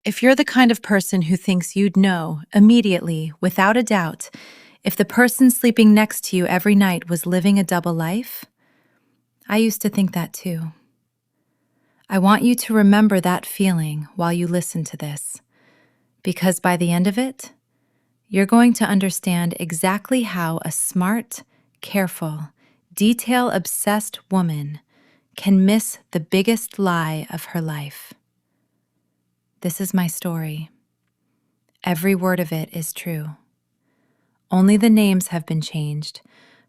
If you're the kind of person who thinks you'd know immediately, without a doubt, if the person sleeping next to you every night was living a double life, I used to think that too. I want you to remember that feeling while you listen to this, because by the end of it, you're going to understand exactly how a smart, careful, detail-obsessed woman can miss the biggest lie of her life. This is my story. Every word of it is true. Only the names have been changed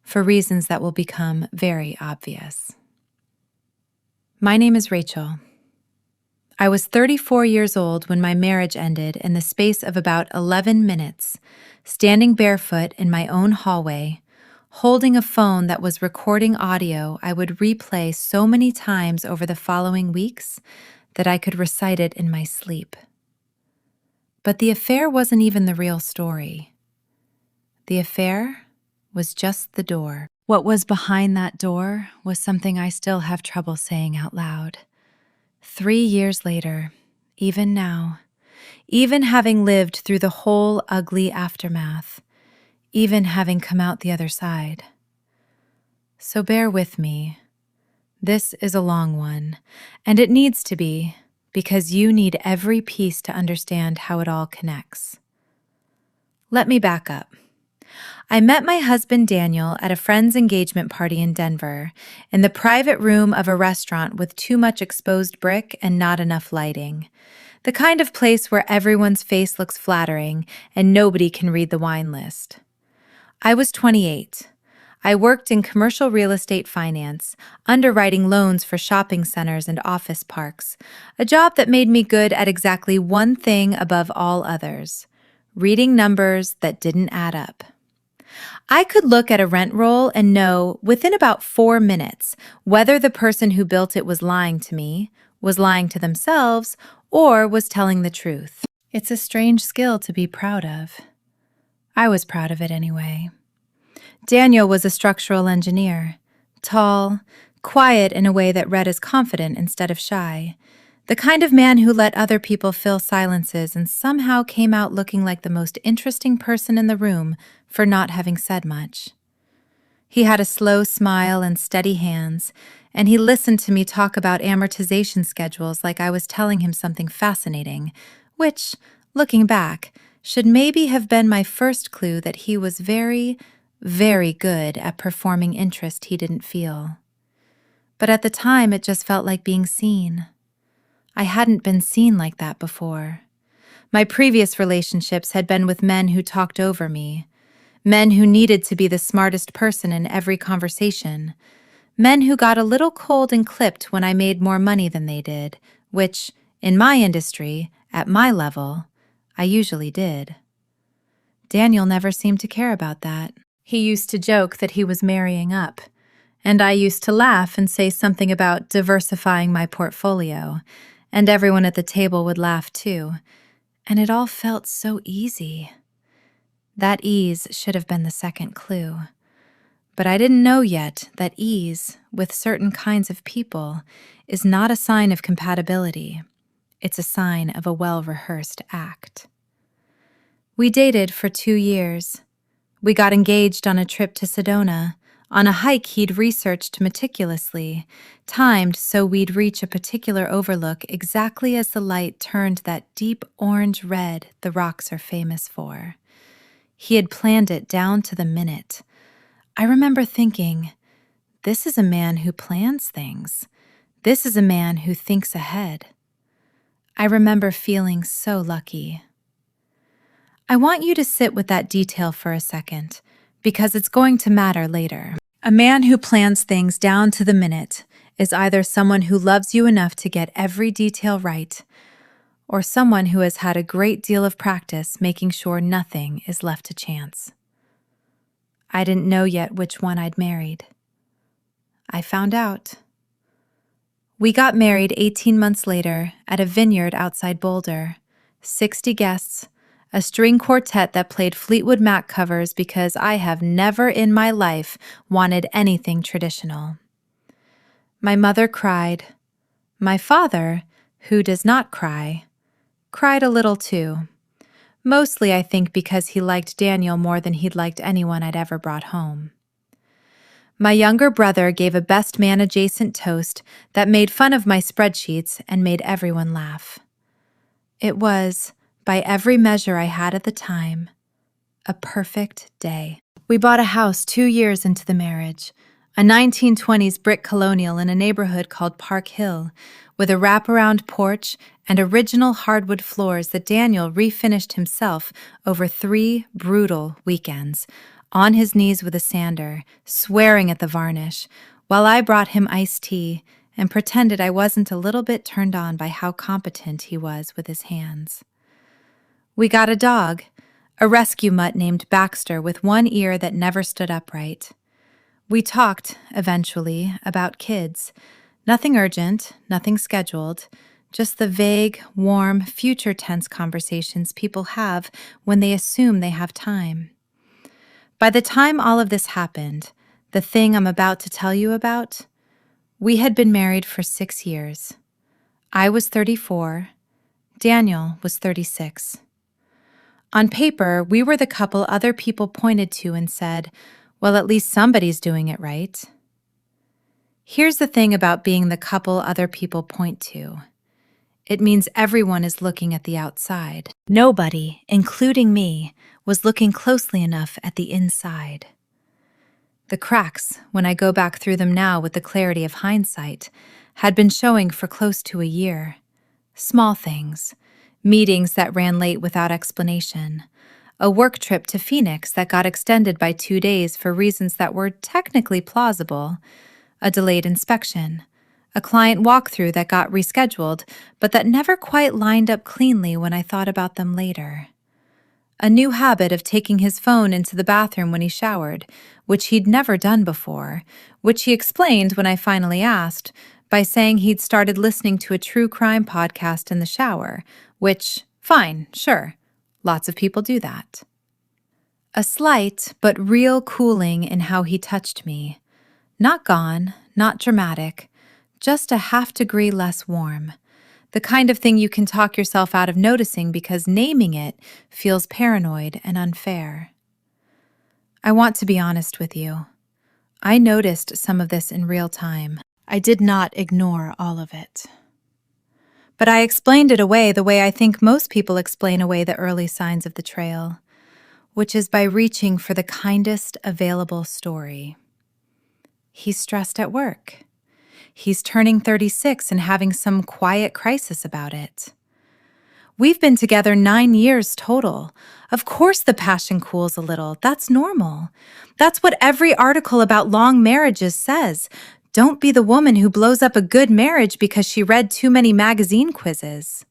for reasons that will become very obvious. My name is Rachel. I was 34 years old when my marriage ended in the space of about 11 minutes, standing barefoot in my own hallway, holding a phone that was recording audio I would replay so many times over the following weeks that I could recite it in my sleep. But the affair wasn't even the real story. The affair was just the door. What was behind that door was something I still have trouble saying out loud. 3 years later, even now, even having lived through the whole ugly aftermath, even having come out the other side. So bear with me. This is a long one, and it needs to be, because you need every piece to understand how it all connects. Let me back up. I met my husband Daniel at a friend's engagement party in Denver, in the private room of a restaurant with too much exposed brick and not enough lighting. The kind of place where everyone's face looks flattering and nobody can read the wine list. I was 28. I worked in commercial real estate finance, underwriting loans for shopping centers and office parks, a job that made me good at exactly one thing above all others: reading numbers that didn't add up. I could look at a rent roll and know within about 4 minutes whether the person who built it was lying to me, was lying to themselves, or was telling the truth. It's a strange skill to be proud of. I was proud of it anyway. Daniel was a structural engineer, tall, quiet in a way that read as confident instead of shy, the kind of man who let other people fill silences and somehow came out looking like the most interesting person in the room for not having said much. He had a slow smile and steady hands, and he listened to me talk about amortization schedules like I was telling him something fascinating, which, looking back, should maybe have been my first clue that he was very, very good at performing interest he didn't feel. But at the time, it just felt like being seen. I hadn't been seen like that before. My previous relationships had been with men who talked over me, men who needed to be the smartest person in every conversation, men who got a little cold and clipped when I made more money than they did, which, in my industry, at my level, I usually did. Daniel never seemed to care about that. He used to joke that he was marrying up, and I used to laugh and say something about diversifying my portfolio, and everyone at the table would laugh too, and it all felt so easy. That ease should have been the second clue. But I didn't know yet that ease, with certain kinds of people, is not a sign of compatibility. It's a sign of a well-rehearsed act. We dated for 2 years. We got engaged on a trip to Sedona, on a hike he'd researched meticulously, timed so we'd reach a particular overlook exactly as the light turned that deep orange red the rocks are famous for. He had planned it down to the minute. I remember thinking, this is a man who plans things. This is a man who thinks ahead. I remember feeling so lucky. I want you to sit with that detail for a second, because it's going to matter later. A man who plans things down to the minute is either someone who loves you enough to get every detail right, or someone who has had a great deal of practice making sure nothing is left to chance. I didn't know yet which one I'd married. I found out. We got married 18 months later at a vineyard outside Boulder. 60 guests, a string quartet that played Fleetwood Mac covers because I have never in my life wanted anything traditional. My mother cried. My father, who does not cry, Cried a little too. Mostly, I think, because he liked Daniel more than he'd liked anyone I'd ever brought home. My younger brother gave a best man adjacent toast that made fun of my spreadsheets and made everyone laugh. It was, by every measure I had at the time, a perfect day. We bought a house 2 years into the marriage, a 1920s brick colonial in a neighborhood called Park Hill, with a wraparound porch and original hardwood floors that Daniel refinished himself over 3 brutal weekends, on his knees with a sander, swearing at the varnish, while I brought him iced tea and pretended I wasn't a little bit turned on by how competent he was with his hands. We got a dog, a rescue mutt named Baxter with one ear that never stood upright. We talked, eventually, about kids. Nothing urgent, nothing scheduled, just the vague, warm, future tense conversations people have when they assume they have time. By the time all of this happened, the thing I'm about to tell you about, we had been married for 6 years. I was 34, Daniel was 36. On paper, we were the couple other people pointed to and said, well, at least somebody's doing it right. Here's the thing about being the couple other people point to. It means everyone is looking at the outside. Nobody, including me, was looking closely enough at the inside. The cracks, when I go back through them now with the clarity of hindsight, had been showing for close to a year. Small things, meetings that ran late without explanation, a work trip to Phoenix that got extended by 2 days for reasons that were technically plausible, a delayed inspection, a client walkthrough that got rescheduled, but that never quite lined up cleanly when I thought about them later. A new habit of taking his phone into the bathroom when he showered, which he'd never done before, which he explained when I finally asked, by saying he'd started listening to a true crime podcast in the shower, which, fine, sure, lots of people do that. A slight but real cooling in how he touched me. Not gone, not dramatic, just a half-degree less warm. The kind of thing you can talk yourself out of noticing because naming it feels paranoid and unfair. I want to be honest with you. I noticed some of this in real time. I did not ignore all of it. But I explained it away the way I think most people explain away the early signs of the trail, which is by reaching for the kindest available story. He's stressed at work. He's turning 36 and having some quiet crisis about it. We've been together 9 years total. Of course the passion cools a little. That's normal. That's what every article about long marriages says. Don't be the woman who blows up a good marriage because she read too many magazine quizzes.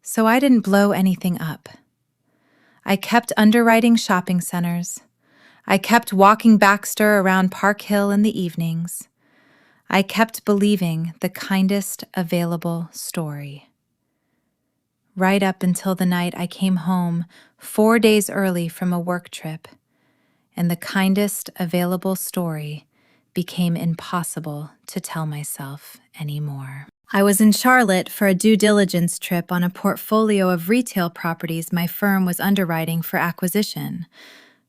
So I didn't blow anything up. I kept underwriting shopping centers. I kept walking Baxter around Park Hill in the evenings. I kept believing the kindest available story. Right up until the night I came home 4 days early from a work trip, and the kindest available story became impossible to tell myself anymore. I was in Charlotte for a due diligence trip on a portfolio of retail properties my firm was underwriting for acquisition.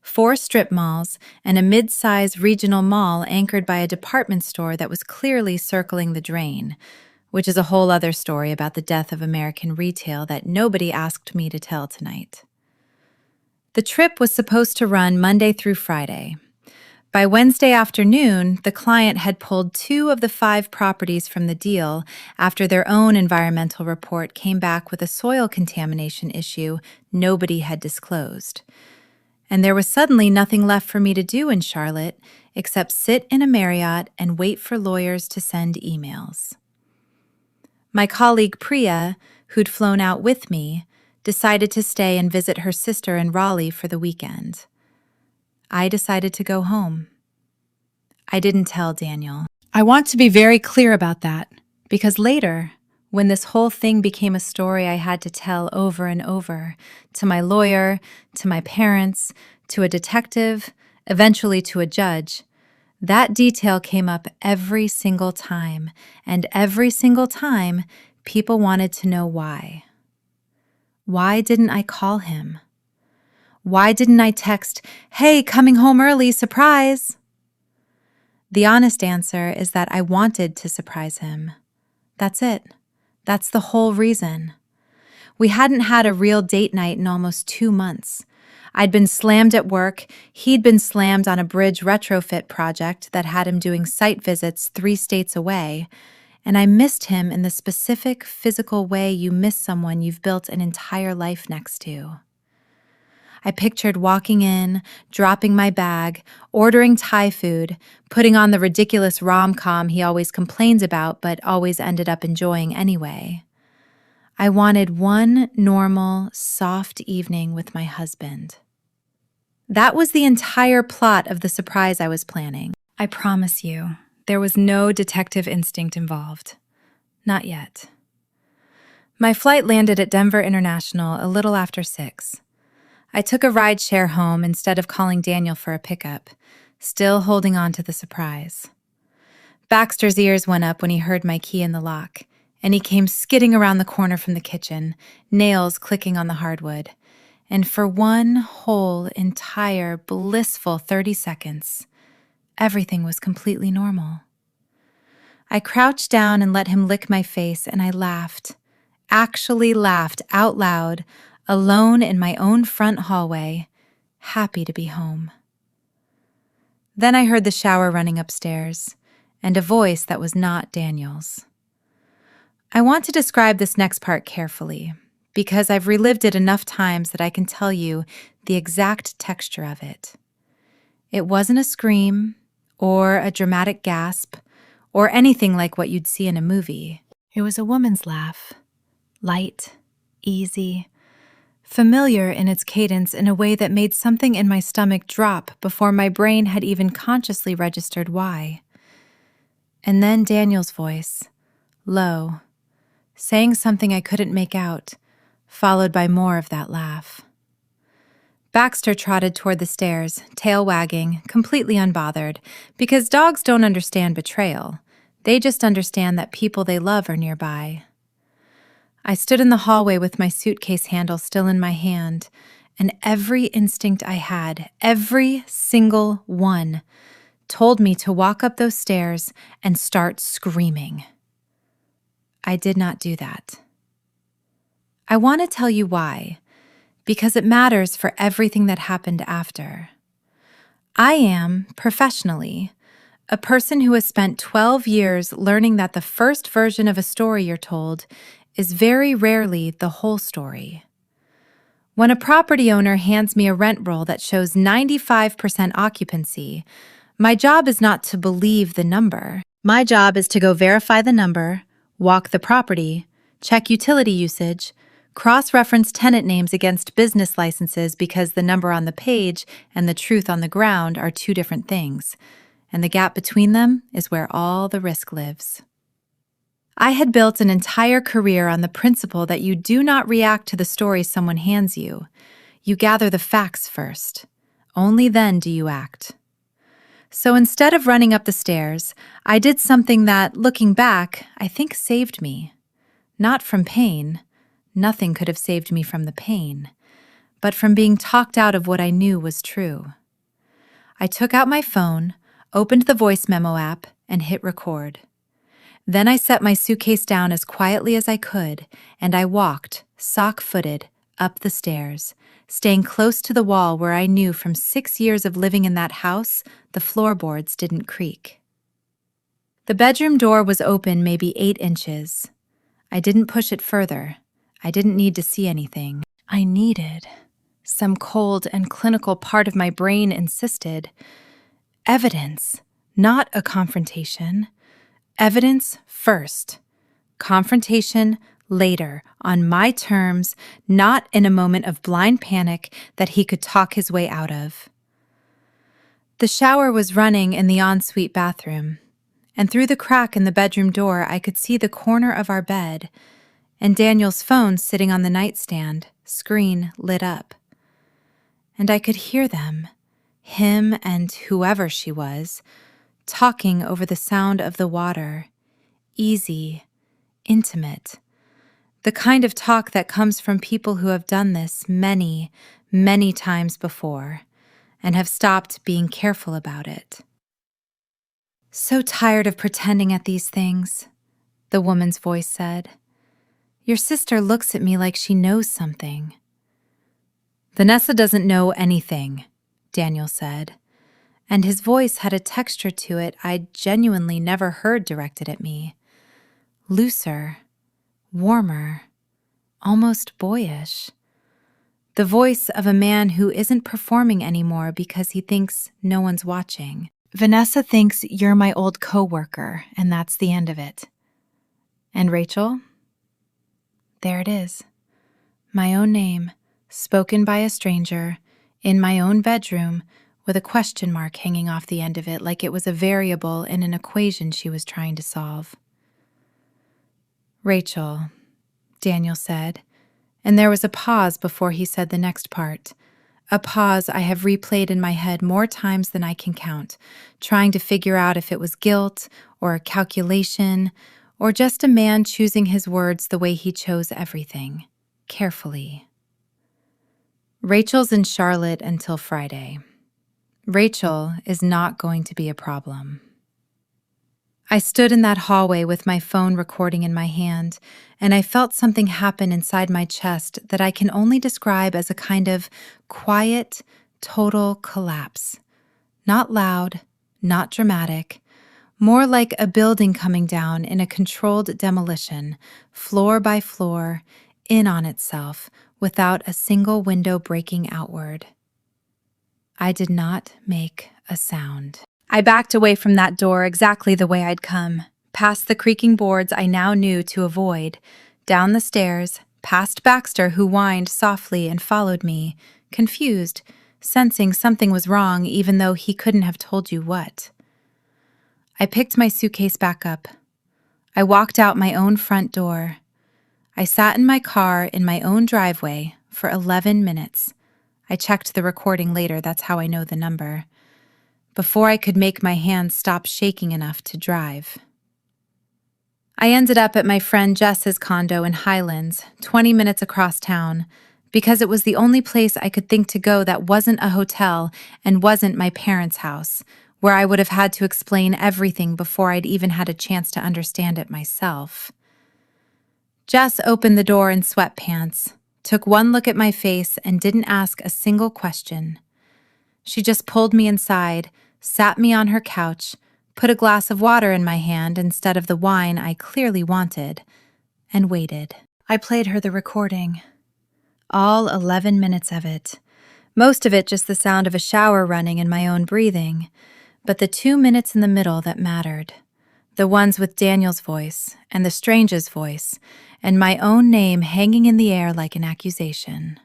4 strip malls and a mid-size regional mall anchored by a department store that was clearly circling the drain, which is a whole other story about the death of American retail that nobody asked me to tell tonight. The trip was supposed to run Monday through Friday. By Wednesday afternoon, the client had pulled 2 of the 5 properties from the deal after their own environmental report came back with a soil contamination issue nobody had disclosed. And there was suddenly nothing left for me to do in Charlotte except sit in a Marriott and wait for lawyers to send emails. My colleague Priya, who'd flown out with me, decided to stay and visit her sister in Raleigh for the weekend. I decided to go home. I didn't tell Daniel. I want to be very clear about that, because later, when this whole thing became a story I had to tell over and over, to my lawyer, to my parents, to a detective, eventually to a judge, that detail came up every single time, and every single time, people wanted to know why. Why didn't I call him? Why didn't I text, "Hey, coming home early, surprise"? The honest answer is that I wanted to surprise him. That's it. That's the whole reason. We hadn't had a real date night in almost 2 months. I'd been slammed at work, he'd been slammed on a bridge retrofit project that had him doing site visits 3 states away, and I missed him in the specific physical way you miss someone you've built an entire life next to. I pictured walking in, dropping my bag, ordering Thai food, putting on the ridiculous rom-com he always complains about but always ended up enjoying anyway. I wanted one normal, soft evening with my husband. That was the entire plot of the surprise I was planning. I promise you, there was no detective instinct involved. Not yet. My flight landed at Denver International a little after 6. I took a rideshare home instead of calling Daniel for a pickup, still holding on to the surprise. Baxter's ears went up when he heard my key in the lock, and he came skidding around the corner from the kitchen, nails clicking on the hardwood. And for one whole, entire, blissful 30 seconds, everything was completely normal. I crouched down and let him lick my face, and I laughed, actually laughed out loud, alone in my own front hallway, happy to be home. Then I heard the shower running upstairs, and a voice that was not Daniel's. I want to describe this next part carefully, because I've relived it enough times that I can tell you the exact texture of it. It wasn't a scream, or a dramatic gasp, or anything like what you'd see in a movie. It was a woman's laugh, light, easy, familiar in its cadence in a way that made something in my stomach drop before my brain had even consciously registered why. And then Daniel's voice, low, saying something I couldn't make out, followed by more of that laugh. Baxter trotted toward the stairs, tail wagging, completely unbothered, because dogs don't understand betrayal. They just understand that people they love are nearby. I stood in the hallway with my suitcase handle still in my hand, and every instinct I had, every single one, told me to walk up those stairs and start screaming. I did not do that. I want to tell you why, because it matters for everything that happened after. I am, professionally, a person who has spent 12 years learning that the first version of a story you're told is very rarely the whole story. When a property owner hands me a rent roll that shows 95% occupancy, my job is not to believe the number. My job is to go verify the number, walk the property, check utility usage, cross-reference tenant names against business licenses because the number on the page and the truth on the ground are 2 different things, and the gap between them is where all the risk lives. I had built an entire career on the principle that you do not react to the story someone hands you. You gather the facts first. Only then do you act. So instead of running up the stairs, I did something that, looking back, I think saved me. Not from pain. Nothing could have saved me from the pain, but from being talked out of what I knew was true. I took out my phone, opened the voice memo app, and hit record. Then I set my suitcase down as quietly as I could, and I walked, sock-footed, up the stairs, staying close to the wall where I knew from 6 years of living in that house, the floorboards didn't creak. The bedroom door was open maybe 8 inches. I didn't push it further. I didn't need to see anything. I needed. Some cold and clinical part of my brain insisted. Evidence, not a confrontation. Evidence first. Confrontation later, on my terms, not in a moment of blind panic that he could talk his way out of. The shower was running in the ensuite bathroom, and through the crack in the bedroom door I could see the corner of our bed, and Daniel's phone sitting on the nightstand, screen lit up. And I could hear them, him and whoever she was, talking over the sound of the water, easy, intimate. The kind of talk that comes from people who have done this many, many times before and have stopped being careful about it. So tired of pretending at these things, the woman's voice said. Your sister looks at me like she knows something. Vanessa doesn't know anything, Daniel said, and his voice had a texture to it I'd genuinely never heard directed at me. Looser, warmer, almost boyish. The voice of a man who isn't performing anymore because he thinks no one's watching. Vanessa thinks you're my old coworker, and that's the end of it. And Rachel? There it is. My own name, spoken by a stranger, in my own bedroom, with a question mark hanging off the end of it like it was a variable in an equation she was trying to solve. Rachel, Daniel said, and there was a pause before he said the next part. A pause I have replayed in my head more times than I can count, trying to figure out if it was guilt or a calculation or just a man choosing his words the way he chose everything, carefully. Rachel's in Charlotte until Friday. Rachel is not going to be a problem. I stood in that hallway with my phone recording in my hand, and I felt something happen inside my chest that I can only describe as a kind of quiet, total collapse. Not loud, not dramatic, more like a building coming down in a controlled demolition, floor by floor, in on itself, without a single window breaking outward. I did not make a sound. I backed away from that door exactly the way I'd come, past the creaking boards I now knew to avoid, down the stairs, past Baxter, who whined softly and followed me, confused, sensing something was wrong even though he couldn't have told you what. I picked my suitcase back up. I walked out my own front door. I sat in my car in my own driveway for 11 minutes. I checked the recording later, that's how I know the number, before I could make my hands stop shaking enough to drive. I ended up at my friend Jess's condo in Highlands, 20 minutes across town, because it was the only place I could think to go that wasn't a hotel and wasn't my parents' house, where I would have had to explain everything before I'd even had a chance to understand it myself. Jess opened the door in sweatpants, took one look at my face, and didn't ask a single question. She just pulled me inside, sat me on her couch, put a glass of water in my hand instead of the wine I clearly wanted, and waited. I played her the recording. All 11 minutes of it. Most of it just the sound of a shower running and my own breathing, but the 2 minutes in the middle that mattered. The ones with Daniel's voice and the stranger's voice and my own name hanging in the air like an accusation.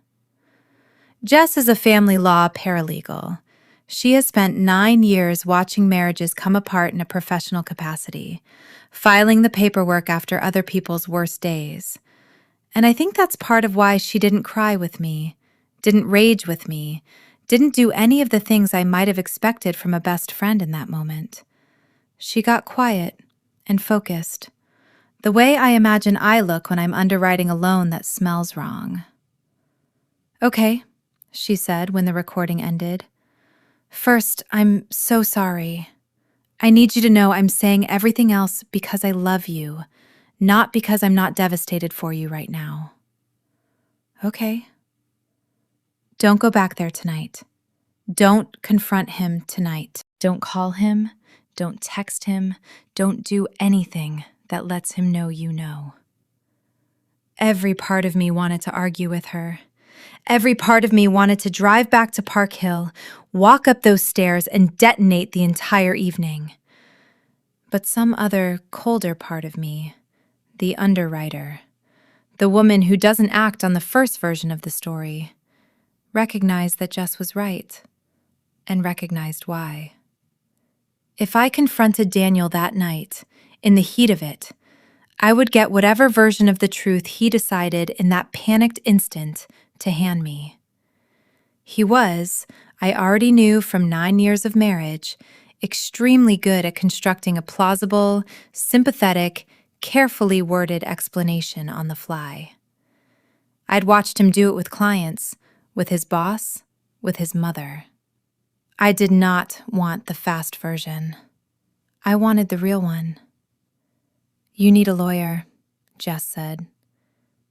Jess is a family law paralegal. She has spent 9 years watching marriages come apart in a professional capacity, filing the paperwork after other people's worst days. And I think that's part of why she didn't cry with me, didn't rage with me, didn't do any of the things I might have expected from a best friend in that moment. She got quiet and focused, the way I imagine I look when I'm underwriting a loan that smells wrong. Okay, she said when the recording ended. First, I'm so sorry. I need you to know I'm saying everything else because I love you, not because I'm not devastated for you right now. Okay. Don't go back there tonight. Don't confront him tonight. Don't call him. Don't text him. Don't do anything that lets him know you know. Every part of me wanted to argue with her. Every part of me wanted to drive back to Park Hill, walk up those stairs, and detonate the entire evening. But some other, colder part of me, the underwriter, the woman who doesn't act on the first version of the story, recognized that Jess was right, and recognized why. If I confronted Daniel that night, in the heat of it, I would get whatever version of the truth he decided in that panicked instant to hand me. He was, I already knew from 9 years of marriage, extremely good at constructing a plausible, sympathetic, carefully worded explanation on the fly. I'd watched him do it with clients, with his boss, with his mother. I did not want the fast version. I wanted the real one. "You need a lawyer," Jess said.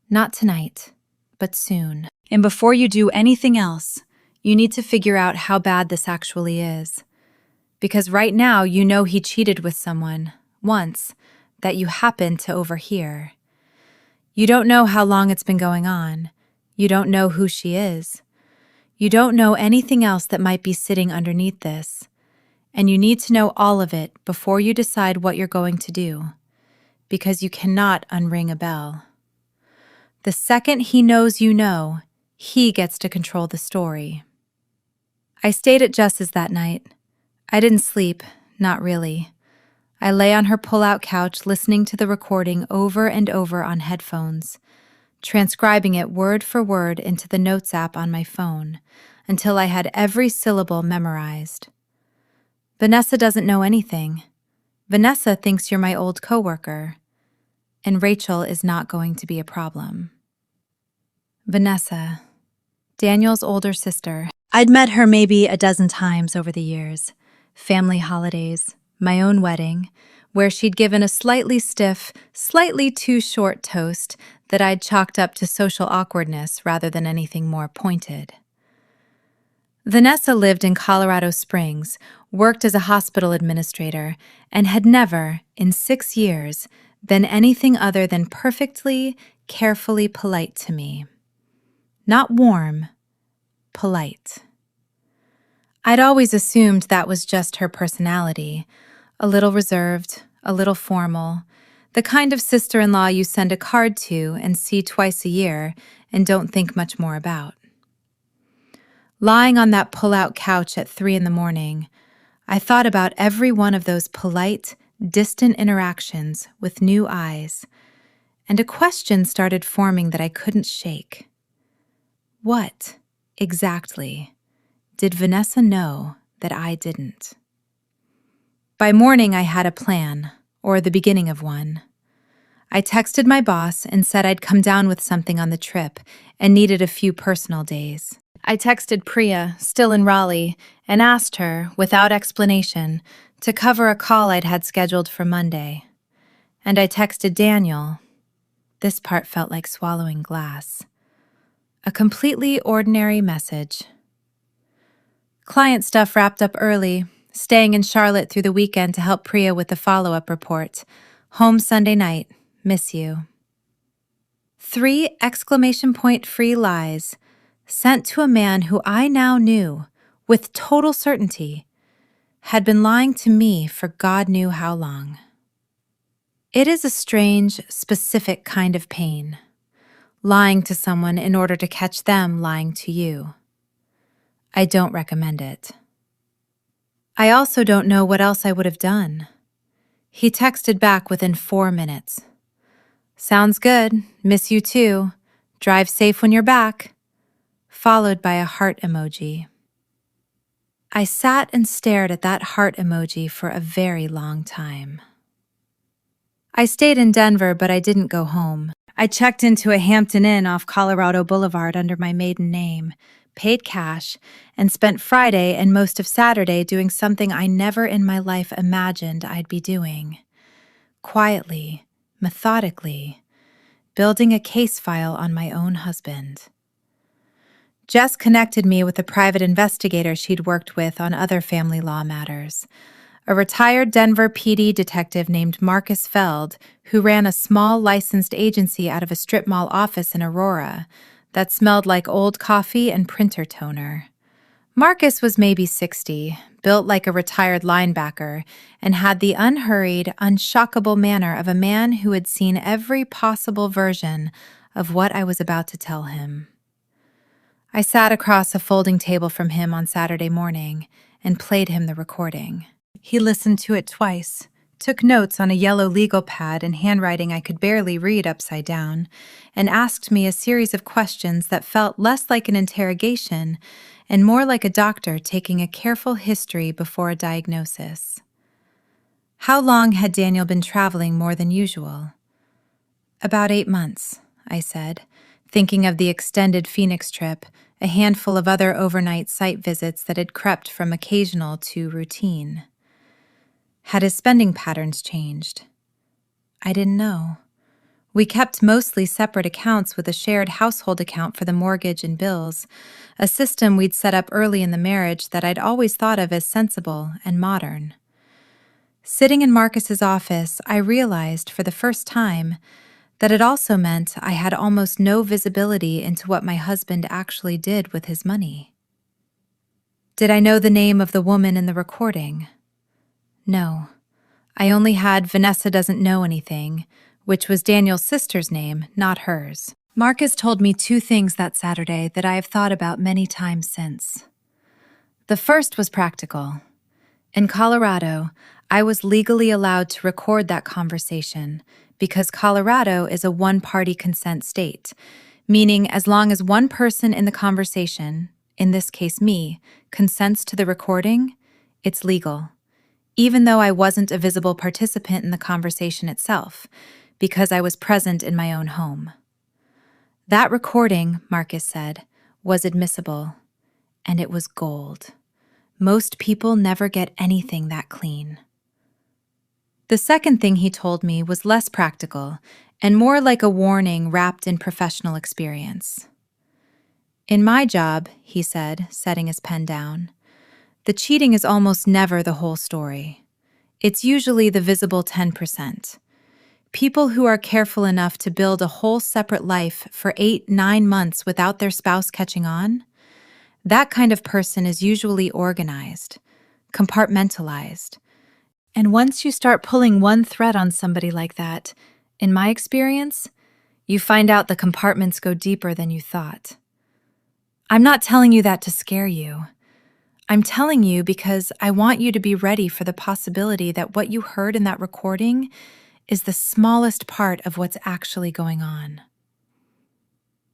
"Not tonight, but soon. And before you do anything else, you need to figure out how bad this actually is. Because right now you know he cheated with someone, once, that you happened to overhear. You don't know how long it's been going on. You don't know who she is. You don't know anything else that might be sitting underneath this. And you need to know all of it before you decide what you're going to do. Because you cannot unring a bell. The second he knows you know, he gets to control the story." I stayed at Jess's that night. I didn't sleep, not really. I lay on her pull-out couch listening to the recording over and over on headphones, transcribing it word for word into the Notes app on my phone until I had every syllable memorized. Vanessa doesn't know anything. Vanessa thinks you're my old coworker, and Rachel is not going to be a problem. Vanessa, Daniel's older sister. I'd met her maybe a dozen times over the years. Family holidays, my own wedding, where she'd given a slightly stiff, slightly too short toast that I'd chalked up to social awkwardness rather than anything more pointed. Vanessa lived in Colorado Springs, worked as a hospital administrator, and had never, in 6 years, been anything other than perfectly, carefully polite to me. Not warm, polite. I'd always assumed that was just her personality, a little reserved, a little formal, the kind of sister-in-law you send a card to and see twice a year and don't think much more about. Lying on that pull-out couch at 3 a.m, I thought about every one of those polite, distant interactions with new eyes, and a question started forming that I couldn't shake. What, exactly, did Vanessa know that I didn't? By morning, I had a plan, or the beginning of one. I texted my boss and said I'd come down with something on the trip and needed a few personal days. I texted Priya, still in Raleigh, and asked her, without explanation, to cover a call I'd had scheduled for Monday. And I texted Daniel. This part felt like swallowing glass. A completely ordinary message. Client stuff wrapped up early, staying in Charlotte through the weekend to help Priya with the follow-up report. Home Sunday night. Miss you. 3 exclamation point free lies sent to a man who I now knew, with total certainty, had been lying to me for God knew how long. It is a strange, specific kind of pain, lying to someone in order to catch them lying to you. I don't recommend it. I also don't know what else I would have done. He texted back within 4 minutes. "Sounds good. Miss you too. Drive safe when you're back," followed by a heart emoji. I sat and stared at that heart emoji for a very long time. I stayed in Denver, but I didn't go home. I checked into a Hampton Inn off Colorado Boulevard under my maiden name, paid cash, and spent Friday and most of Saturday doing something I never in my life imagined I'd be doing. Quietly, methodically, building a case file on my own husband. Jess connected me with a private investigator she'd worked with on other family law matters, a retired Denver PD detective named Marcus Feld, who ran a small licensed agency out of a strip mall office in Aurora that smelled like old coffee and printer toner. Marcus was maybe 60, built like a retired linebacker, and had the unhurried, unshockable manner of a man who had seen every possible version of what I was about to tell him. I sat across a folding table from him on Saturday morning and played him the recording. He listened to it twice, took notes on a yellow legal pad in handwriting I could barely read upside down, and asked me a series of questions that felt less like an interrogation and more like a doctor taking a careful history before a diagnosis. How long had Daniel been traveling more than usual? About 8 months, I said, thinking of the extended Phoenix trip, a handful of other overnight site visits that had crept from occasional to routine. Had his spending patterns changed? I didn't know. We kept mostly separate accounts with a shared household account for the mortgage and bills, a system we'd set up early in the marriage that I'd always thought of as sensible and modern. Sitting in Marcus's office, I realized for the first time that it also meant I had almost no visibility into what my husband actually did with his money. Did I know the name of the woman in the recording? No. I only had Vanessa doesn't know anything, which was Daniel's sister's name, not hers. Marcus told me 2 things that Saturday that I have thought about many times since. The first was practical. In Colorado, I was legally allowed to record that conversation because Colorado is a one-party consent state, meaning as long as one person in the conversation, in this case me, consents to the recording, it's legal, even though I wasn't a visible participant in the conversation itself, because I was present in my own home. That recording, Marcus said, was admissible, and it was gold. Most people never get anything that clean. The second thing he told me was less practical and more like a warning wrapped in professional experience. In my job, he said, setting his pen down, the cheating is almost never the whole story. It's usually the visible 10%. People who are careful enough to build a whole separate life for 8-9 months without their spouse catching on, that kind of person is usually organized, compartmentalized. And once you start pulling one thread on somebody like that, in my experience, you find out the compartments go deeper than you thought. I'm not telling you that to scare you. I'm telling you because I want you to be ready for the possibility that what you heard in that recording is the smallest part of what's actually going on.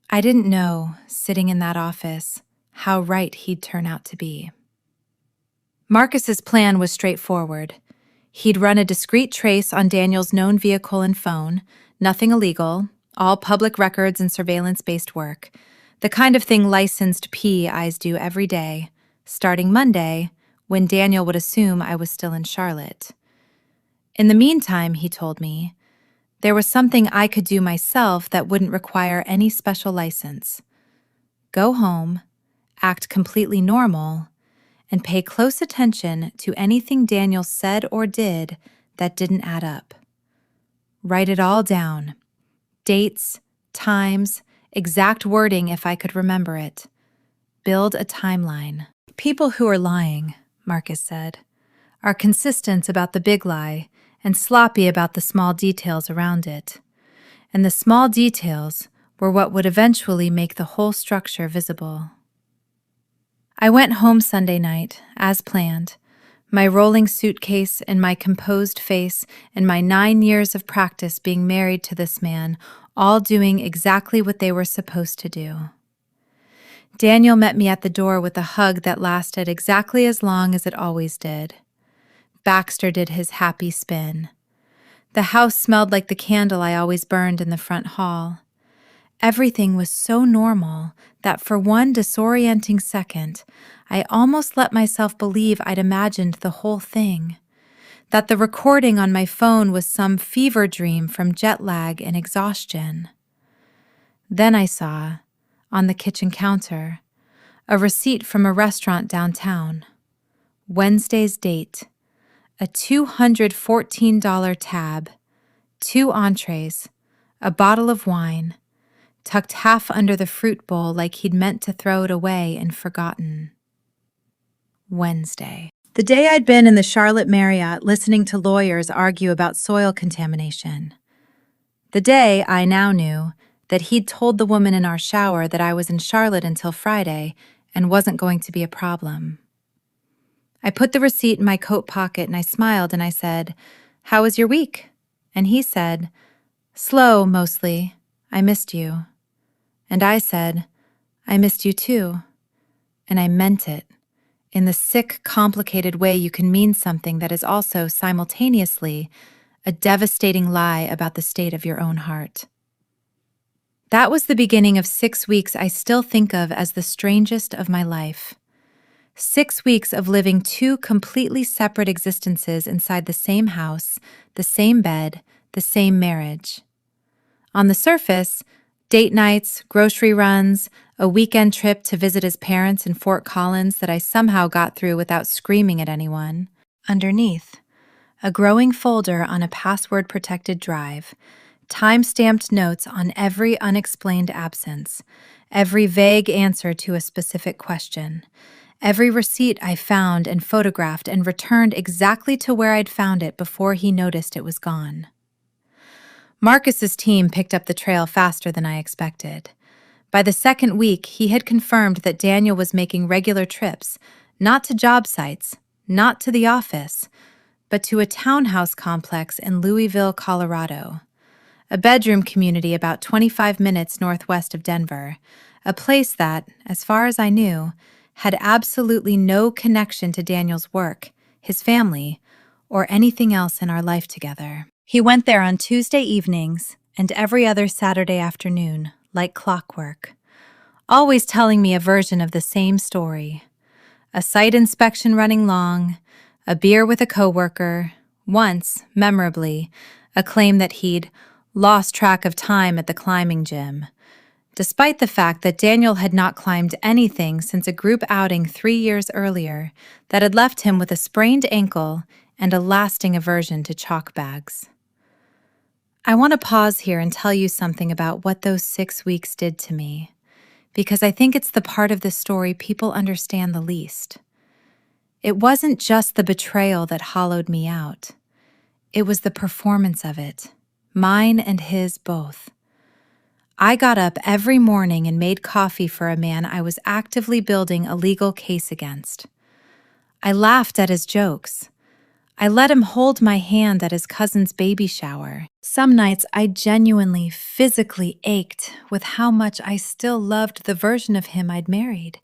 I didn't know, sitting in that office, how right he'd turn out to be. Marcus's plan was straightforward. He'd run a discreet trace on Daniel's known vehicle and phone, nothing illegal, all public records and surveillance-based work, the kind of thing licensed PIs do every day, starting Monday, when Daniel would assume I was still in Charlotte. In the meantime, he told me, there was something I could do myself that wouldn't require any special license. Go home, act completely normal, and pay close attention to anything Daniel said or did that didn't add up. Write it all down. Dates, times, exact wording if I could remember it. Build a timeline. People who are lying, Marcus said, are consistent about the big lie and sloppy about the small details around it. And the small details were what would eventually make the whole structure visible. I went home Sunday night, as planned, my rolling suitcase and my composed face and my 9 years of practice being married to this man, all doing exactly what they were supposed to do. Daniel met me at the door with a hug that lasted exactly as long as it always did. Baxter did his happy spin. The house smelled like the candle I always burned in the front hall. Everything was so normal that for one disorienting second, I almost let myself believe I'd imagined the whole thing, that the recording on my phone was some fever dream from jet lag and exhaustion. Then I saw, on the kitchen counter, a receipt from a restaurant downtown. Wednesday's date, a $214 tab, 2 entrees, a bottle of wine, tucked half under the fruit bowl like he'd meant to throw it away and forgotten. Wednesday. The day I'd been in the Charlotte Marriott listening to lawyers argue about soil contamination. The day I now knew that he'd told the woman in our shower that I was in Charlotte until Friday and wasn't going to be a problem. I put the receipt in my coat pocket and I smiled and I said, "How was your week?" And he said, "Slow, mostly. I missed you." And I said, "I missed you too." And I meant it, in the sick, complicated way you can mean something that is also, simultaneously, a devastating lie about the state of your own heart. That was the beginning of 6 weeks I still think of as the strangest of my life. 6 weeks of living two completely separate existences inside the same house, the same bed, the same marriage. On the surface, date nights, grocery runs, a weekend trip to visit his parents in Fort Collins that I somehow got through without screaming at anyone. Underneath, a growing folder on a password-protected drive, time-stamped notes on every unexplained absence, every vague answer to a specific question, every receipt I found and photographed and returned exactly to where I'd found it before he noticed it was gone. Marcus's team picked up the trail faster than I expected. By the second week, he had confirmed that Daniel was making regular trips, not to job sites, not to the office, but to a townhouse complex in Louisville, Colorado, a bedroom community about 25 minutes northwest of Denver, a place that, as far as I knew, had absolutely no connection to Daniel's work, his family, or anything else in our life together. He went there on Tuesday evenings and every other Saturday afternoon, like clockwork, always telling me a version of the same story. A site inspection running long, a beer with a coworker, once, memorably, a claim that he'd lost track of time at the climbing gym, despite the fact that Daniel had not climbed anything since a group outing 3 years earlier that had left him with a sprained ankle and a lasting aversion to chalk bags. I want to pause here and tell you something about what those 6 weeks did to me, because I think it's the part of the story people understand the least. It wasn't just the betrayal that hollowed me out. It was the performance of it, mine and his both. I got up every morning and made coffee for a man I was actively building a legal case against. I laughed at his jokes. I let him hold my hand at his cousin's baby shower. Some nights I genuinely, physically ached with how much I still loved the version of him I'd married,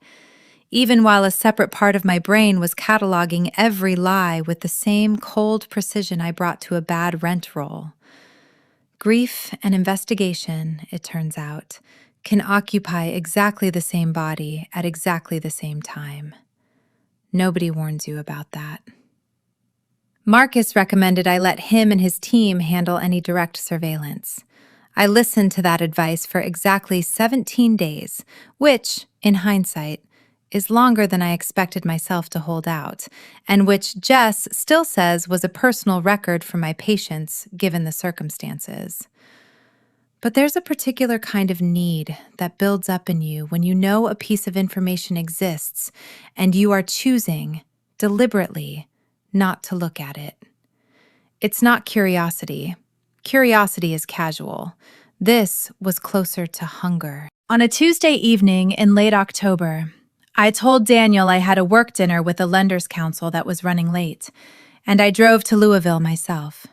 even while a separate part of my brain was cataloging every lie with the same cold precision I brought to a bad rent roll. Grief and investigation, it turns out, can occupy exactly the same body at exactly the same time. Nobody warns you about that. Marcus recommended I let him and his team handle any direct surveillance. I listened to that advice for exactly 17 days, which, in hindsight, is longer than I expected myself to hold out, and which Jess still says was a personal record for my patience, given the circumstances. But there's a particular kind of need that builds up in you when you know a piece of information exists and you are choosing, deliberately, not to look at it. It's not curiosity. Curiosity is casual. This was closer to hunger. On a Tuesday evening in late October, I told Daniel I had a work dinner with a lenders' council that was running late, and I drove to Louisville myself.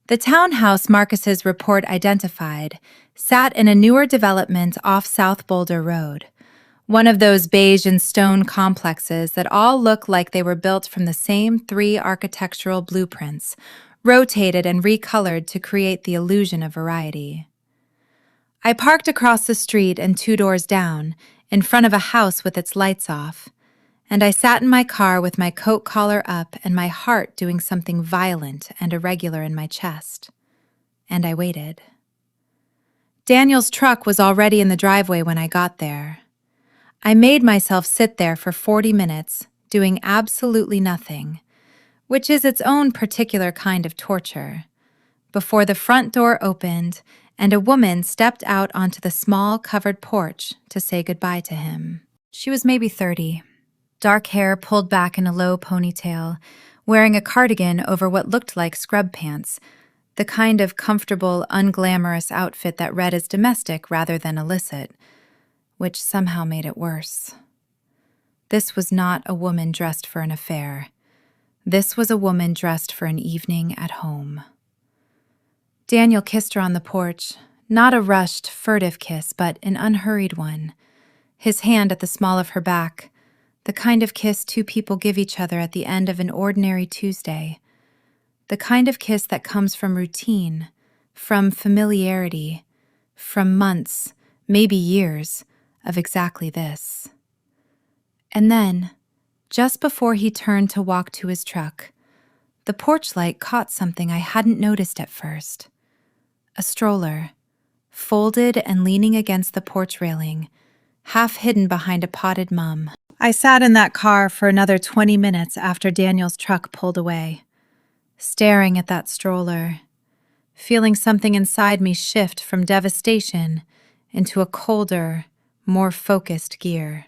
The townhouse Marcus's report identified sat in a newer development off South Boulder Road, one of those beige and stone complexes that all look like they were built from the same 3 architectural blueprints, rotated and recolored to create the illusion of variety. I parked across the street and 2 doors down, in front of a house with its lights off, and I sat in my car with my coat collar up and my heart doing something violent and irregular in my chest. And I waited. Daniel's truck was already in the driveway when I got there. I made myself sit there for 40 minutes, doing absolutely nothing, which is its own particular kind of torture, before the front door opened and a woman stepped out onto the small covered porch to say goodbye to him. She was maybe 30, dark hair pulled back in a low ponytail, wearing a cardigan over what looked like scrub pants, the kind of comfortable, unglamorous outfit that read as domestic rather than illicit, which somehow made it worse. This was not a woman dressed for an affair. This was a woman dressed for an evening at home. Daniel kissed her on the porch, not a rushed, furtive kiss, but an unhurried one, his hand at the small of her back, the kind of kiss 2 people give each other at the end of an ordinary Tuesday, the kind of kiss that comes from routine, from familiarity, from months, maybe years, of exactly this. And then, just before he turned to walk to his truck, the porch light caught something I hadn't noticed at first. A stroller, folded and leaning against the porch railing, half hidden behind a potted mum. I sat in that car for another 20 minutes after Daniel's truck pulled away, staring at that stroller, feeling something inside me shift from devastation into a colder, more focused gear.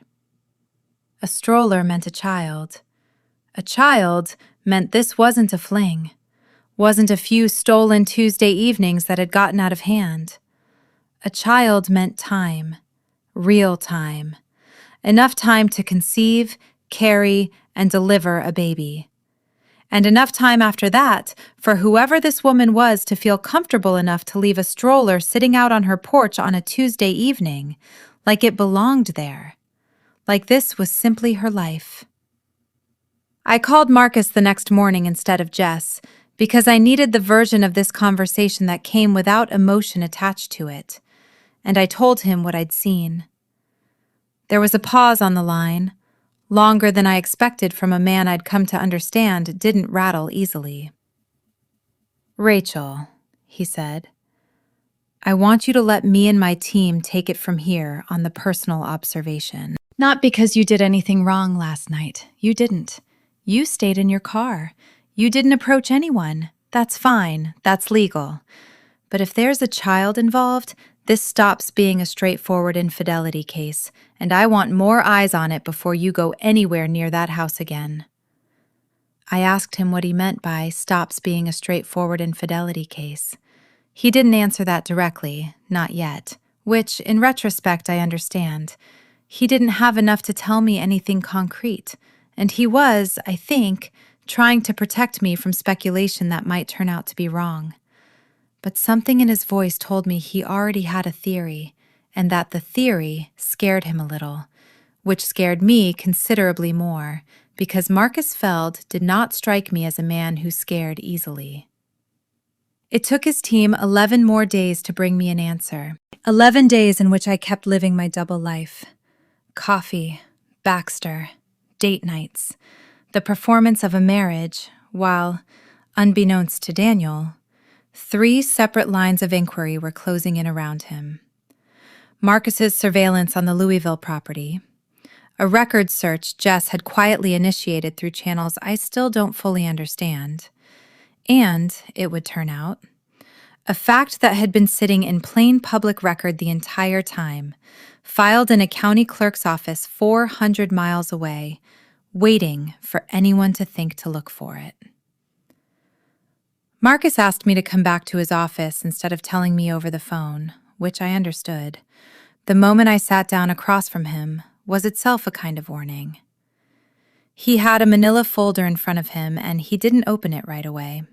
A stroller meant a child. A child meant this wasn't a fling, wasn't a few stolen Tuesday evenings that had gotten out of hand. A child meant time, real time, enough time to conceive, carry, and deliver a baby. And enough time after that for whoever this woman was to feel comfortable enough to leave a stroller sitting out on her porch on a Tuesday evening, like it belonged there, like this was simply her life. I called Marcus the next morning instead of Jess, because I needed the version of this conversation that came without emotion attached to it, and I told him what I'd seen. There was a pause on the line, longer than I expected from a man I'd come to understand didn't rattle easily. "Rachel," he said, "I want you to let me and my team take it from here on the personal observation. Not because you did anything wrong last night. You didn't. You stayed in your car. You didn't approach anyone. That's fine. That's legal. But if there's a child involved, this stops being a straightforward infidelity case, and I want more eyes on it before you go anywhere near that house again." I asked him what he meant by stops being a straightforward infidelity case. He didn't answer that directly, not yet, which, in retrospect, I understand. He didn't have enough to tell me anything concrete, and he was, I think, trying to protect me from speculation that might turn out to be wrong. But something in his voice told me he already had a theory, and that the theory scared him a little, which scared me considerably more, because Marcus Feld did not strike me as a man who scared easily. It took his team 11 more days to bring me an answer. 11 days in which I kept living my double life. Coffee, Baxter, date nights, the performance of a marriage, while, unbeknownst to Daniel, 3 separate lines of inquiry were closing in around him. Marcus's surveillance on the Louisville property, a record search Jess had quietly initiated through channels I still don't fully understand, and, it would turn out, a fact that had been sitting in plain public record the entire time, filed in a county clerk's office 400 miles away, waiting for anyone to think to look for it. Marcus asked me to come back to his office instead of telling me over the phone, which I understood. The moment I sat down across from him was itself a kind of warning. He had a manila folder in front of him, and he didn't open it right away.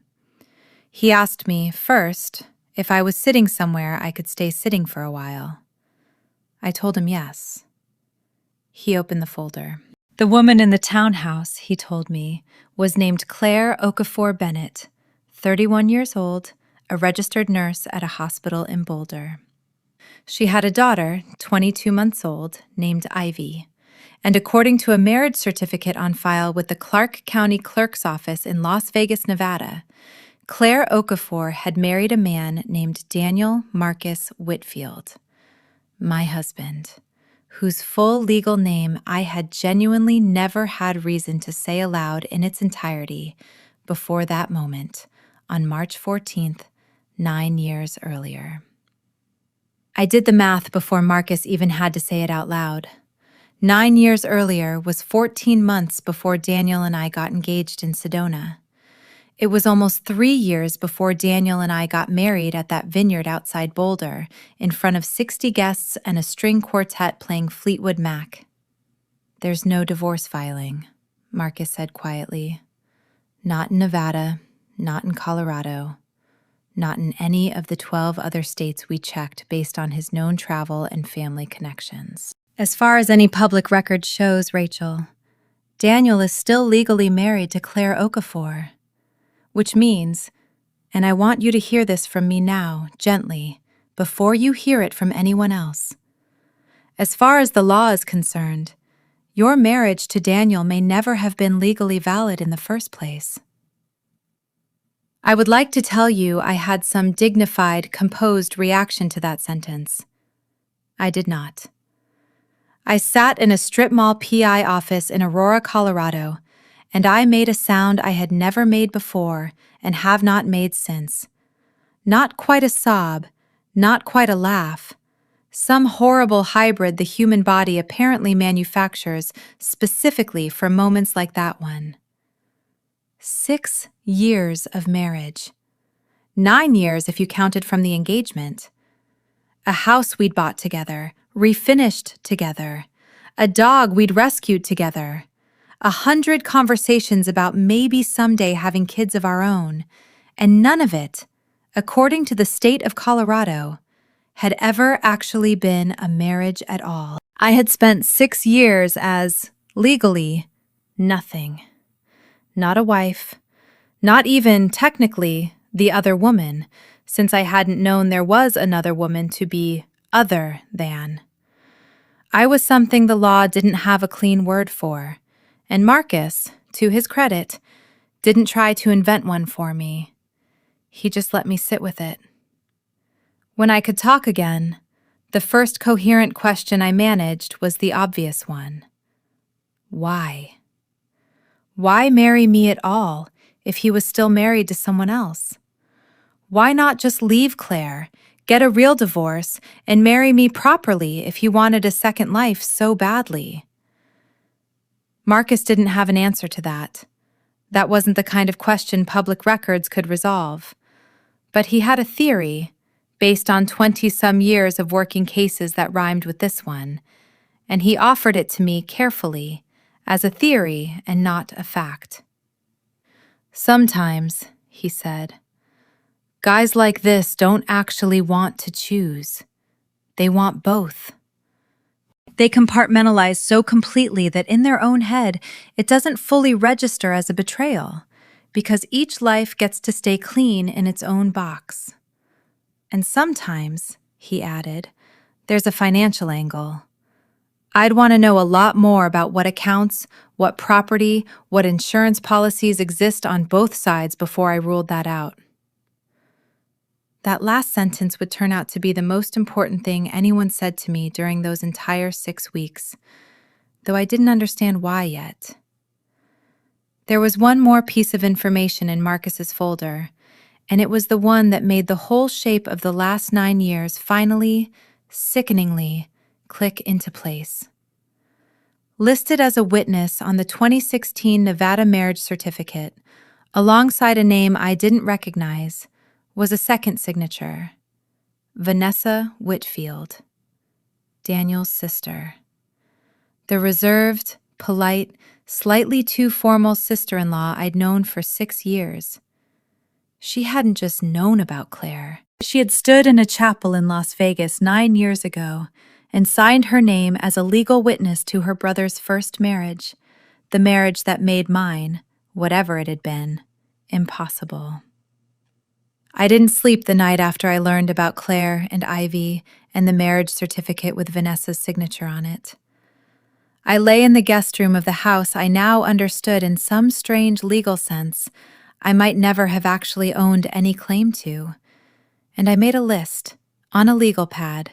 He asked me, first, if I was sitting somewhere I could stay sitting for a while. I told him yes. He opened the folder. The woman in the townhouse, he told me, was named Claire Okafor Bennett, 31 years old, a registered nurse at a hospital in Boulder. She had a daughter, 22 months old, named Ivy, and according to a marriage certificate on file with the Clark County Clerk's Office in Las Vegas, Nevada, Claire Okafor had married a man named Daniel Marcus Whitfield, my husband, whose full legal name I had genuinely never had reason to say aloud in its entirety before that moment, on March 14th, 9 years earlier. I did the math before Marcus even had to say it out loud. 9 years earlier was 14 months before Daniel and I got engaged in Sedona. It was almost 3 years before Daniel and I got married at that vineyard outside Boulder, in front of 60 guests and a string quartet playing Fleetwood Mac. "There's no divorce filing," Marcus said quietly. "Not in Nevada, not in Colorado, not in any of the 12 other states we checked based on his known travel and family connections. As far as any public record shows, Rachel, Daniel is still legally married to Claire Okafor, which means, and I want you to hear this from me now, gently, before you hear it from anyone else. As far as the law is concerned, your marriage to Daniel may never have been legally valid in the first place. I would like to tell you I had some dignified, composed reaction to that sentence. I did not. I sat in a strip mall PI office in Aurora, Colorado, and I made a sound I had never made before and have not made since. Not quite a sob, not quite a laugh. Some horrible hybrid the human body apparently manufactures specifically for moments like that one. 6 years of marriage. 9 years if you counted from the engagement. A house we'd bought together, refinished together. A dog we'd rescued together. 100 conversations about maybe someday having kids of our own. And none of it, according to the state of Colorado, had ever actually been a marriage at all. I had spent 6 years as, legally, nothing. Not a wife, not even, technically, the other woman, since I hadn't known there was another woman to be other than. I was something the law didn't have a clean word for, and Marcus, to his credit, didn't try to invent one for me. He just let me sit with it. When I could talk again, the first coherent question I managed was the obvious one. Why? Why marry me at all if he was still married to someone else? Why not just leave Claire, get a real divorce, and marry me properly if he wanted a second life so badly? Marcus didn't have an answer to that. That wasn't the kind of question public records could resolve. But he had a theory, based on 20-some years of working cases that rhymed with this one, and he offered it to me carefully, as a theory and not a fact. Sometimes, he said, guys like this don't actually want to choose. They want both. They compartmentalize so completely that in their own head, it doesn't fully register as a betrayal, because each life gets to stay clean in its own box. And sometimes, he added, there's a financial angle. I'd want to know a lot more about what accounts, what property, what insurance policies exist on both sides before I ruled that out. That last sentence would turn out to be the most important thing anyone said to me during those entire 6 weeks, though I didn't understand why yet. There was one more piece of information in Marcus's folder, and it was the one that made the whole shape of the last 9 years finally, sickeningly, click into place. Listed as a witness on the 2016 Nevada marriage certificate, alongside a name I didn't recognize, was a second signature. Vanessa Whitfield, Daniel's sister. The reserved, polite, slightly too formal sister-in-law I'd known for 6 years. She hadn't just known about Claire. She had stood in a chapel in Las Vegas 9 years ago and signed her name as a legal witness to her brother's first marriage, the marriage that made mine, whatever it had been, impossible. I didn't sleep the night after I learned about Claire and Ivy and the marriage certificate with Vanessa's signature on it. I lay in the guest room of the house I now understood in some strange legal sense I might never have actually owned any claim to, and I made a list, on a legal pad,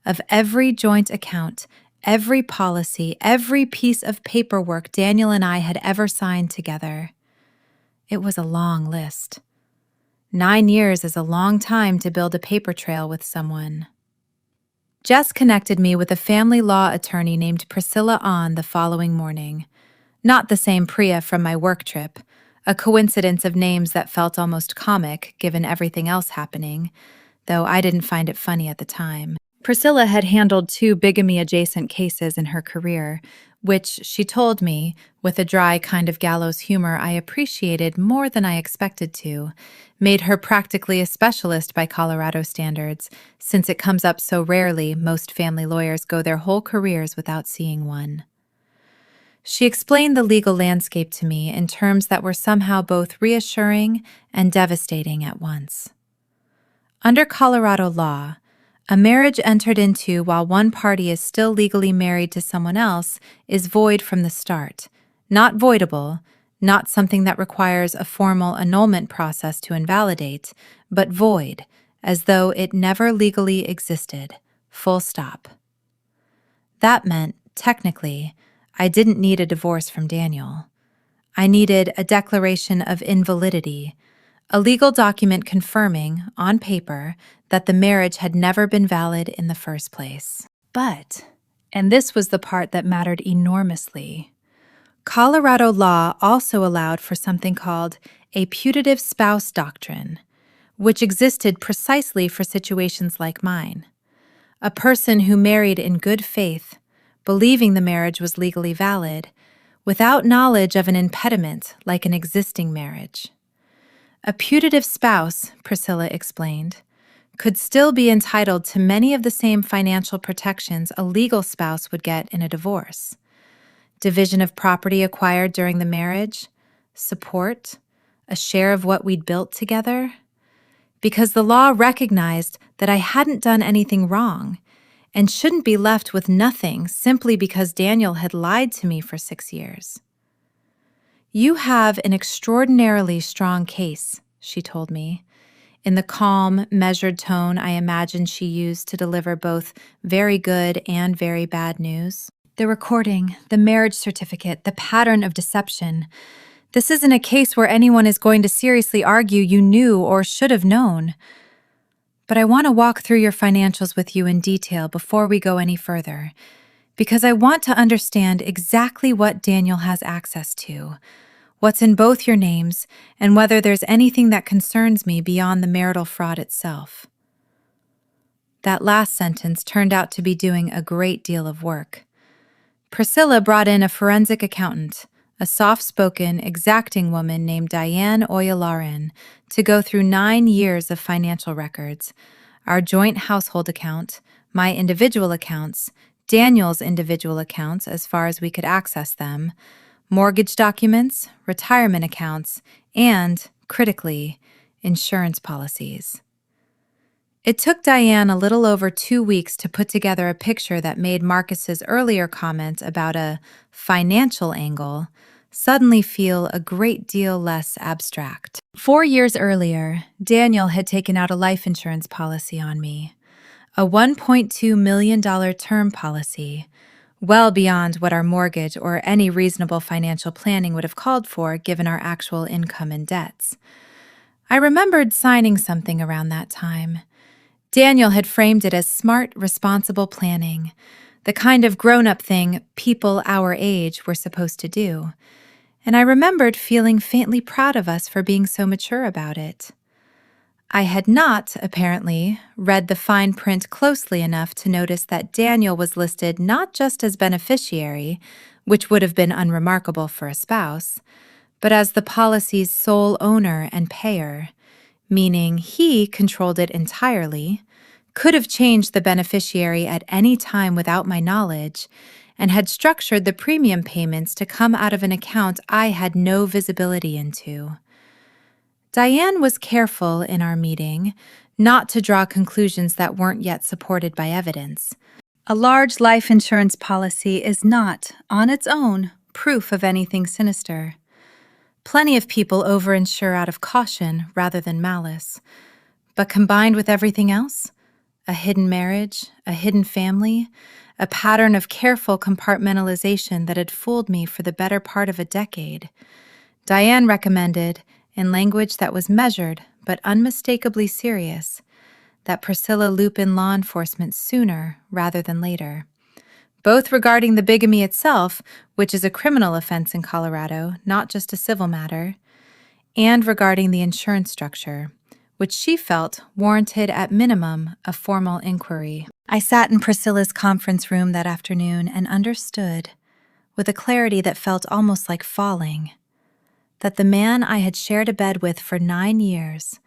of every joint account, every policy, every piece of paperwork Daniel and I had ever signed together. It was a long list. 9 years is a long time to build a paper trail with someone. Jess connected me with a family law attorney named Priscilla Ahn the following morning. Not the same Priya from my work trip, a coincidence of names that felt almost comic given everything else happening, though I didn't find it funny at the time. Priscilla had handled 2 bigamy-adjacent cases in her career, which, she told me, with a dry kind of gallows humor I appreciated more than I expected to, made her practically a specialist by Colorado standards, since it comes up so rarely most family lawyers go their whole careers without seeing one. She explained the legal landscape to me in terms that were somehow both reassuring and devastating at once. Under Colorado law, A marriage entered into while one party is still legally married to someone else is void from the start, not voidable, not something that requires a formal annulment process to invalidate, but void, as though it never legally existed, full stop. That meant, technically, I didn't need a divorce from Daniel. I needed a declaration of invalidity, a legal document confirming, on paper, that the marriage had never been valid in the first place. But, and this was the part that mattered enormously, Colorado law also allowed for something called a putative spouse doctrine, which existed precisely for situations like mine. A person who married in good faith, believing the marriage was legally valid, without knowledge of an impediment like an existing marriage. A putative spouse, Priscilla explained, could still be entitled to many of the same financial protections a legal spouse would get in a divorce. Division of property acquired during the marriage, support, a share of what we'd built together. Because the law recognized that I hadn't done anything wrong and shouldn't be left with nothing simply because Daniel had lied to me for 6 years. "You have an extraordinarily strong case," she told me, in the calm, measured tone I imagine she used to deliver both very good and very bad news. "The recording, the marriage certificate, the pattern of deception. This isn't a case where anyone is going to seriously argue you knew or should have known. But I want to walk through your financials with you in detail before we go any further, because I want to understand exactly what Daniel has access to, what's in both your names, and whether there's anything that concerns me beyond the marital fraud itself." That last sentence turned out to be doing a great deal of work. Priscilla brought in a forensic accountant, a soft-spoken, exacting woman named Diane Oyalaran, to go through 9 years of financial records, our joint household account, my individual accounts, Daniel's individual accounts as far as we could access them, mortgage documents, retirement accounts, and, critically, insurance policies. It took Diane a little over 2 weeks to put together a picture that made Marcus's earlier comment about a financial angle suddenly feel a great deal less abstract. 4 years earlier, Daniel had taken out a life insurance policy on me, a $1.2 million term policy, well beyond what our mortgage or any reasonable financial planning would have called for given our actual income and debts. I remembered signing something around that time. Daniel had framed it as smart, responsible planning, the kind of grown-up thing people our age were supposed to do, and I remembered feeling faintly proud of us for being so mature about it. I had not, apparently, read the fine print closely enough to notice that Daniel was listed not just as beneficiary, which would have been unremarkable for a spouse, but as the policy's sole owner and payer, meaning he controlled it entirely, could have changed the beneficiary at any time without my knowledge, and had structured the premium payments to come out of an account I had no visibility into. Diane was careful in our meeting not to draw conclusions that weren't yet supported by evidence. A large life insurance policy is not, on its own, proof of anything sinister. Plenty of people overinsure out of caution rather than malice. But combined with everything else, a hidden marriage, a hidden family, a pattern of careful compartmentalization that had fooled me for the better part of a decade, Diane recommended, in language that was measured but unmistakably serious, that Priscilla loop in law enforcement sooner rather than later, both regarding the bigamy itself, which is a criminal offense in Colorado, not just a civil matter, and regarding the insurance structure, which she felt warranted at minimum a formal inquiry. I sat in Priscilla's conference room that afternoon and understood, with a clarity that felt almost like falling, that the man I had shared a bed with for 9 years,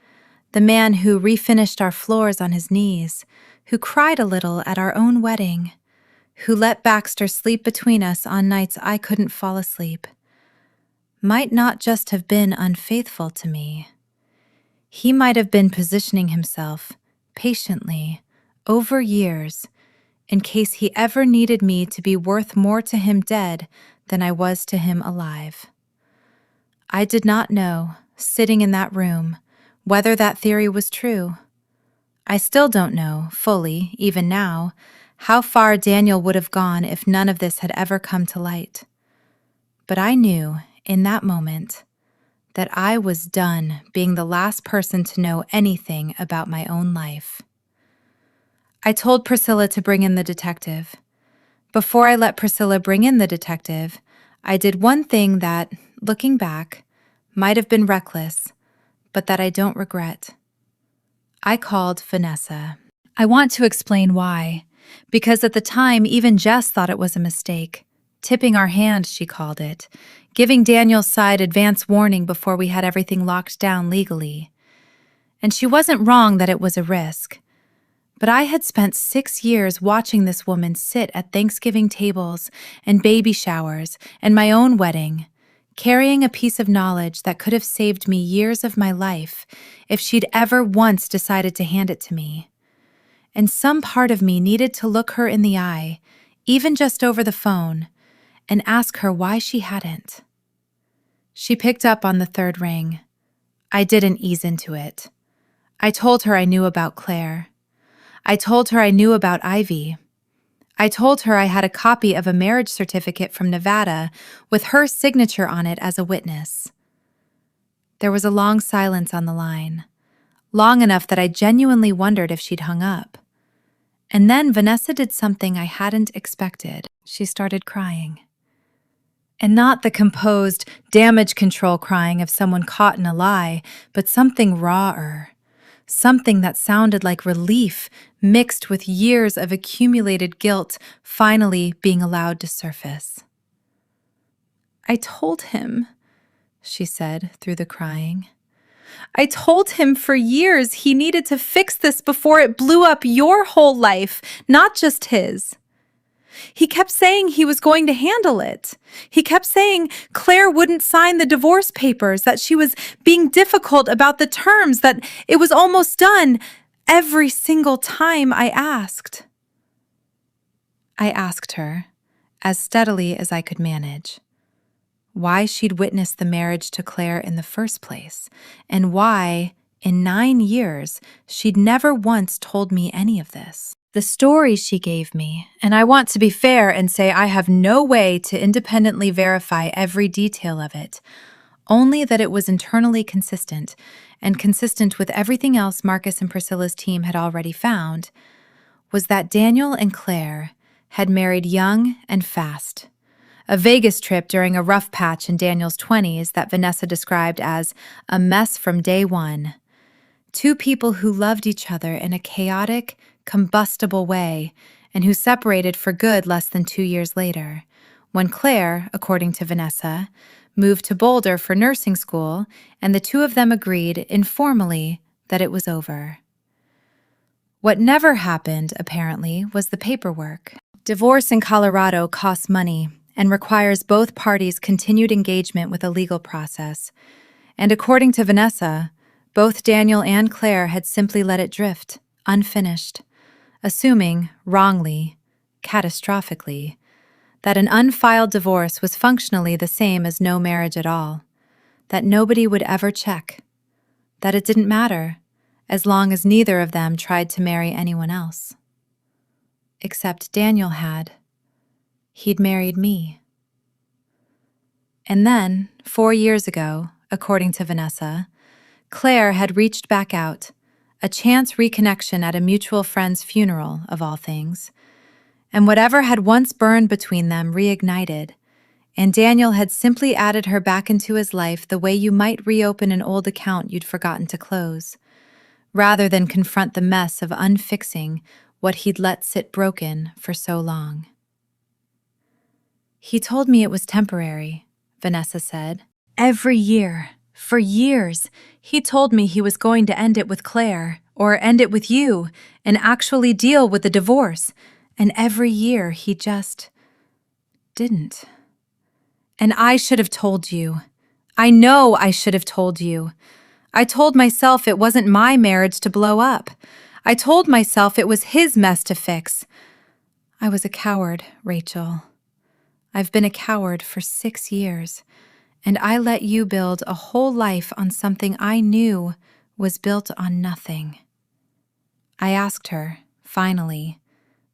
the man who refinished our floors on his knees, who cried a little at our own wedding, who let Baxter sleep between us on nights I couldn't fall asleep, might not just have been unfaithful to me. He might have been positioning himself, patiently, over years, in case he ever needed me to be worth more to him dead than I was to him alive. I did not know, sitting in that room, whether that theory was true. I still don't know, fully, even now, how far Daniel would have gone if none of this had ever come to light. But I knew, in that moment, that I was done being the last person to know anything about my own life. I told Priscilla to bring in the detective. Before I let Priscilla bring in the detective, I did one thing that, looking back, might have been reckless, but that I don't regret. I called Vanessa. I want to explain why, because at the time even Jess thought it was a mistake. Tipping our hand, she called it, giving Daniel's side advance warning before we had everything locked down legally. And she wasn't wrong that it was a risk. But I had spent 6 years watching this woman sit at Thanksgiving tables and baby showers and my own wedding, carrying a piece of knowledge that could have saved me years of my life if she'd ever once decided to hand it to me. And some part of me needed to look her in the eye, even just over the phone, and ask her why she hadn't. She picked up on the third ring. I didn't ease into it. I told her I knew about Claire. I told her I knew about Ivy. I told her I had a copy of a marriage certificate from Nevada with her signature on it as a witness. There was a long silence on the line, long enough that I genuinely wondered if she'd hung up. And then Vanessa did something I hadn't expected. She started crying. And not the composed, damage control crying of someone caught in a lie, but something rawer. Something that sounded like relief mixed with years of accumulated guilt finally being allowed to surface. I told him, she said through the crying. I told him for years he needed to fix this before it blew up your whole life, not just his. He kept saying he was going to handle it. He kept saying Claire wouldn't sign the divorce papers, that she was being difficult about the terms, that it was almost done every single time I asked. I asked her, as steadily as I could manage, why she'd witnessed the marriage to Claire in the first place, and why, in 9 years, she'd never once told me any of this. The story she gave me, and I want to be fair and say I have no way to independently verify every detail of it, only that it was internally consistent, and consistent with everything else Marcus and Priscilla's team had already found, was that Daniel and Claire had married young and fast. A Vegas trip during a rough patch in Daniel's 20s that Vanessa described as a mess from day one. 2 people who loved each other in a chaotic, combustible way, and who separated for good less than 2 years later, when Claire, according to Vanessa, moved to Boulder for nursing school, and the 2 of them agreed, informally, that it was over. What never happened, apparently, was the paperwork. Divorce in Colorado costs money and requires both parties' continued engagement with a legal process. And according to Vanessa, both Daniel and Claire had simply let it drift, unfinished, assuming, wrongly, catastrophically, that an unfiled divorce was functionally the same as no marriage at all, that nobody would ever check, that it didn't matter as long as neither of them tried to marry anyone else. Except Daniel had. He'd married me. And then, 4 years ago, according to Vanessa, Claire had reached back out, a chance reconnection at a mutual friend's funeral, of all things, and whatever had once burned between them reignited, and Daniel had simply added her back into his life the way you might reopen an old account you'd forgotten to close, rather than confront the mess of unfixing what he'd let sit broken for so long. He told me it was temporary, Vanessa said. Every year, for years, he told me he was going to end it with Claire, or end it with you, and actually deal with the divorce, and every year he just didn't. And I should have told you. I know I should have told you. I told myself it wasn't my marriage to blow up. I told myself it was his mess to fix. I was a coward, Rachel. I've been a coward for 6 years, and I let you build a whole life on something I knew was built on nothing. I asked her, finally,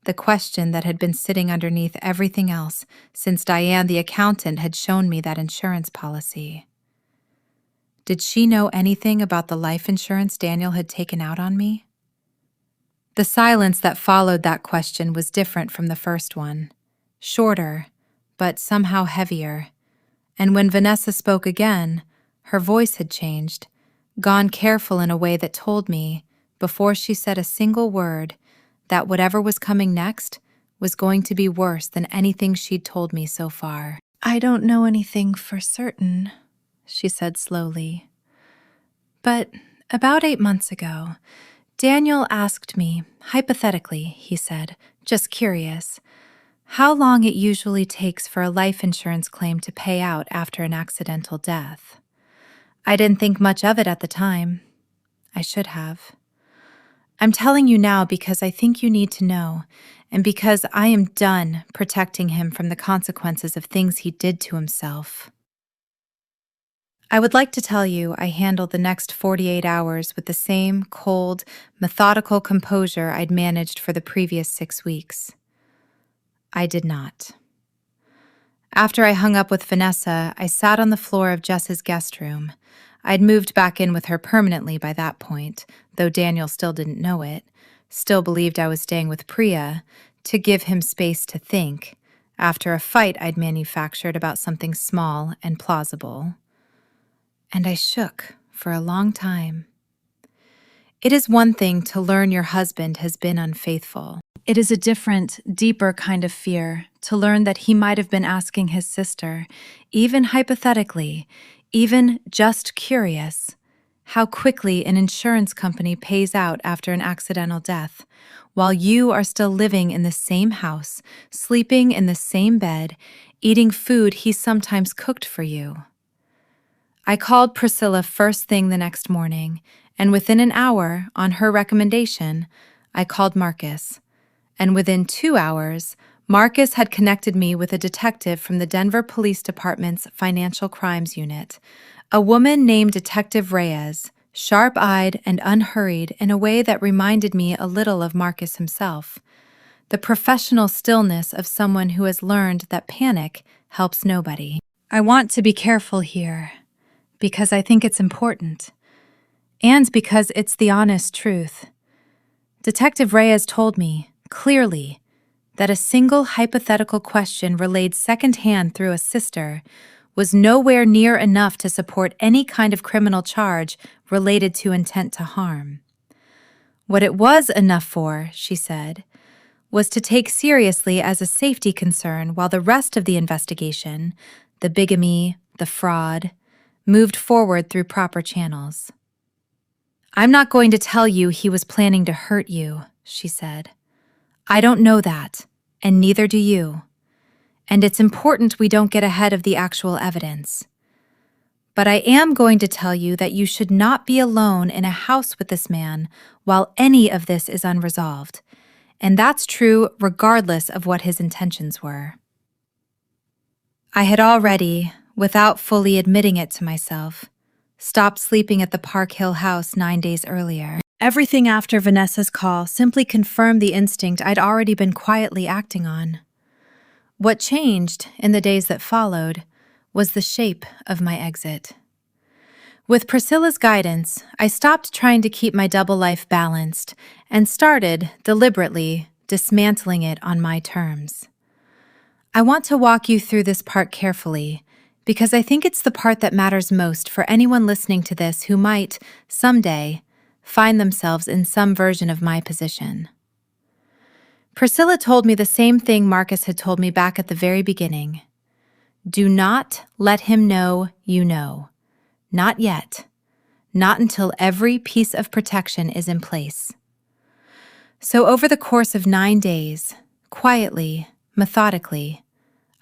the question that had been sitting underneath everything else since Diane the accountant had shown me that insurance policy. Did she know anything about the life insurance Daniel had taken out on me? The silence that followed that question was different from the first one, shorter, but somehow heavier. And when Vanessa spoke again, her voice had changed, gone careful in a way that told me, before she said a single word, that whatever was coming next was going to be worse than anything she'd told me so far. I don't know anything for certain, she said slowly. But about 8 months ago, Daniel asked me, hypothetically, he said, just curious, how long it usually takes for a life insurance claim to pay out after an accidental death. I didn't think much of it at the time. I should have. I'm telling you now because I think you need to know, and because I am done protecting him from the consequences of things he did to himself. I would like to tell you I handled the next 48 hours with the same cold, methodical composure I'd managed for the previous 6 weeks. I did not. After I hung up with Vanessa, I sat on the floor of Jess's guest room. I'd moved back in with her permanently by that point, though Daniel still didn't know it, still believed I was staying with Priya, to give him space to think, after a fight I'd manufactured about something small and plausible. And I shook for a long time. It is one thing to learn your husband has been unfaithful. It is a different, deeper kind of fear to learn that he might have been asking his sister, even hypothetically, even just curious, how quickly an insurance company pays out after an accidental death, while you are still living in the same house, sleeping in the same bed, eating food he sometimes cooked for you. I called Priscilla first thing the next morning, and within an hour, on her recommendation, I called Marcus. And within 2 hours, Marcus had connected me with a detective from the Denver Police Department's Financial Crimes Unit, a woman named Detective Reyes, sharp-eyed and unhurried in a way that reminded me a little of Marcus himself, the professional stillness of someone who has learned that panic helps nobody. I want to be careful here, because I think it's important, and because it's the honest truth. Detective Reyes told me, clearly, that a single hypothetical question relayed secondhand through a sister was nowhere near enough to support any kind of criminal charge related to intent to harm. What it was enough for, she said, was to take seriously as a safety concern while the rest of the investigation, the bigamy, the fraud, moved forward through proper channels. I'm not going to tell you he was planning to hurt you, she said. I don't know that, and neither do you. And it's important we don't get ahead of the actual evidence. But I am going to tell you that you should not be alone in a house with this man while any of this is unresolved. And that's true regardless of what his intentions were. I had already, without fully admitting it to myself, stopped sleeping at the Park Hill house 9 days earlier. Everything after Vanessa's call simply confirmed the instinct I'd already been quietly acting on. What changed in the days that followed was the shape of my exit. With Priscilla's guidance, I stopped trying to keep my double life balanced and started, deliberately, dismantling it on my terms. I want to walk you through this part carefully, because I think it's the part that matters most for anyone listening to this who might, someday, find themselves in some version of my position. Priscilla told me the same thing Marcus had told me back at the very beginning. Do not let him know you know. Not yet. Not until every piece of protection is in place. So over the course of 9 days, quietly, methodically,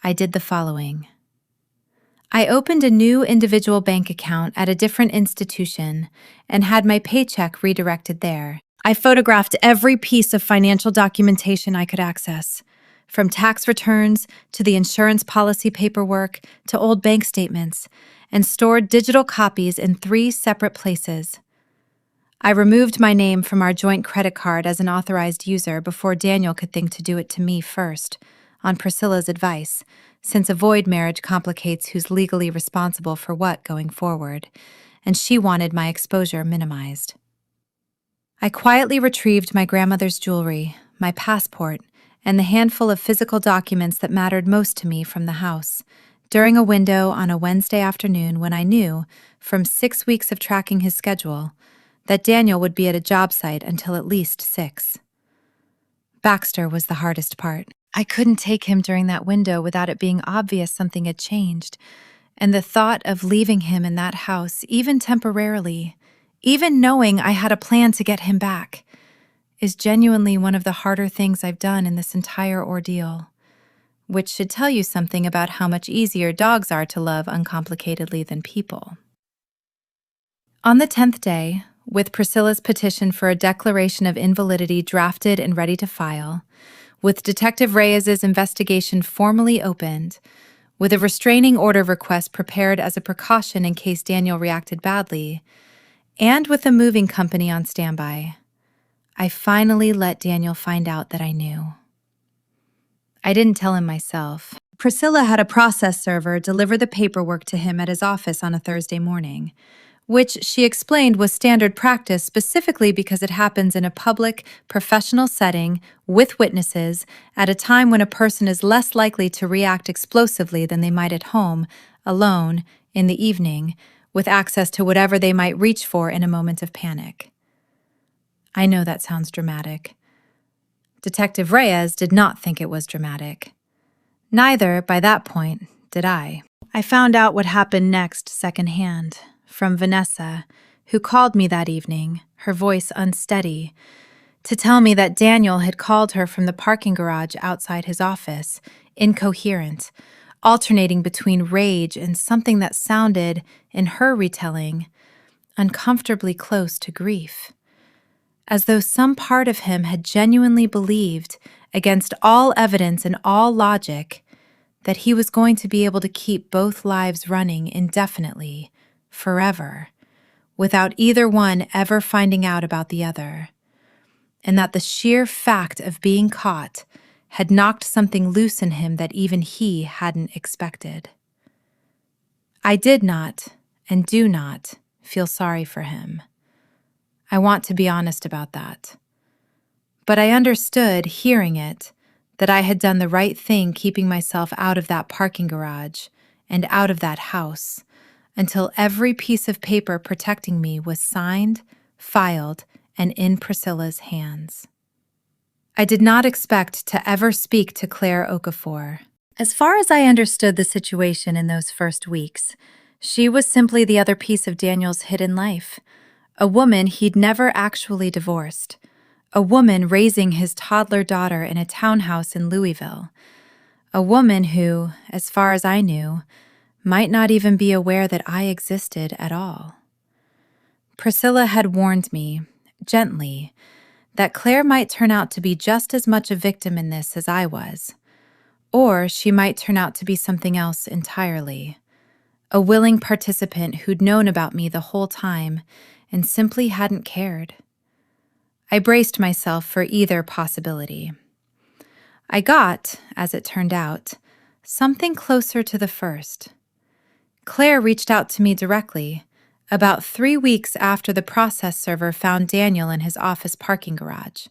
I did the following. I opened a new individual bank account at a different institution and had my paycheck redirected there. I photographed every piece of financial documentation I could access, from tax returns to the insurance policy paperwork to old bank statements, and stored digital copies in 3 separate places. I removed my name from our joint credit card as an authorized user before Daniel could think to do it to me first, on Priscilla's advice, since a void marriage complicates who's legally responsible for what going forward, and she wanted my exposure minimized. I quietly retrieved my grandmother's jewelry, my passport, and the handful of physical documents that mattered most to me from the house, during a window on a Wednesday afternoon when I knew, from 6 weeks of tracking his schedule, that Daniel would be at a job site until at least 6. Baxter was the hardest part. I couldn't take him during that window without it being obvious something had changed, and the thought of leaving him in that house, even temporarily, even knowing I had a plan to get him back, is genuinely one of the harder things I've done in this entire ordeal, which should tell you something about how much easier dogs are to love uncomplicatedly than people. On the 10th day, with Priscilla's petition for a declaration of invalidity drafted and ready to file, with Detective Reyes's investigation formally opened, with a restraining order request prepared as a precaution in case Daniel reacted badly, and with a moving company on standby, I finally let Daniel find out that I knew. I didn't tell him myself. Priscilla had a process server deliver the paperwork to him at his office on a Thursday morning, which she explained was standard practice specifically because it happens in a public, professional setting with witnesses at a time when a person is less likely to react explosively than they might at home, alone, in the evening, with access to whatever they might reach for in a moment of panic. I know that sounds dramatic. Detective Reyes did not think it was dramatic. Neither, by that point, did I. I found out what happened next secondhand, from Vanessa, who called me that evening, her voice unsteady, to tell me that Daniel had called her from the parking garage outside his office, incoherent, alternating between rage and something that sounded, in her retelling, uncomfortably close to grief. As though some part of him had genuinely believed, against all evidence and all logic, that he was going to be able to keep both lives running indefinitely, forever, without either one ever finding out about the other, and that the sheer fact of being caught had knocked something loose in him that even he hadn't expected. I did not, and do not, feel sorry for him. I want to be honest about that. But I understood, hearing it, that I had done the right thing keeping myself out of that parking garage and out of that house until every piece of paper protecting me was signed, filed, and in Priscilla's hands. I did not expect to ever speak to Claire Okafor. As far as I understood the situation in those first weeks, she was simply the other piece of Daniel's hidden life, a woman he'd never actually divorced, a woman raising his toddler daughter in a townhouse in Louisville, a woman who, as far as I knew, might not even be aware that I existed at all. Priscilla had warned me, gently, that Claire might turn out to be just as much a victim in this as I was, or she might turn out to be something else entirely, a willing participant who'd known about me the whole time and simply hadn't cared. I braced myself for either possibility. I got, as it turned out, something closer to the first. Claire reached out to me directly, about 3 weeks after the process server found Daniel in his office parking garage,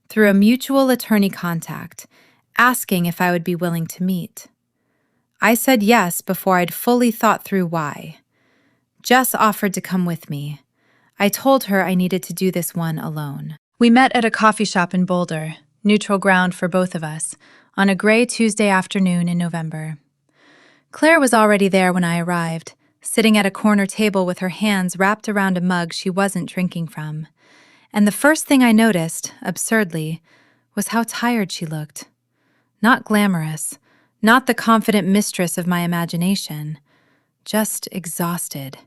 through a mutual attorney contact, asking if I would be willing to meet. I said yes before I'd fully thought through why. Jess offered to come with me. I told her I needed to do this one alone. We met at a coffee shop in Boulder, neutral ground for both of us, on a gray Tuesday afternoon in November. Claire was already there when I arrived, sitting at a corner table with her hands wrapped around a mug she wasn't drinking from. And the first thing I noticed, absurdly, was how tired she looked. Not glamorous, not the confident mistress of my imagination, just exhausted,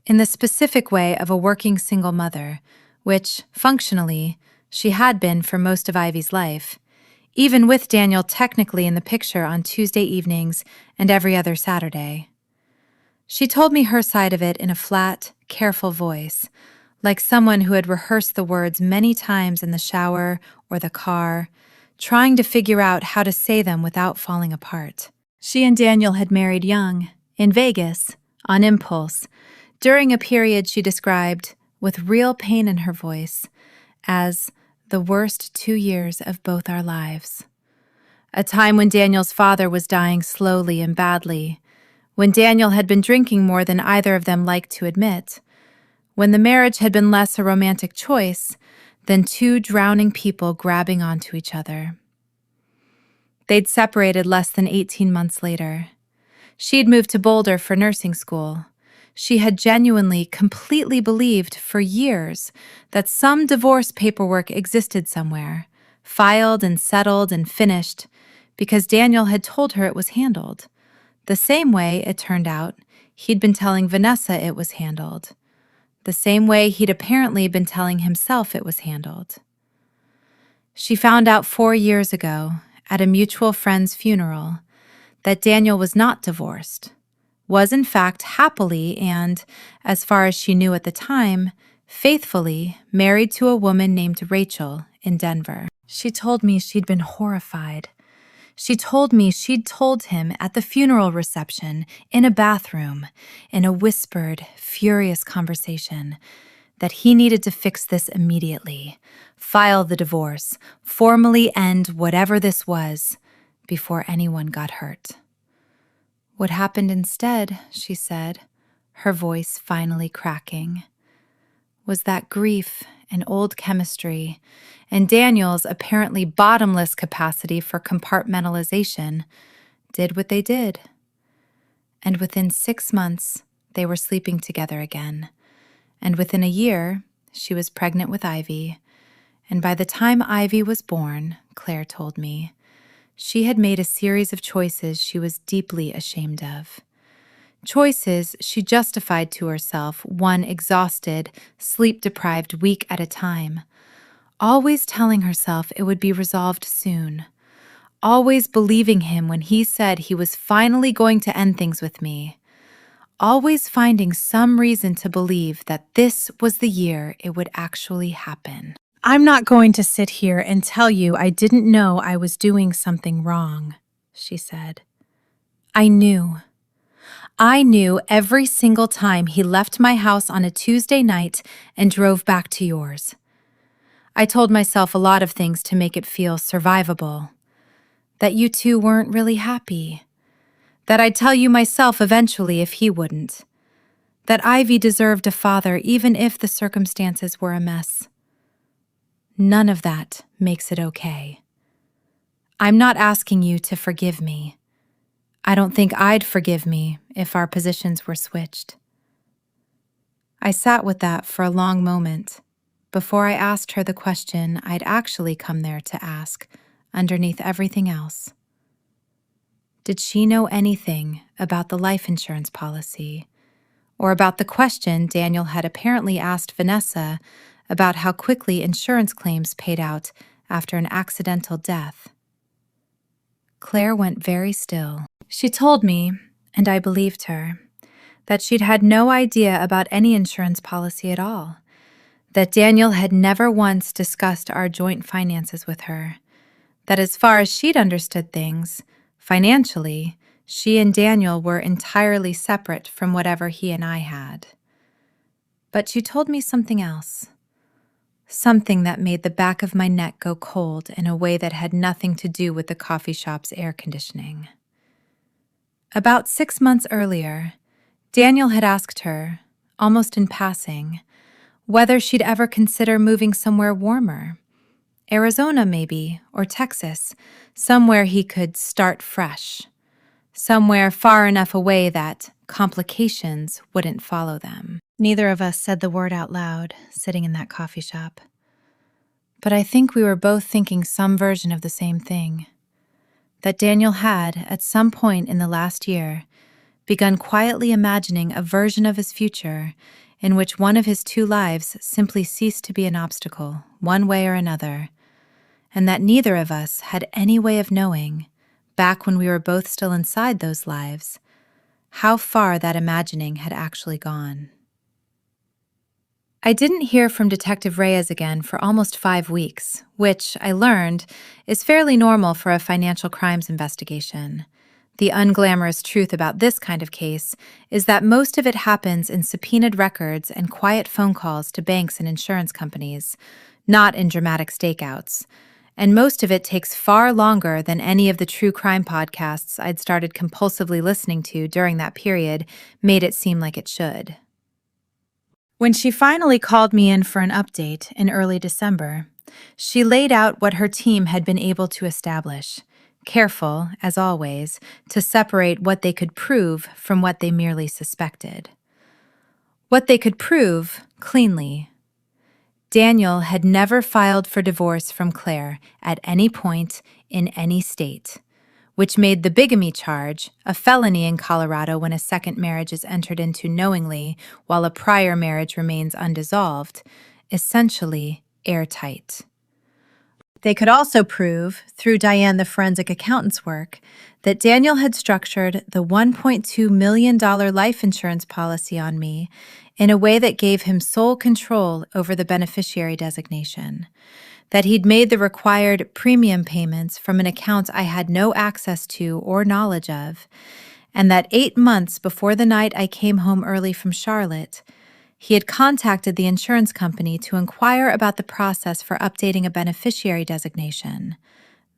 in the specific way of a working single mother, which, functionally, she had been for most of Ivy's life, even with Daniel technically in the picture on Tuesday evenings and every other Saturday. She told me her side of it in a flat, careful voice, like someone who had rehearsed the words many times in the shower or the car, trying to figure out how to say them without falling apart. She and Daniel had married young, in Vegas, on impulse, during a period she described, with real pain in her voice, as the worst 2 years of both our lives. A time when Daniel's father was dying slowly and badly, when Daniel had been drinking more than either of them liked to admit, when the marriage had been less a romantic choice than two drowning people grabbing onto each other. They'd separated less than 18 months later. She'd moved to Boulder for nursing school. She had genuinely, completely believed for years that some divorce paperwork existed somewhere, filed and settled and finished, because Daniel had told her it was handled. The same way, it turned out, he'd been telling Vanessa it was handled. The same way he'd apparently been telling himself it was handled. She found out 4 years ago, at a mutual friend's funeral, that Daniel was not divorced, was in fact happily and, as far as she knew at the time, faithfully married to a woman named Rachel in Denver. She told me she'd been horrified. She told me she'd told him at the funeral reception, in a bathroom, in a whispered, furious conversation, that he needed to fix this immediately, file the divorce, formally end whatever this was, before anyone got hurt. What happened instead, she said, her voice finally cracking, was that grief and old chemistry, and Daniel's apparently bottomless capacity for compartmentalization did what they did. And within 6 months, they were sleeping together again. And within a year, she was pregnant with Ivy. And by the time Ivy was born, Claire told me, she had made a series of choices she was deeply ashamed of. Choices she justified to herself one exhausted, sleep-deprived week at a time, always telling herself it would be resolved soon, always believing him when he said he was finally going to end things with me, always finding some reason to believe that this was the year it would actually happen. "I'm not going to sit here and tell you I didn't know I was doing something wrong," she said. I knew every single time he left my house on a Tuesday night and drove back to yours. I told myself a lot of things to make it feel survivable. That you two weren't really happy. That I'd tell you myself eventually if he wouldn't. That Ivy deserved a father even if the circumstances were a mess. None of that makes it okay. I'm not asking you to forgive me. I don't think I'd forgive me if our positions were switched. I sat with that for a long moment before I asked her the question I'd actually come there to ask underneath everything else. Did she know anything about the life insurance policy, or about the question Daniel had apparently asked Vanessa about how quickly insurance claims paid out after an accidental death? Claire went very still. She told me, and I believed her, that she'd had no idea about any insurance policy at all, that Daniel had never once discussed our joint finances with her, that as far as she'd understood things, financially, she and Daniel were entirely separate from whatever he and I had. But she told me something else. Something that made the back of my neck go cold in a way that had nothing to do with the coffee shop's air conditioning. About 6 months earlier, Daniel had asked her, almost in passing, whether she'd ever consider moving somewhere warmer. Arizona, maybe, or Texas, somewhere he could start fresh. Somewhere far enough away that complications wouldn't follow them. Neither of us said the word out loud, sitting in that coffee shop. But I think we were both thinking some version of the same thing. That Daniel had, at some point in the last year, begun quietly imagining a version of his future in which one of his two lives simply ceased to be an obstacle, one way or another, and that neither of us had any way of knowing, back when we were both still inside those lives, how far that imagining had actually gone. I didn't hear from Detective Reyes again for almost 5 weeks, which, I learned, is fairly normal for a financial crimes investigation. The unglamorous truth about this kind of case is that most of it happens in subpoenaed records and quiet phone calls to banks and insurance companies, not in dramatic stakeouts. And most of it takes far longer than any of the true crime podcasts I'd started compulsively listening to during that period made it seem like it should. When she finally called me in for an update in early December, she laid out what her team had been able to establish, careful, as always, to separate what they could prove from what they merely suspected. What they could prove, cleanly. Daniel had never filed for divorce from Claire at any point in any state, which made the bigamy charge, a felony in Colorado when a second marriage is entered into knowingly while a prior marriage remains undissolved, essentially airtight. They could also prove, through Diane the forensic accountant's work, that Daniel had structured the $1.2 million life insurance policy on me in a way that gave him sole control over the beneficiary designation, that he'd made the required premium payments from an account I had no access to or knowledge of, and that 8 months before the night I came home early from Charlotte, he had contacted the insurance company to inquire about the process for updating a beneficiary designation,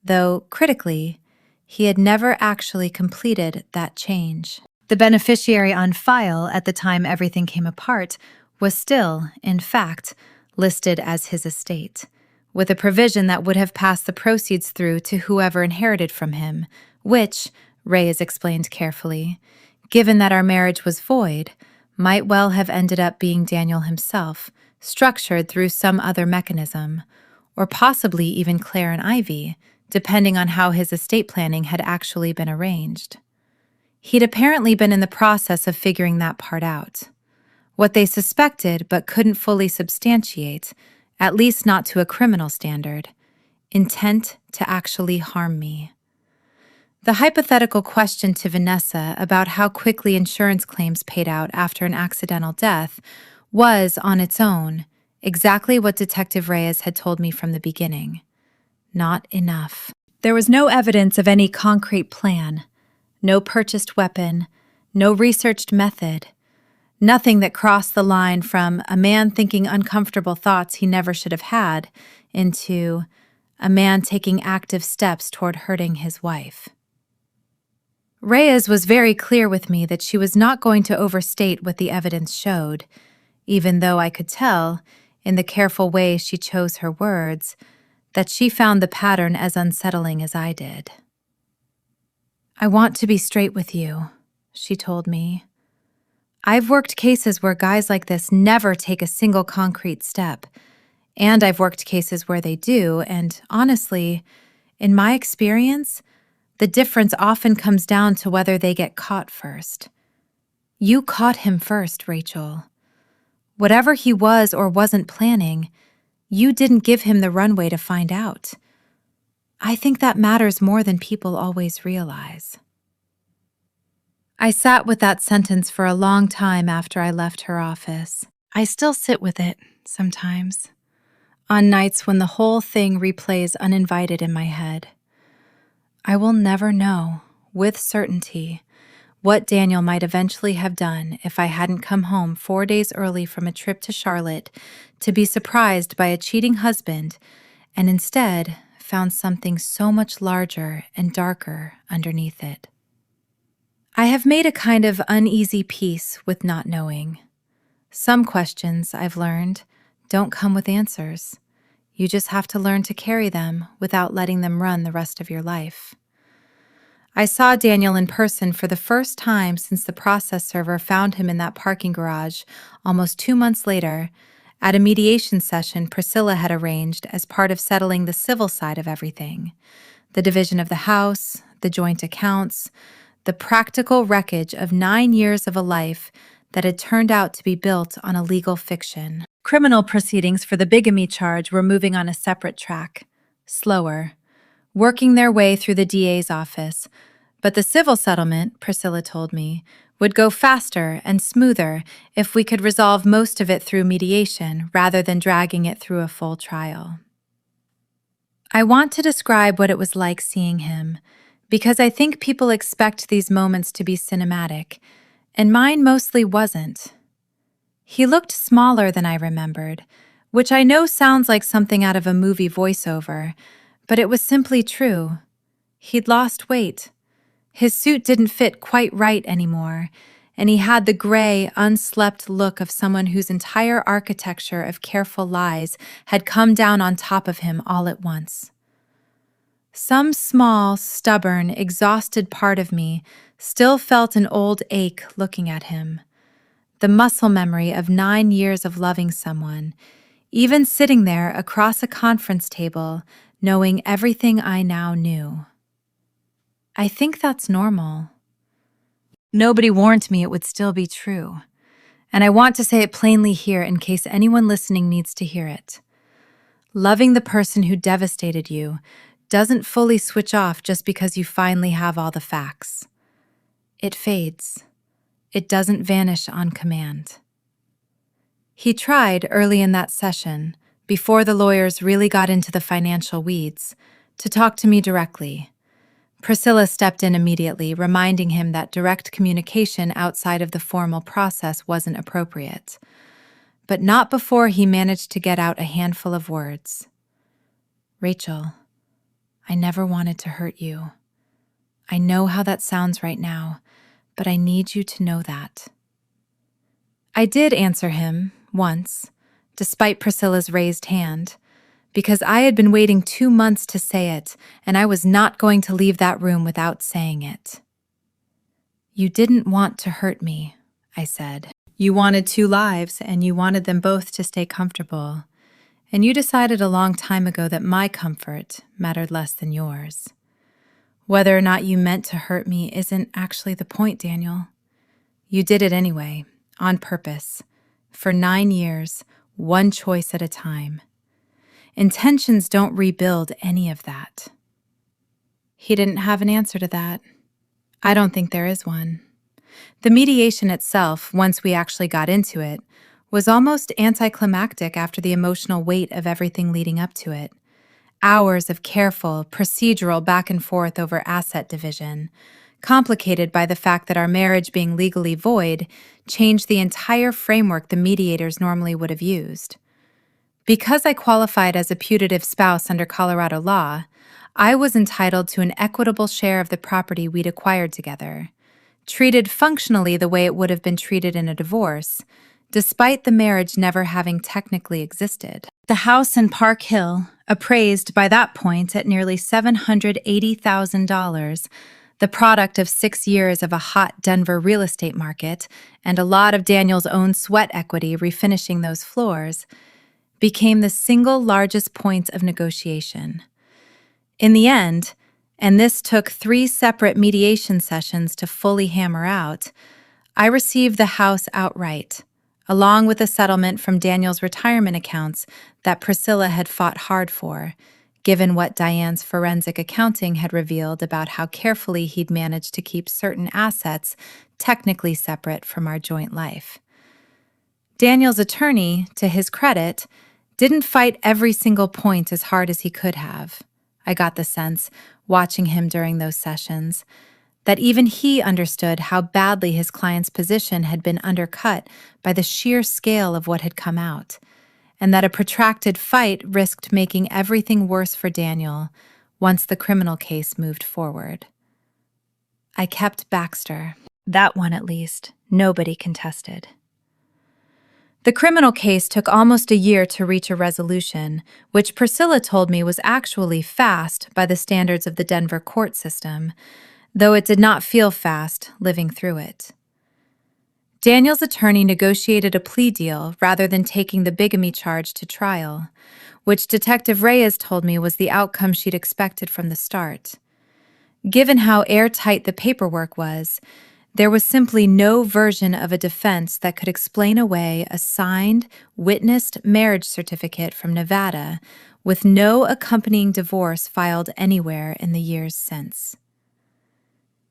though, critically, he had never actually completed that change. The beneficiary on file at the time everything came apart was still, in fact, listed as his estate, with a provision that would have passed the proceeds through to whoever inherited from him, which, Reyes explained carefully, given that our marriage was void, might well have ended up being Daniel himself, structured through some other mechanism, or possibly even Claire and Ivy, depending on how his estate planning had actually been arranged. He'd apparently been in the process of figuring that part out. What they suspected but couldn't fully substantiate, at least not to a criminal standard, intent to actually harm me. The hypothetical question to Vanessa about how quickly insurance claims paid out after an accidental death was, on its own, exactly what Detective Reyes had told me from the beginning. Not enough. There was no evidence of any concrete plan, no purchased weapon, no researched method, nothing that crossed the line from a man thinking uncomfortable thoughts he never should have had into a man taking active steps toward hurting his wife. Reyes was very clear with me that she was not going to overstate what the evidence showed, even though I could tell, in the careful way she chose her words, that she found the pattern as unsettling as I did. "I want to be straight with you," she told me. "I've worked cases where guys like this never take a single concrete step, and I've worked cases where they do, and honestly, in my experience, the difference often comes down to whether they get caught first. You caught him first, Rachel. Whatever he was or wasn't planning, you didn't give him the runway to find out. I think that matters more than people always realize." I sat with that sentence for a long time after I left her office. I still sit with it, sometimes, on nights when the whole thing replays uninvited in my head. I will never know, with certainty, what Daniel might eventually have done if I hadn't come home 4 days early from a trip to Charlotte to be surprised by a cheating husband and instead found something so much larger and darker underneath it. I have made a kind of uneasy peace with not knowing. Some questions, I've learned, don't come with answers. You just have to learn to carry them without letting them run the rest of your life. I saw Daniel in person for the first time since the process server found him in that parking garage almost 2 months later at a mediation session Priscilla had arranged as part of settling the civil side of everything, the division of the house, the joint accounts, the practical wreckage of 9 years of a life that had turned out to be built on a legal fiction. Criminal proceedings for the bigamy charge were moving on a separate track, slower, working their way through the DA's office, but the civil settlement, Priscilla told me, would go faster and smoother if we could resolve most of it through mediation rather than dragging it through a full trial. I want to describe what it was like seeing him, because I think people expect these moments to be cinematic, and mine mostly wasn't. He looked smaller than I remembered, which I know sounds like something out of a movie voiceover, but it was simply true. He'd lost weight. His suit didn't fit quite right anymore, and he had the gray, unslept look of someone whose entire architecture of careful lies had come down on top of him all at once. Some small, stubborn, exhausted part of me still felt an old ache looking at him. The muscle memory of 9 years of loving someone, even sitting there across a conference table, knowing everything I now knew. I think that's normal. Nobody warned me it would still be true, and I want to say it plainly here in case anyone listening needs to hear it. Loving the person who devastated you doesn't fully switch off just because you finally have all the facts. It fades. It doesn't vanish on command. He tried early in that session, before the lawyers really got into the financial weeds, to talk to me directly. Priscilla stepped in immediately, reminding him that direct communication outside of the formal process wasn't appropriate. But not before he managed to get out a handful of words. "Rachel, I never wanted to hurt you. I know how that sounds right now, but I need you to know that." I did answer him, once, despite Priscilla's raised hand, because I had been waiting 2 months to say it, and I was not going to leave that room without saying it. "You didn't want to hurt me," I said. "You wanted 2 lives, and you wanted them both to stay comfortable. And you decided a long time ago that my comfort mattered less than yours. Whether or not you meant to hurt me isn't actually the point, Daniel. You did it anyway, on purpose, for 9 years, one choice at a time. Intentions don't rebuild any of that." He didn't have an answer to that. I don't think there is one. The mediation itself, once we actually got into it, was almost anticlimactic after the emotional weight of everything leading up to it. Hours of careful, procedural back and forth over asset division, complicated by the fact that our marriage being legally void changed the entire framework the mediators normally would have used. Because I qualified as a putative spouse under Colorado law, I was entitled to an equitable share of the property we'd acquired together, treated functionally the way it would have been treated in a divorce, despite the marriage never having technically existed. The house in Park Hill, appraised by that point at nearly $780,000, the product of 6 years of a hot Denver real estate market and a lot of Daniel's own sweat equity refinishing those floors, became the single largest point of negotiation. In the end, and this took 3 separate mediation sessions to fully hammer out, I received the house outright, along with a settlement from Daniel's retirement accounts that Priscilla had fought hard for, given what Diane's forensic accounting had revealed about how carefully he'd managed to keep certain assets technically separate from our joint life. Daniel's attorney, to his credit, didn't fight every single point as hard as he could have. I got the sense, watching him during those sessions, that even he understood how badly his client's position had been undercut by the sheer scale of what had come out, and that a protracted fight risked making everything worse for Daniel once the criminal case moved forward. I kept Baxter. That one, at least, nobody contested. The criminal case took almost a year to reach a resolution, which Priscilla told me was actually fast by the standards of the Denver court system, though it did not feel fast living through it. Daniel's attorney negotiated a plea deal rather than taking the bigamy charge to trial, which Detective Reyes told me was the outcome she'd expected from the start. Given how airtight the paperwork was, There was simply no version of a defense that could explain away a signed, witnessed marriage certificate from Nevada with no accompanying divorce filed anywhere in the years since.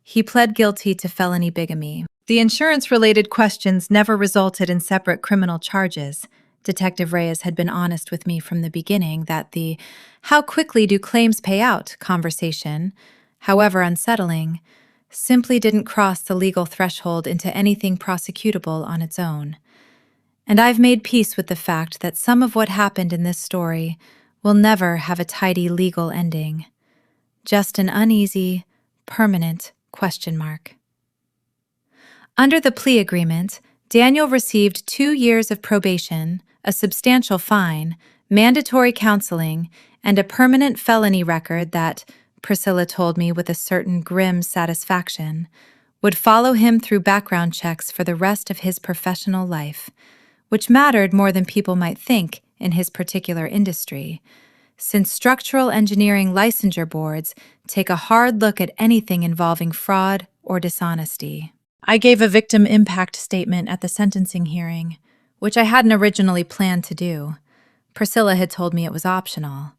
He pled guilty to felony bigamy. The insurance-related questions never resulted in separate criminal charges. Detective Reyes had been honest with me from the beginning that the "how quickly do claims pay out" conversation, however unsettling, simply didn't cross the legal threshold into anything prosecutable on its own. And I've made peace with the fact that some of what happened in this story will never have a tidy legal ending. Just an uneasy, permanent question mark. Under the plea agreement, Daniel received 2 years of probation, a substantial fine, mandatory counseling, and a permanent felony record that, Priscilla told me with a certain grim satisfaction, would follow him through background checks for the rest of his professional life, which mattered more than people might think in his particular industry, since structural engineering licensure boards take a hard look at anything involving fraud or dishonesty. I gave a victim impact statement at the sentencing hearing, which I hadn't originally planned to do. Priscilla had told me it was optional,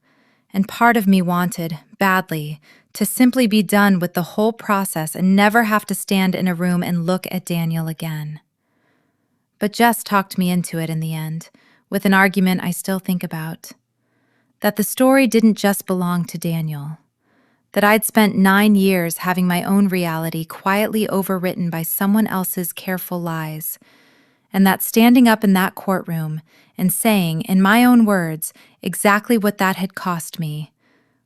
and part of me wanted, badly, to simply be done with the whole process and never have to stand in a room and look at Daniel again. But Jess talked me into it in the end, with an argument I still think about. That the story didn't just belong to Daniel. That I'd spent 9 years having my own reality quietly overwritten by someone else's careful lies, and that standing up in that courtroom and saying, in my own words, exactly what that had cost me,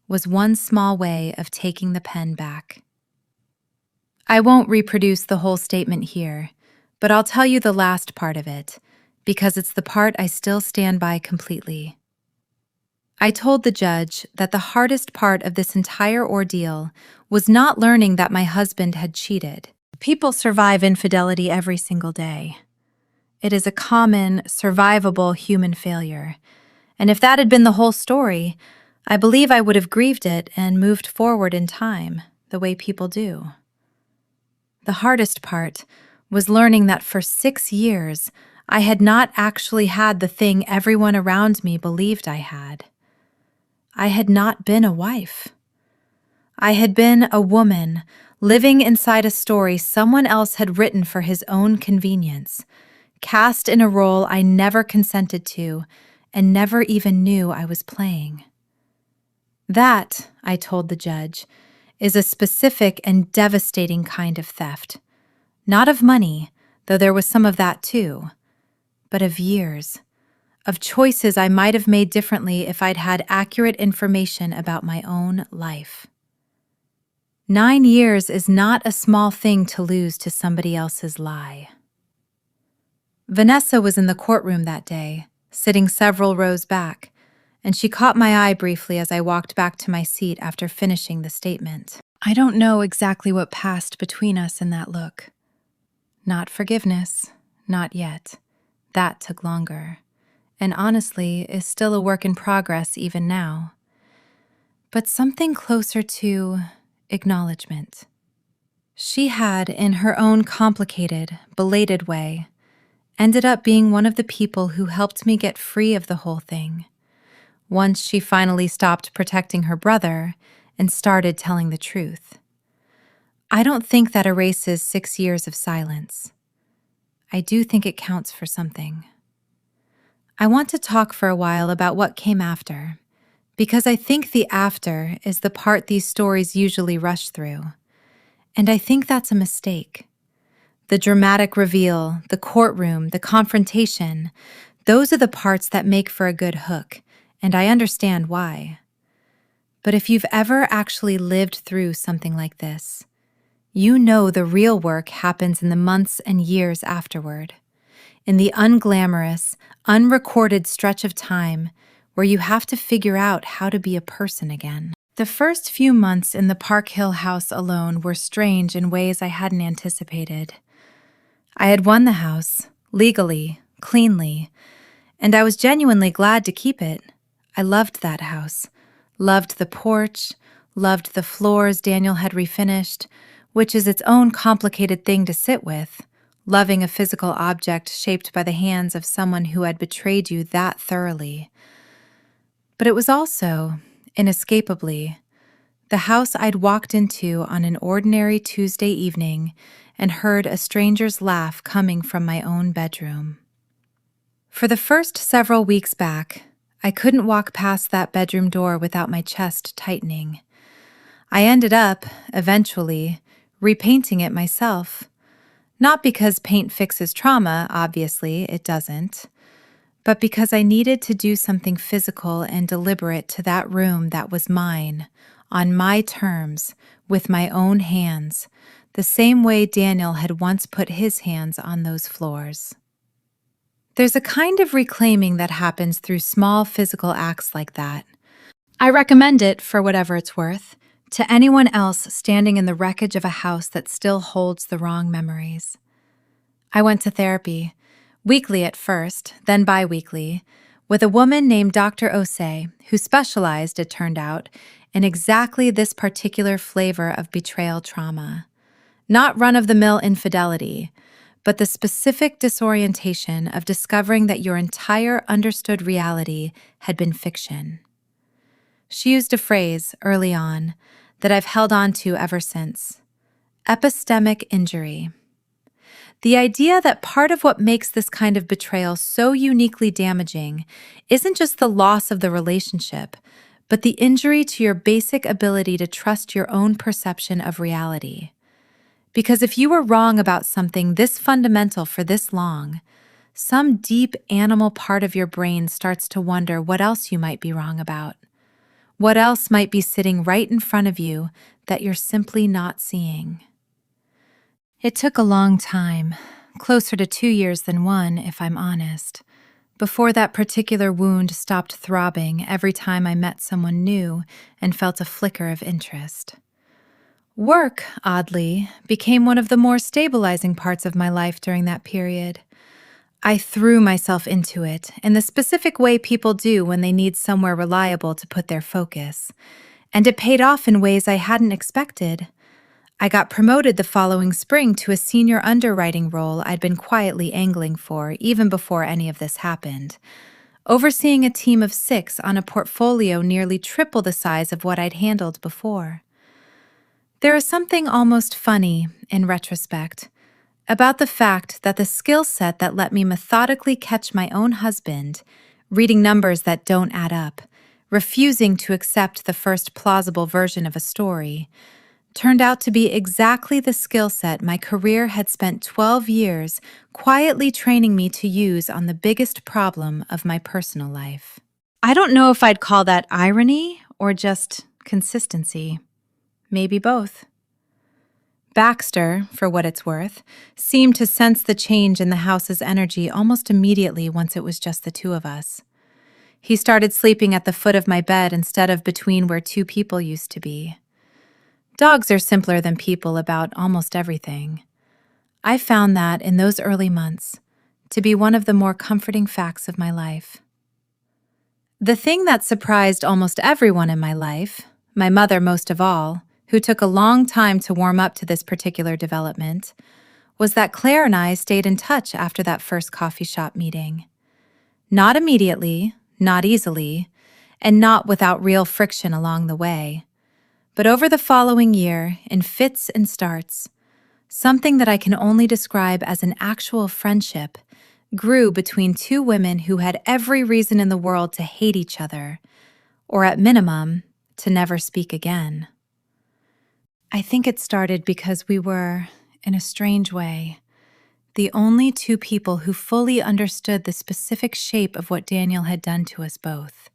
was one small way of taking the pen back. I won't reproduce the whole statement here, but I'll tell you the last part of it, because it's the part I still stand by completely. I told the judge that the hardest part of this entire ordeal was not learning that my husband had cheated. People survive infidelity every single day. It is a common, survivable human failure, and if that had been the whole story, I believe I would have grieved it and moved forward in time, the way people do. The hardest part was learning that for 6 years, I had not actually had the thing everyone around me believed I had. I had not been a wife. I had been a woman living inside a story someone else had written for his own convenience, cast in a role I never consented to and never even knew I was playing. That, I told the judge, is a specific and devastating kind of theft. Not of money, though there was some of that too, but of years. Of choices I might have made differently if I'd had accurate information about my own life. 9 years is not a small thing to lose to somebody else's lie. Vanessa was in the courtroom that day, sitting several rows back, and she caught my eye briefly as I walked back to my seat after finishing the statement. I don't know exactly what passed between us in that look. Not forgiveness, not yet. That took longer. And honestly is still a work in progress even now. But something closer to acknowledgement. She had, in her own complicated, belated way, ended up being one of the people who helped me get free of the whole thing, once she finally stopped protecting her brother and started telling the truth. I don't think that erases 6 years of silence. I do think it counts for something. I want to talk for a while about what came after, because I think the after is the part these stories usually rush through, and I think that's a mistake. The dramatic reveal, the courtroom, the confrontation, those are the parts that make for a good hook, and I understand why. But if you've ever actually lived through something like this, you know the real work happens in the months and years afterward. In the unglamorous, unrecorded stretch of time where you have to figure out how to be a person again. The first few months in the Park Hill house alone were strange in ways I hadn't anticipated. I had won the house, legally, cleanly, and I was genuinely glad to keep it. I loved that house, loved the porch, loved the floors Daniel had refinished, which is its own complicated thing to sit with, loving a physical object shaped by the hands of someone who had betrayed you that thoroughly. But it was also, inescapably, the house I'd walked into on an ordinary Tuesday evening and heard a stranger's laugh coming from my own bedroom. For the first several weeks back, I couldn't walk past that bedroom door without my chest tightening. I ended up, eventually, repainting it myself. Not because paint fixes trauma, obviously, it doesn't, but because I needed to do something physical and deliberate to that room that was mine, on my terms, with my own hands, the same way Daniel had once put his hands on those floors. There's a kind of reclaiming that happens through small physical acts like that. I recommend it, for whatever it's worth, to anyone else standing in the wreckage of a house that still holds the wrong memories. I went to therapy, weekly at first, then bi-weekly, with a woman named Dr. Osei, who specialized, it turned out, in exactly this particular flavor of betrayal trauma. Not run-of-the-mill infidelity, but the specific disorientation of discovering that your entire understood reality had been fiction. She used a phrase early on that I've held on to ever since: epistemic injury. The idea that part of what makes this kind of betrayal so uniquely damaging isn't just the loss of the relationship, but the injury to your basic ability to trust your own perception of reality. Because if you were wrong about something this fundamental for this long, some deep animal part of your brain starts to wonder what else you might be wrong about. What else might be sitting right in front of you that you're simply not seeing? It took a long time, closer to 2 years than 1, if I'm honest, before that particular wound stopped throbbing every time I met someone new and felt a flicker of interest. Work, oddly, became one of the more stabilizing parts of my life during that period. I threw myself into it in the specific way people do when they need somewhere reliable to put their focus, and it paid off in ways I hadn't expected. I got promoted the following spring to a senior underwriting role I'd been quietly angling for even before any of this happened, overseeing a team of 6 on a portfolio nearly triple the size of what I'd handled before. There is something almost funny, in retrospect, about the fact that the skill set that let me methodically catch my own husband, reading numbers that don't add up, refusing to accept the first plausible version of a story, turned out to be exactly the skill set my career had spent 12 years quietly training me to use on the biggest problem of my personal life. I don't know if I'd call that irony or just consistency. Maybe both. Baxter, for what it's worth, seemed to sense the change in the house's energy almost immediately once it was just the 2 of us. He started sleeping at the foot of my bed instead of between where 2 people used to be. Dogs are simpler than people about almost everything. I found that, in those early months, to be one of the more comforting facts of my life. The thing that surprised almost everyone in my life, my mother most of all, who took a long time to warm up to this particular development, was that Claire and I stayed in touch after that first coffee shop meeting. Not immediately, not easily, and not without real friction along the way. But over the following year, in fits and starts, something that I can only describe as an actual friendship grew between 2 women who had every reason in the world to hate each other, or at minimum, to never speak again. I think it started because we were, in a strange way, the only 2 people who fully understood the specific shape of what Daniel had done to us both.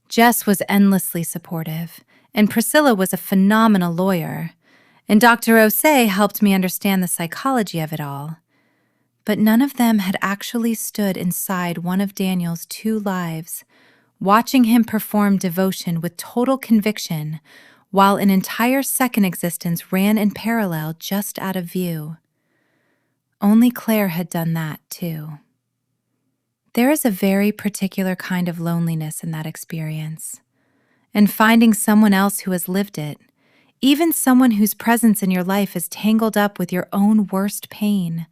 Jess was endlessly supportive, and Priscilla was a phenomenal lawyer, and Dr. Osei helped me understand the psychology of it all. But none of them had actually stood inside one of Daniel's 2 lives, watching him perform devotion with total conviction, while an entire second existence ran in parallel just out of view. Only Claire had done that, too. There is a very particular kind of loneliness in that experience, and finding someone else who has lived it, Even someone whose presence in your life is tangled up with your own worst pain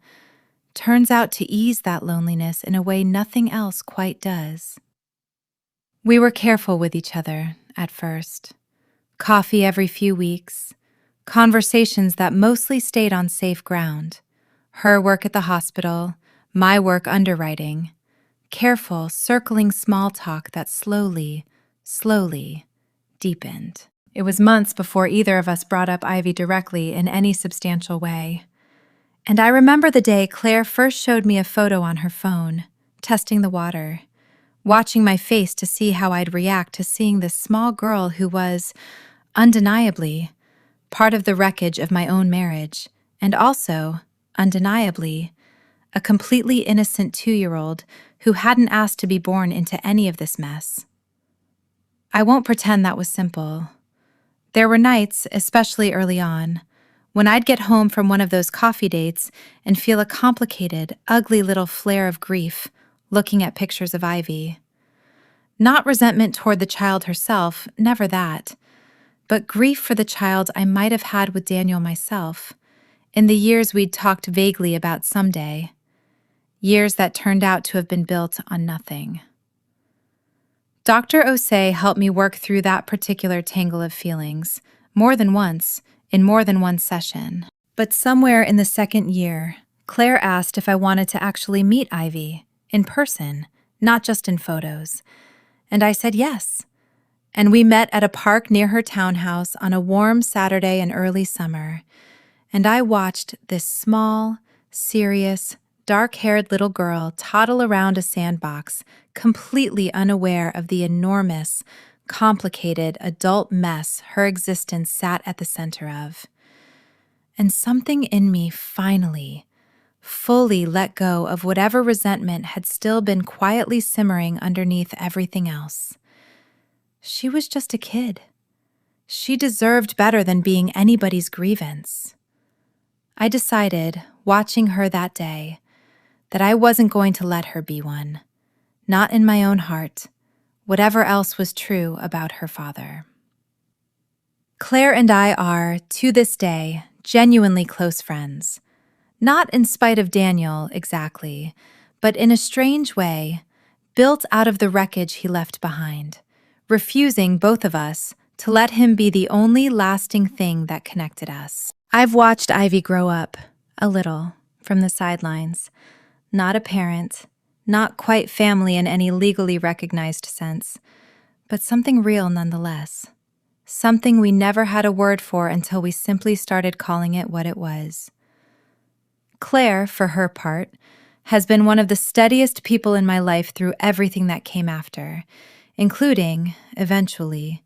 turns out to ease that loneliness in a way nothing else quite does. We were careful with each other at first. Coffee every few weeks, conversations that mostly stayed on safe ground. Her work at the hospital, my work underwriting. Careful, circling small talk that slowly deepened. It was months before either of us brought up Ivy directly in any substantial way. And I remember the day Claire first showed me a photo on her phone, testing the water, watching my face to see how I'd react to seeing this small girl who was, undeniably, part of the wreckage of my own marriage, and also, undeniably, a completely innocent 2-year-old who hadn't asked to be born into any of this mess. I won't pretend that was simple. There were nights, especially early on, when I'd get home from one of those coffee dates and feel a complicated, ugly little flare of grief looking at pictures of Ivy. Not resentment toward the child herself, never that, but grief for the child I might have had with Daniel myself, in the years we'd talked vaguely about someday, years that turned out to have been built on nothing. Dr. Osei helped me work through that particular tangle of feelings, more than once, in more than one session. But somewhere in the second year, Claire asked if I wanted to actually meet Ivy, in person, not just in photos. And I said yes. And we met at a park near her townhouse on a warm Saturday in early summer. And I watched this small, serious, dark-haired little girl toddle around a sandbox, completely unaware of the enormous, complicated adult mess her existence sat at the center of. And something in me finally, fully let go of whatever resentment had still been quietly simmering underneath everything else. She was just a kid. She deserved better than being anybody's grievance. I decided, watching her that day, that I wasn't going to let her be one, not in my own heart, whatever else was true about her father. Claire and I are, to this day, genuinely close friends. Not in spite of Daniel, exactly, but in a strange way, built out of the wreckage he left behind, refusing, both of us, to let him be the only lasting thing that connected us. I've watched Ivy grow up, a little, from the sidelines. Not a parent, not quite family in any legally recognized sense, but something real nonetheless. Something we never had a word for until we simply started calling it what it was. Claire, for her part, has been one of the steadiest people in my life through everything that came after, including, eventually,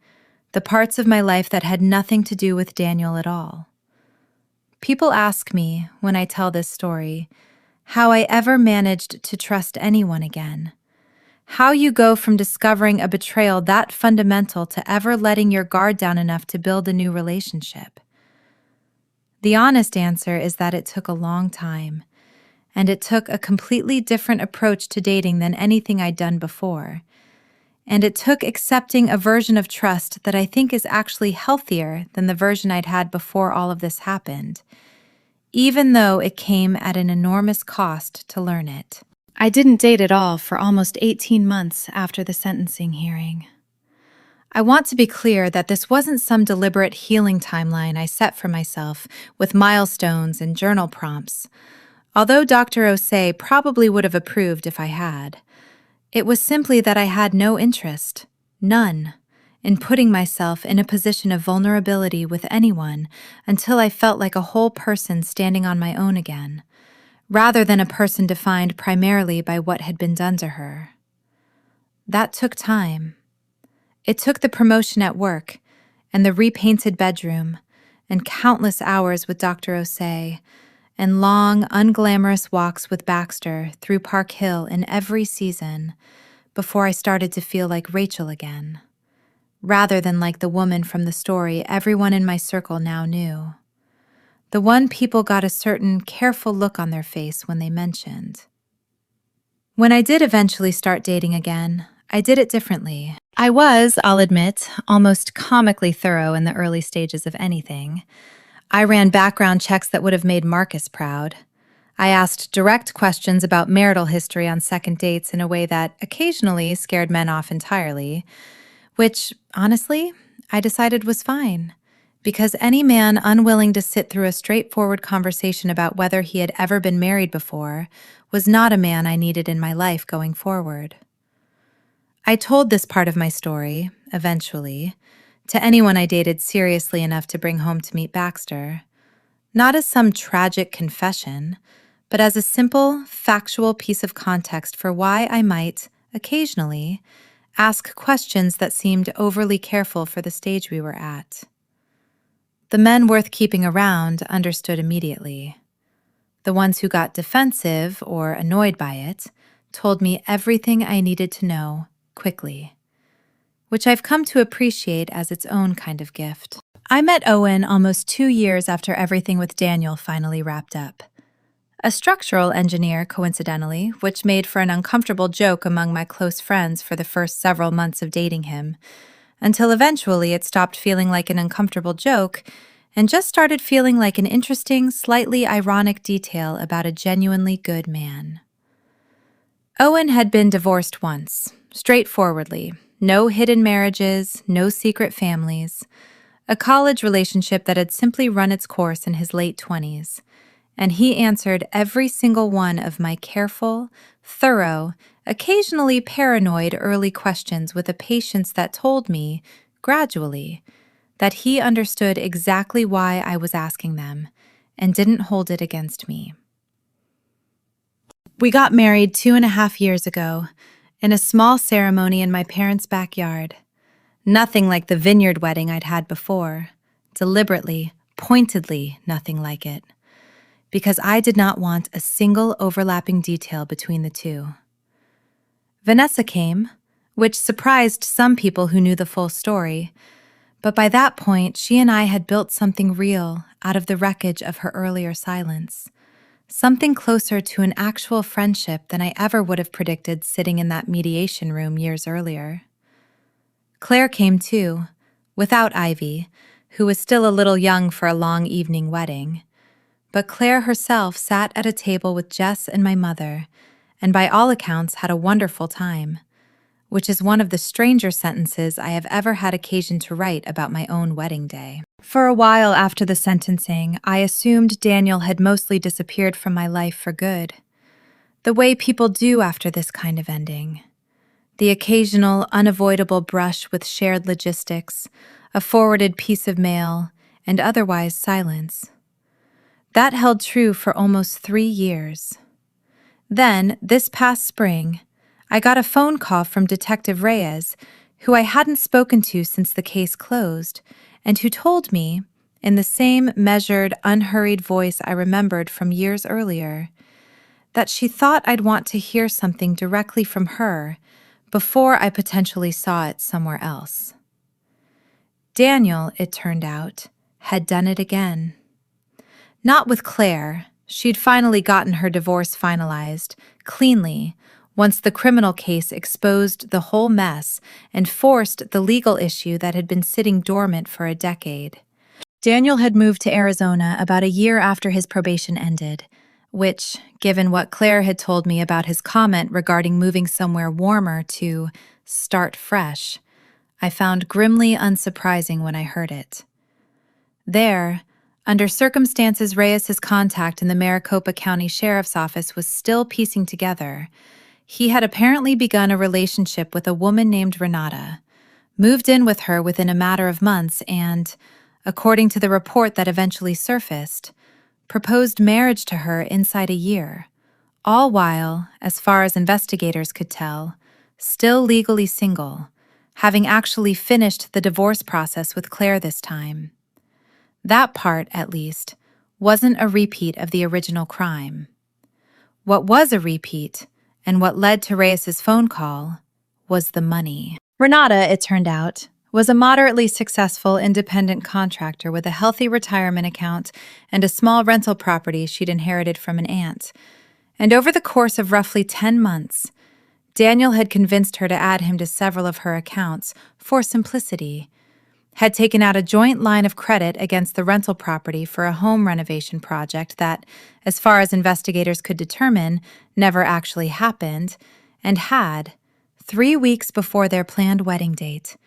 the parts of my life that had nothing to do with Daniel at all. People ask me, when I tell this story, how I ever managed to trust anyone again. How you go from discovering a betrayal that fundamental to ever letting your guard down enough to build a new relationship. The honest answer is that it took a long time, and it took a completely different approach to dating than anything I'd done before. And it took accepting a version of trust that I think is actually healthier than the version I'd had before all of this happened, even though it came at an enormous cost to learn it. I didn't date at all for almost 18 months after the sentencing hearing. I want to be clear that this wasn't some deliberate healing timeline I set for myself with milestones and journal prompts, although Dr. Osei probably would have approved if I had. It was simply that I had no interest, none, in putting myself in a position of vulnerability with anyone until I felt like a whole person standing on my own again, rather than a person defined primarily by what had been done to her. That took time. It took the promotion at work, and the repainted bedroom, and countless hours with Dr. Osei, and long, unglamorous walks with Baxter through Park Hill in every season, before I started to feel like Rachel again, rather than like the woman from the story everyone in my circle now knew. The one people got a certain careful look on their face when they mentioned. When I did eventually start dating again, I did it differently. I was, I'll admit, almost comically thorough in the early stages of anything. I ran background checks that would have made Marcus proud. I asked direct questions about marital history on second dates in a way that occasionally scared men off entirely, which, honestly, I decided was fine. Because any man unwilling to sit through a straightforward conversation about whether he had ever been married before was not a man I needed in my life going forward. I told this part of my story, eventually, to anyone I dated seriously enough to bring home to meet Baxter, not as some tragic confession, but as a simple, factual piece of context for why I might, occasionally, ask questions that seemed overly careful for the stage we were at. The men worth keeping around understood immediately. The ones who got defensive or annoyed by it told me everything I needed to know quickly, which I've come to appreciate as its own kind of gift. I met Owen almost 2 years after everything with Daniel finally wrapped up. A structural engineer, coincidentally, which made for an uncomfortable joke among my close friends for the first several months of dating him, until eventually it stopped feeling like an uncomfortable joke and just started feeling like an interesting, slightly ironic detail about a genuinely good man. Owen had been divorced once, straightforwardly, no hidden marriages, no secret families, a college relationship that had simply run its course in his late 20s, and he answered every single one of my careful, thorough, occasionally paranoid early questions with a patience that told me, gradually, that he understood exactly why I was asking them and didn't hold it against me. We got married 2.5 years ago in a small ceremony in my parents' backyard. Nothing like the vineyard wedding I'd had before. Deliberately, pointedly nothing like it. Because I did not want a single overlapping detail between the two. Vanessa came, which surprised some people who knew the full story, but by that point she and I had built something real out of the wreckage of her earlier silence. Something closer to an actual friendship than I ever would have predicted sitting in that mediation room years earlier. Claire came too, without Ivy, who was still a little young for a long evening wedding. But Claire herself sat at a table with Jess and my mother, and by all accounts had a wonderful time, which is one of the stranger sentences I have ever had occasion to write about my own wedding day. For a while after the sentencing, I assumed Daniel had mostly disappeared from my life for good. The way people do after this kind of ending. The occasional, unavoidable brush with shared logistics, a forwarded piece of mail, and otherwise silence. That held true for almost 3 years. Then, this past spring, I got a phone call from Detective Reyes, who I hadn't spoken to since the case closed, and who told me, in the same measured, unhurried voice I remembered from years earlier, that she thought I'd want to hear something directly from her before I potentially saw it somewhere else. Daniel, it turned out, had done it again. Not with Claire. She'd finally gotten her divorce finalized, cleanly, once the criminal case exposed the whole mess and forced the legal issue that had been sitting dormant for a decade. Daniel had moved to Arizona about a year after his probation ended, which, given what Claire had told me about his comment regarding moving somewhere warmer to start fresh, I found grimly unsurprising when I heard it. There, under circumstances Reyes's contact in the Maricopa County Sheriff's Office was still piecing together, he had apparently begun a relationship with a woman named Renata, moved in with her within a matter of months and, according to the report that eventually surfaced, proposed marriage to her inside a year, all while, as far as investigators could tell, still legally single, having actually finished the divorce process with Claire this time. That part, at least, wasn't a repeat of the original crime. What was a repeat, and what led to Reyes's phone call, was the money. Renata, it turned out, was a moderately successful independent contractor with a healthy retirement account and a small rental property she'd inherited from an aunt. And over the course of roughly 10 months, Daniel had convinced her to add him to several of her accounts for simplicity, had taken out a joint line of credit against the rental property for a home renovation project that, as far as investigators could determine, never actually happened, and had, 3 weeks before their planned wedding date,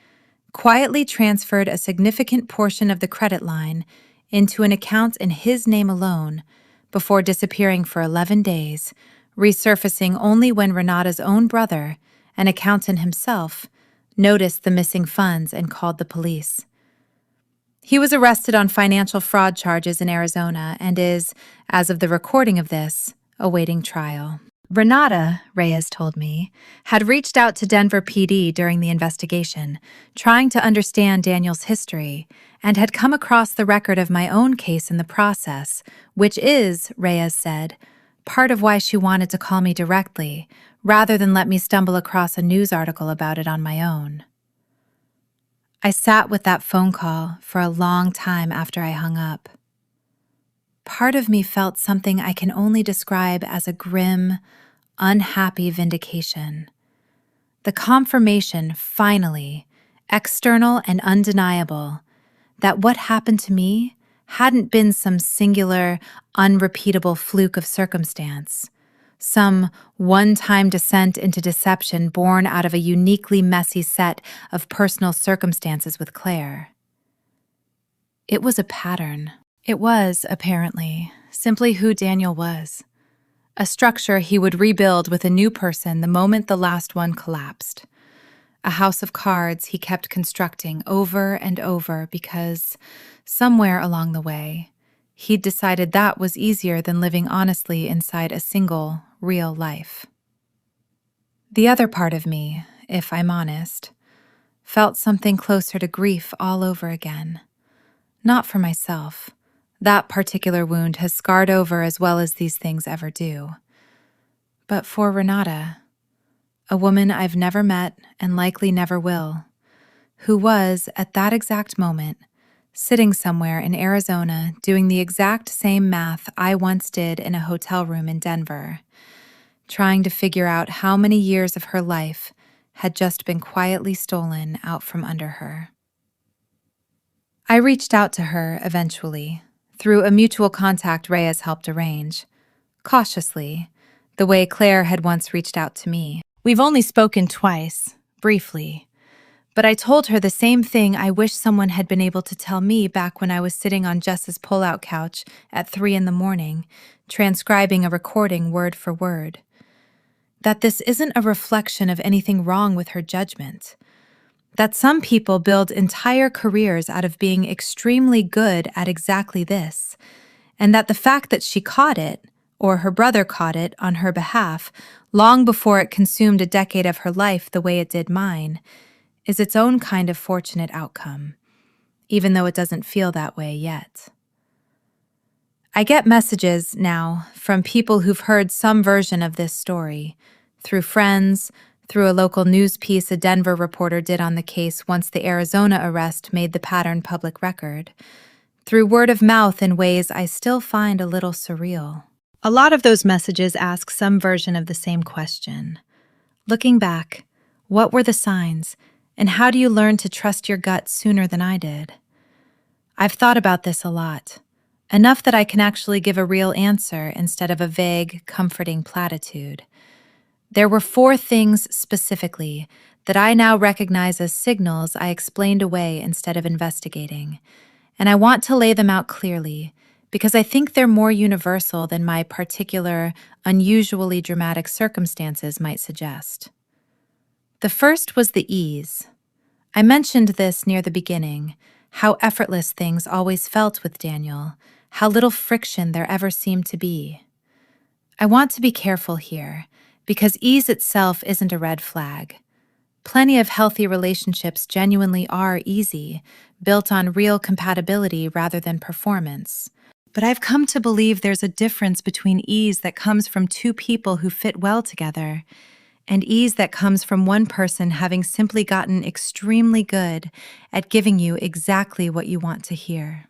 quietly transferred a significant portion of the credit line into an account in his name alone before disappearing for 11 days, resurfacing only when Renata's own brother, an accountant himself, noticed the missing funds and called the police. He was arrested on financial fraud charges in Arizona and is, as of the recording of this, awaiting trial. Renata, Reyes told me, had reached out to Denver PD during the investigation, trying to understand Daniel's history, and had come across the record of my own case in the process, which is, Reyes said, part of why she wanted to call me directly, rather than let me stumble across a news article about it on my own. I sat with that phone call for a long time after I hung up. Part of me felt something I can only describe as a grim, unhappy vindication. The confirmation, finally, external and undeniable, that what happened to me hadn't been some singular, unrepeatable fluke of circumstance, some one-time descent into deception born out of a uniquely messy set of personal circumstances with Claire. It was a pattern. It was, apparently, simply who Daniel was. A structure he would rebuild with a new person the moment the last one collapsed. A house of cards he kept constructing over and over because, somewhere along the way, he'd decided that was easier than living honestly inside a single, real life. The other part of me, if I'm honest, felt something closer to grief all over again. Not for myself. That particular wound has scarred over as well as these things ever do. But for Renata, a woman I've never met and likely never will, who was, at that exact moment, sitting somewhere in Arizona doing the exact same math I once did in a hotel room in Denver, trying to figure out how many years of her life had just been quietly stolen out from under her. I reached out to her eventually, through a mutual contact Reyes helped arrange, cautiously, the way Claire had once reached out to me. We've only spoken twice, briefly, but I told her the same thing I wish someone had been able to tell me back when I was sitting on Jess's pull-out couch at 3 a.m, transcribing a recording word for word. That this isn't a reflection of anything wrong with her judgment. That some people build entire careers out of being extremely good at exactly this, and that the fact that she caught it, or her brother caught it on her behalf, long before it consumed a decade of her life the way it did mine, is its own kind of fortunate outcome, even though it doesn't feel that way yet. I get messages now from people who've heard some version of this story, through friends, through a local news piece a Denver reporter did on the case once the Arizona arrest made the pattern public record, through word of mouth in ways I still find a little surreal. A lot of those messages ask some version of the same question. Looking back, what were the signs, and how do you learn to trust your gut sooner than I did? I've thought about this a lot, enough that I can actually give a real answer instead of a vague, comforting platitude. There were 4 things specifically that I now recognize as signals I explained away instead of investigating, and I want to lay them out clearly because I think they're more universal than my particular, unusually dramatic circumstances might suggest. The first was the ease. I mentioned this near the beginning, how effortless things always felt with Daniel, how little friction there ever seemed to be. I want to be careful here, because ease itself isn't a red flag. Plenty of healthy relationships genuinely are easy, built on real compatibility rather than performance. But I've come to believe there's a difference between ease that comes from 2 people who fit well together, and ease that comes from one person having simply gotten extremely good at giving you exactly what you want to hear.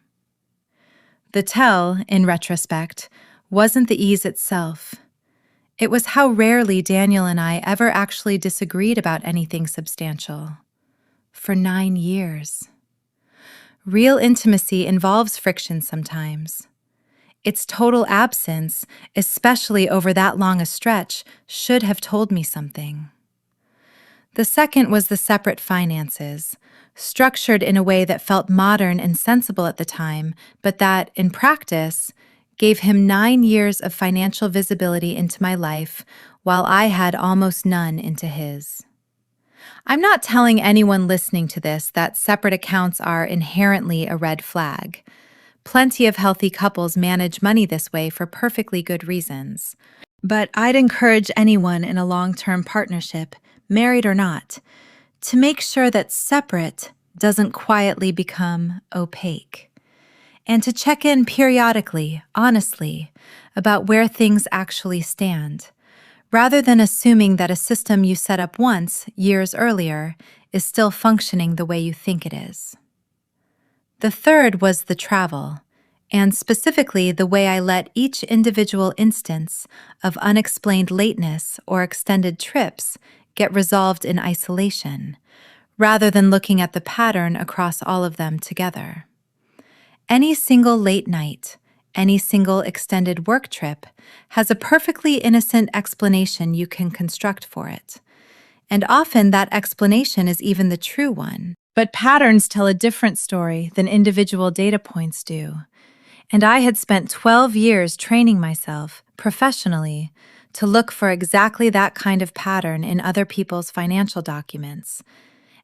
The tell, in retrospect, wasn't the ease itself. It was how rarely Daniel and I ever actually disagreed about anything substantial. For 9 years. Real intimacy involves friction sometimes. Its total absence, especially over that long a stretch, should have told me something. The second was the separate finances, structured in a way that felt modern and sensible at the time, but that, in practice, gave him 9 years of financial visibility into my life, while I had almost none into his. I'm not telling anyone listening to this that separate accounts are inherently a red flag. Plenty of healthy couples manage money this way for perfectly good reasons. But I'd encourage anyone in a long-term partnership, married or not, to make sure that separate doesn't quietly become opaque. And to check in periodically, honestly, about where things actually stand, rather than assuming that a system you set up once, years earlier, is still functioning the way you think it is. The third was the travel, and specifically the way I let each individual instance of unexplained lateness or extended trips get resolved in isolation, rather than looking at the pattern across all of them together. Any single late night, any single extended work trip has a perfectly innocent explanation you can construct for it. And often that explanation is even the true one. But patterns tell a different story than individual data points do. And I had spent 12 years training myself, professionally, to look for exactly that kind of pattern in other people's financial documents.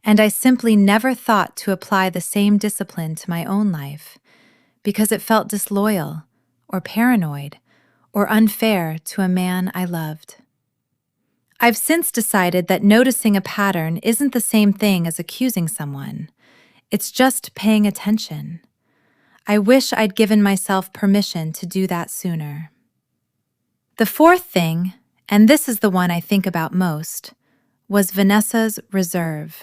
And I simply never thought to apply the same discipline to my own life, because it felt disloyal, or paranoid, or unfair to a man I loved. I've since decided that noticing a pattern isn't the same thing as accusing someone. It's just paying attention. I wish I'd given myself permission to do that sooner. The fourth thing, and this is the one I think about most, was Vanessa's reserve.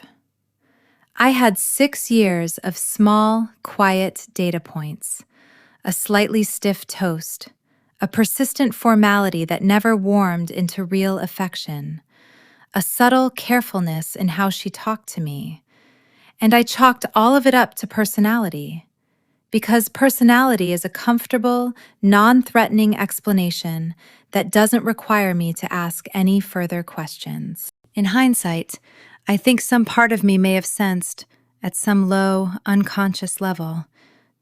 I had 6 years of small, quiet data points, a slightly stiff toast, a persistent formality that never warmed into real affection, a subtle carefulness in how she talked to me, and I chalked all of it up to personality, because personality is a comfortable, non-threatening explanation that doesn't require me to ask any further questions. In hindsight, I think some part of me may have sensed, at some low, unconscious level,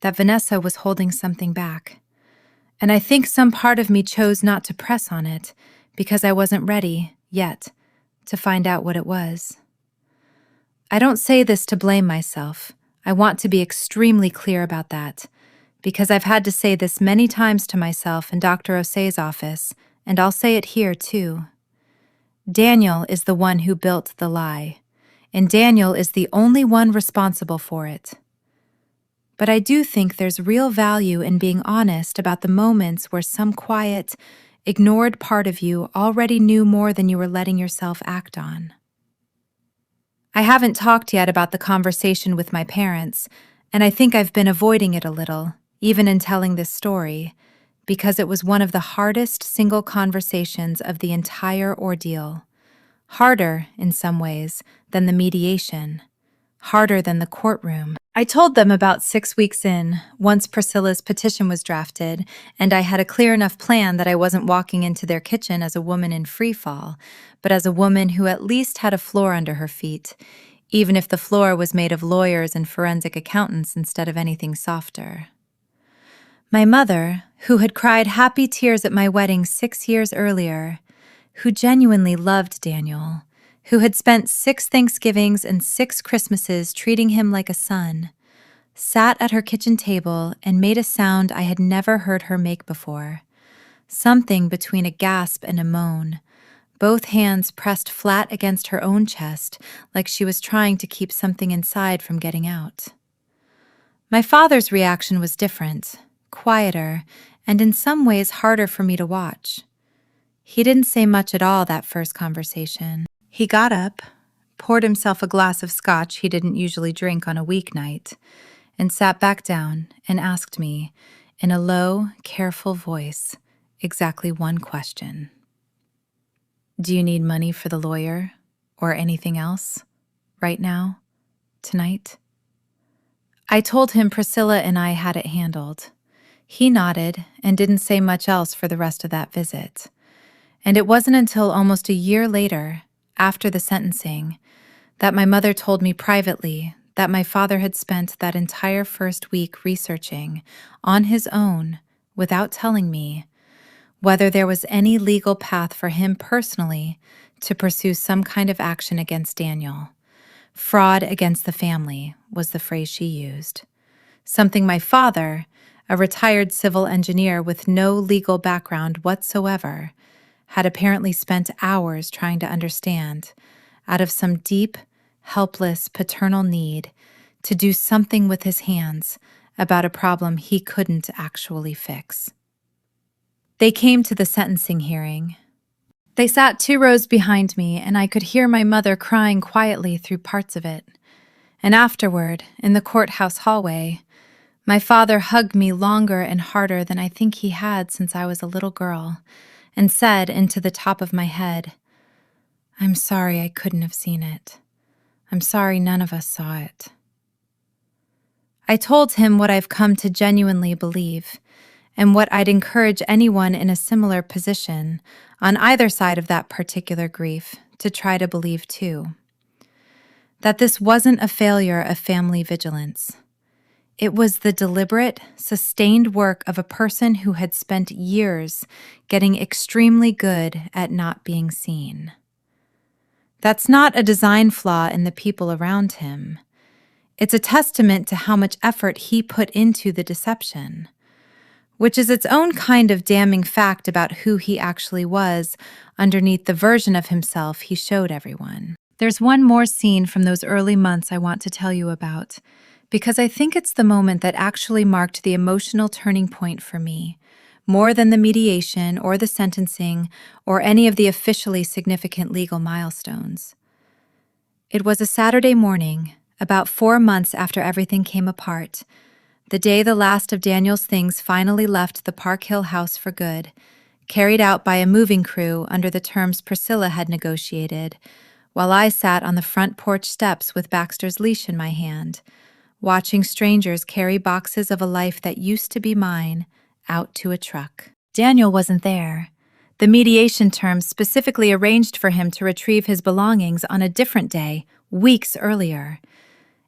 that Vanessa was holding something back. And I think some part of me chose not to press on it because I wasn't ready, yet, to find out what it was. I don't say this to blame myself. I want to be extremely clear about that, because I've had to say this many times to myself in Dr. Osei's office, and I'll say it here too. Daniel is the one who built the lie, and Daniel is the only one responsible for it. But I do think there's real value in being honest about the moments where some quiet, ignored part of you already knew more than you were letting yourself act on. I haven't talked yet about the conversation with my parents, and I think I've been avoiding it a little, even in telling this story, because it was one of the hardest single conversations of the entire ordeal. Harder, in some ways, than the mediation. Harder than the courtroom. I told them about 6 weeks in, once Priscilla's petition was drafted, and I had a clear enough plan that I wasn't walking into their kitchen as a woman in free fall, but as a woman who at least had a floor under her feet, even if the floor was made of lawyers and forensic accountants instead of anything softer. My mother, who had cried happy tears at my wedding 6 years earlier, who genuinely loved Daniel, who had spent 6 Thanksgivings and 6 Christmases treating him like a son, sat at her kitchen table and made a sound I had never heard her make before, something between a gasp and a moan, both hands pressed flat against her own chest like she was trying to keep something inside from getting out. My father's reaction was different, quieter, and in some ways harder for me to watch. He didn't say much at all that first conversation. He got up, poured himself a glass of scotch he didn't usually drink on a weeknight, and sat back down and asked me, in a low, careful voice, exactly one question. Do you need money for the lawyer or anything else right now, tonight? I told him Priscilla and I had it handled. He nodded and didn't say much else for the rest of that visit. And it wasn't until almost a year later, after the sentencing, that my mother told me privately that my father had spent that entire first week researching, on his own, without telling me, whether there was any legal path for him personally to pursue some kind of action against Daniel. Fraud against the family was the phrase she used. Something my father, a retired civil engineer with no legal background whatsoever, had apparently spent hours trying to understand, out of some deep, helpless paternal need to do something with his hands about a problem he couldn't actually fix. They came to the sentencing hearing. They sat 2 rows behind me, and I could hear my mother crying quietly through parts of it. And afterward, in the courthouse hallway, my father hugged me longer and harder than I think he had since I was a little girl, and said into the top of my head, "I'm sorry I couldn't have seen it. I'm sorry none of us saw it." I told him what I've come to genuinely believe, and what I'd encourage anyone in a similar position, on either side of that particular grief, to try to believe too. That this wasn't a failure of family vigilance. It was the deliberate, sustained work of a person who had spent years getting extremely good at not being seen. That's not a design flaw in the people around him. It's a testament to how much effort he put into the deception, which is its own kind of damning fact about who he actually was underneath the version of himself he showed everyone. There's one more scene from those early months I want to tell you about, because I think it's the moment that actually marked the emotional turning point for me, more than the mediation or the sentencing or any of the officially significant legal milestones. It was a Saturday morning, about 4 months after everything came apart, the day the last of Daniel's things finally left the Park Hill house for good, carried out by a moving crew under the terms Priscilla had negotiated, while I sat on the front porch steps with Baxter's leash in my hand, watching strangers carry boxes of a life that used to be mine out to a truck. Daniel wasn't there. The mediation terms specifically arranged for him to retrieve his belongings on a different day, weeks earlier.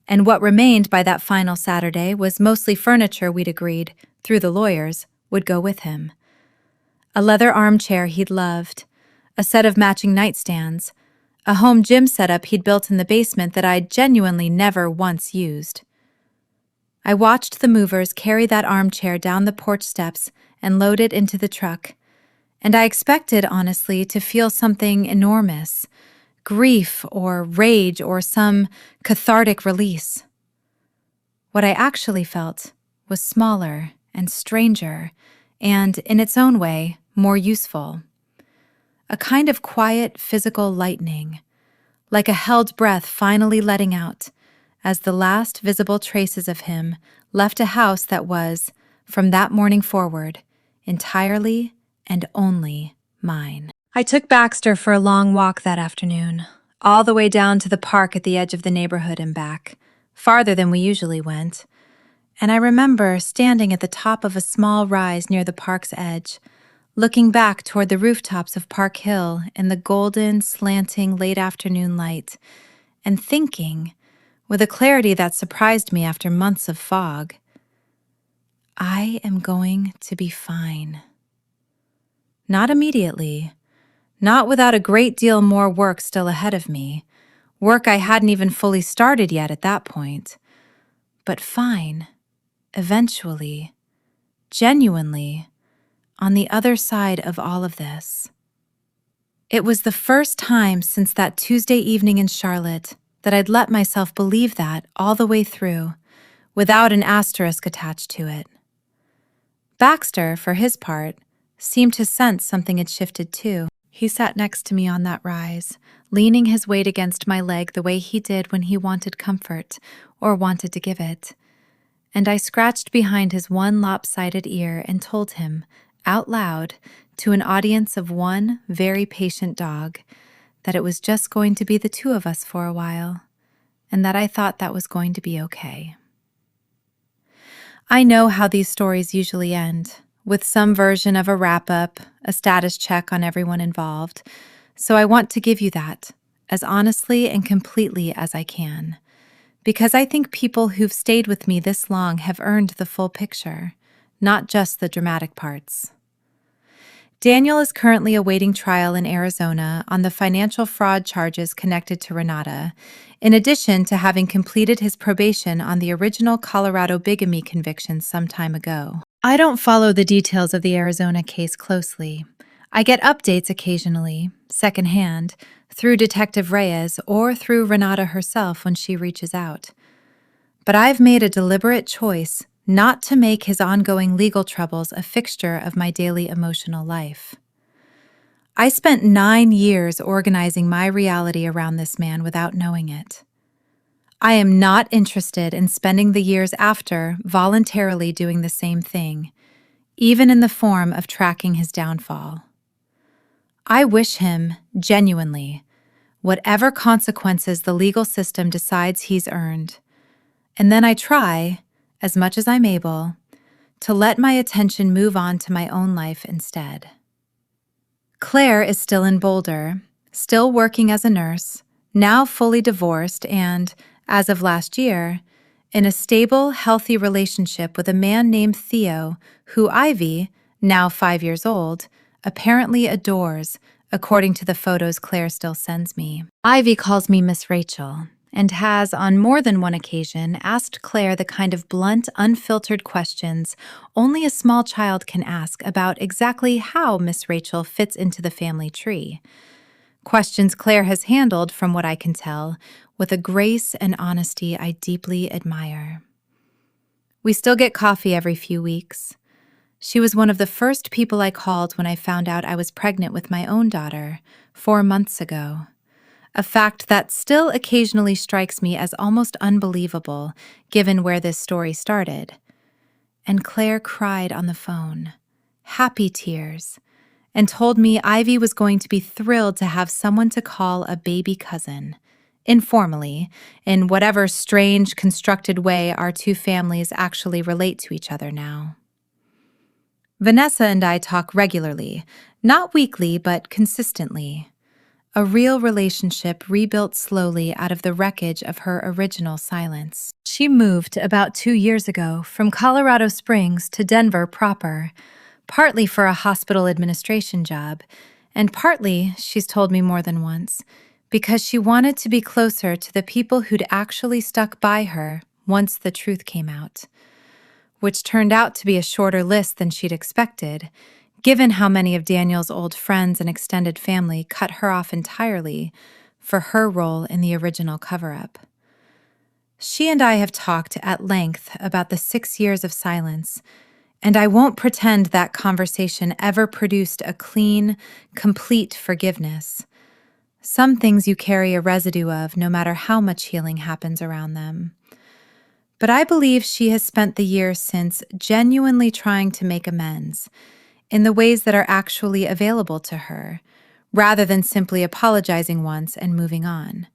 And what remained by that final Saturday was mostly furniture we'd agreed, through the lawyers, would go with him. A leather armchair he'd loved, a set of matching nightstands, a home gym setup he'd built in the basement that I'd genuinely never once used. I watched the movers carry that armchair down the porch steps and load it into the truck, and I expected, honestly, to feel something enormous, grief or rage or some cathartic release. What I actually felt was smaller and stranger and, in its own way, more useful. A kind of quiet physical lightening, like a held breath finally letting out, as the last visible traces of him left a house that was, from that morning forward, entirely and only mine. I took Baxter for a long walk that afternoon, all the way down to the park at the edge of the neighborhood and back, farther than we usually went. And I remember standing at the top of a small rise near the park's edge, looking back toward the rooftops of Park Hill in the golden, slanting late afternoon light, and thinking, with a clarity that surprised me after months of fog, I am going to be fine. Not immediately, not without a great deal more work still ahead of me, work I hadn't even fully started yet at that point, but fine, eventually, genuinely, on the other side of all of this. It was the first time since that Tuesday evening in Charlotte that I'd let myself believe that all the way through, without an asterisk attached to it. Baxter, for his part, seemed to sense something had shifted too. He sat next to me on that rise, leaning his weight against my leg the way he did when he wanted comfort, or wanted to give it. And I scratched behind his one lopsided ear and told him, out loud, to an audience of one very patient dog, that it was just going to be the two of us for a while, and that I thought that was going to be okay. I know how these stories usually end, with some version of a wrap-up, a status check on everyone involved, so I want to give you that, as honestly and completely as I can, because I think people who've stayed with me this long have earned the full picture, not just the dramatic parts. Daniel is currently awaiting trial in Arizona on the financial fraud charges connected to Renata, in addition to having completed his probation on the original Colorado bigamy conviction some time ago. I don't follow the details of the Arizona case closely. I get updates occasionally, secondhand, through Detective Reyes or through Renata herself when she reaches out. But I've made a deliberate choice not to make his ongoing legal troubles a fixture of my daily emotional life. I spent 9 years organizing my reality around this man without knowing it. I am not interested in spending the years after voluntarily doing the same thing, even in the form of tracking his downfall. I wish him, genuinely, whatever consequences the legal system decides he's earned, and then I try, as much as I'm able, to let my attention move on to my own life instead. Claire is still in Boulder, still working as a nurse, now fully divorced and, as of last year, in a stable, healthy relationship with a man named Theo, who Ivy, now 5 years old, apparently adores, according to the photos Claire still sends me. Ivy calls me Miss Rachel, and has, on more than one occasion, asked Claire the kind of blunt, unfiltered questions only a small child can ask about exactly how Miss Rachel fits into the family tree. Questions Claire has handled, from what I can tell, with a grace and honesty I deeply admire. We still get coffee every few weeks. She was one of the first people I called when I found out I was pregnant with my own daughter 4 months ago. A fact that still occasionally strikes me as almost unbelievable, given where this story started. And Claire cried on the phone, happy tears, and told me Ivy was going to be thrilled to have someone to call a baby cousin, informally, in whatever strange, constructed way our two families actually relate to each other now. Vanessa and I talk regularly, not weekly, but consistently. A real relationship rebuilt slowly out of the wreckage of her original silence. She moved about 2 years ago from Colorado Springs to Denver proper, partly for a hospital administration job, and partly, she's told me more than once, because she wanted to be closer to the people who'd actually stuck by her once the truth came out, which turned out to be a shorter list than she'd expected, given how many of Daniel's old friends and extended family cut her off entirely for her role in the original cover-up. She and I have talked at length about the 6 years of silence, and I won't pretend that conversation ever produced a clean, complete forgiveness. Some things you carry a residue of no matter how much healing happens around them. But I believe she has spent the years since genuinely trying to make amends, in the ways that are actually available to her, rather than simply apologizing once and moving on.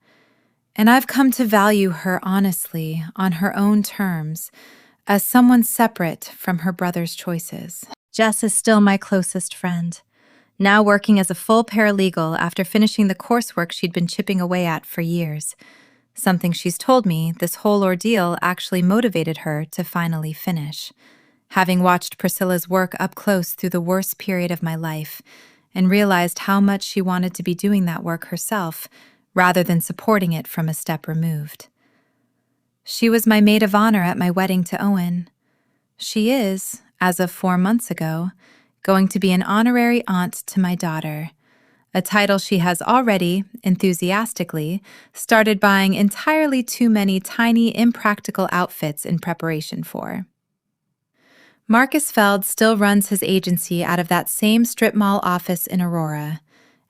And I've come to value her honestly, on her own terms, as someone separate from her brother's choices. Jess is still my closest friend, now working as a full paralegal after finishing the coursework she'd been chipping away at for years. Something she's told me this whole ordeal actually motivated her to finally finish. Having watched Priscilla's work up close through the worst period of my life, and realized how much she wanted to be doing that work herself, rather than supporting it from a step removed. She was my maid of honor at my wedding to Owen. She is, as of 4 months ago, going to be an honorary aunt to my daughter, a title she has already, enthusiastically, started buying entirely too many tiny, impractical outfits in preparation for. Marcus Feld still runs his agency out of that same strip mall office in Aurora,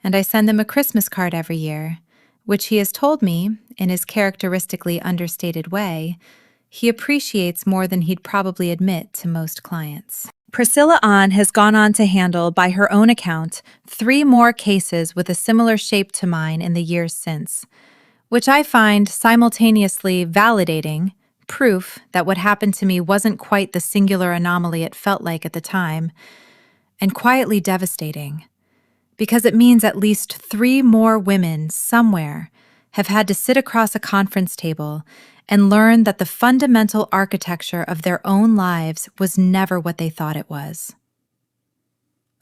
and I send him a Christmas card every year, which he has told me, in his characteristically understated way, he appreciates more than he'd probably admit to most clients. Priscilla Ahn has gone on to handle, by her own account, 3 more cases with a similar shape to mine in the years since, which I find simultaneously validating, proof that what happened to me wasn't quite the singular anomaly it felt like at the time, and quietly devastating, because it means at least 3 more women somewhere have had to sit across a conference table and learn that the fundamental architecture of their own lives was never what they thought it was.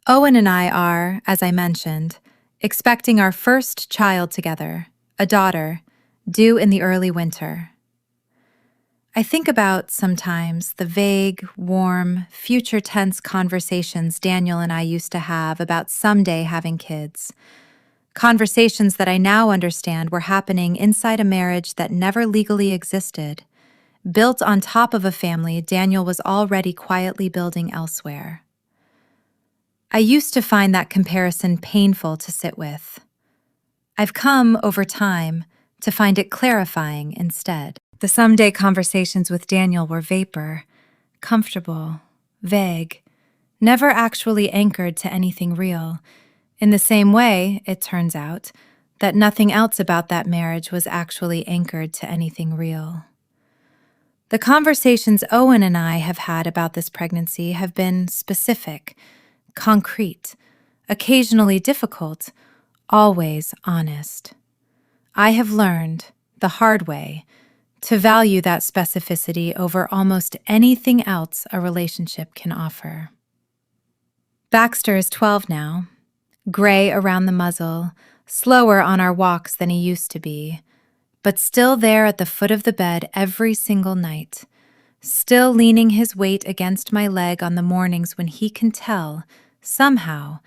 Owen and I are, as I mentioned, expecting our first child together, a daughter, due in the early winter. I think about, sometimes, the vague, warm, future tense conversations Daniel and I used to have about someday having kids. Conversations that I now understand were happening inside a marriage that never legally existed, built on top of a family Daniel was already quietly building elsewhere. I used to find that comparison painful to sit with. I've come, over time, to find it clarifying instead. The someday conversations with Daniel were vapor, comfortable, vague, never actually anchored to anything real. In the same way, it turns out, that nothing else about that marriage was actually anchored to anything real. The conversations Owen and I have had about this pregnancy have been specific, concrete, occasionally difficult, always honest. I have learned, the hard way, to value that specificity over almost anything else a relationship can offer. Baxter is 12 now, gray around the muzzle, slower on our walks than he used to be, but still there at the foot of the bed every single night, still leaning his weight against my leg on the mornings when he can tell, somehow,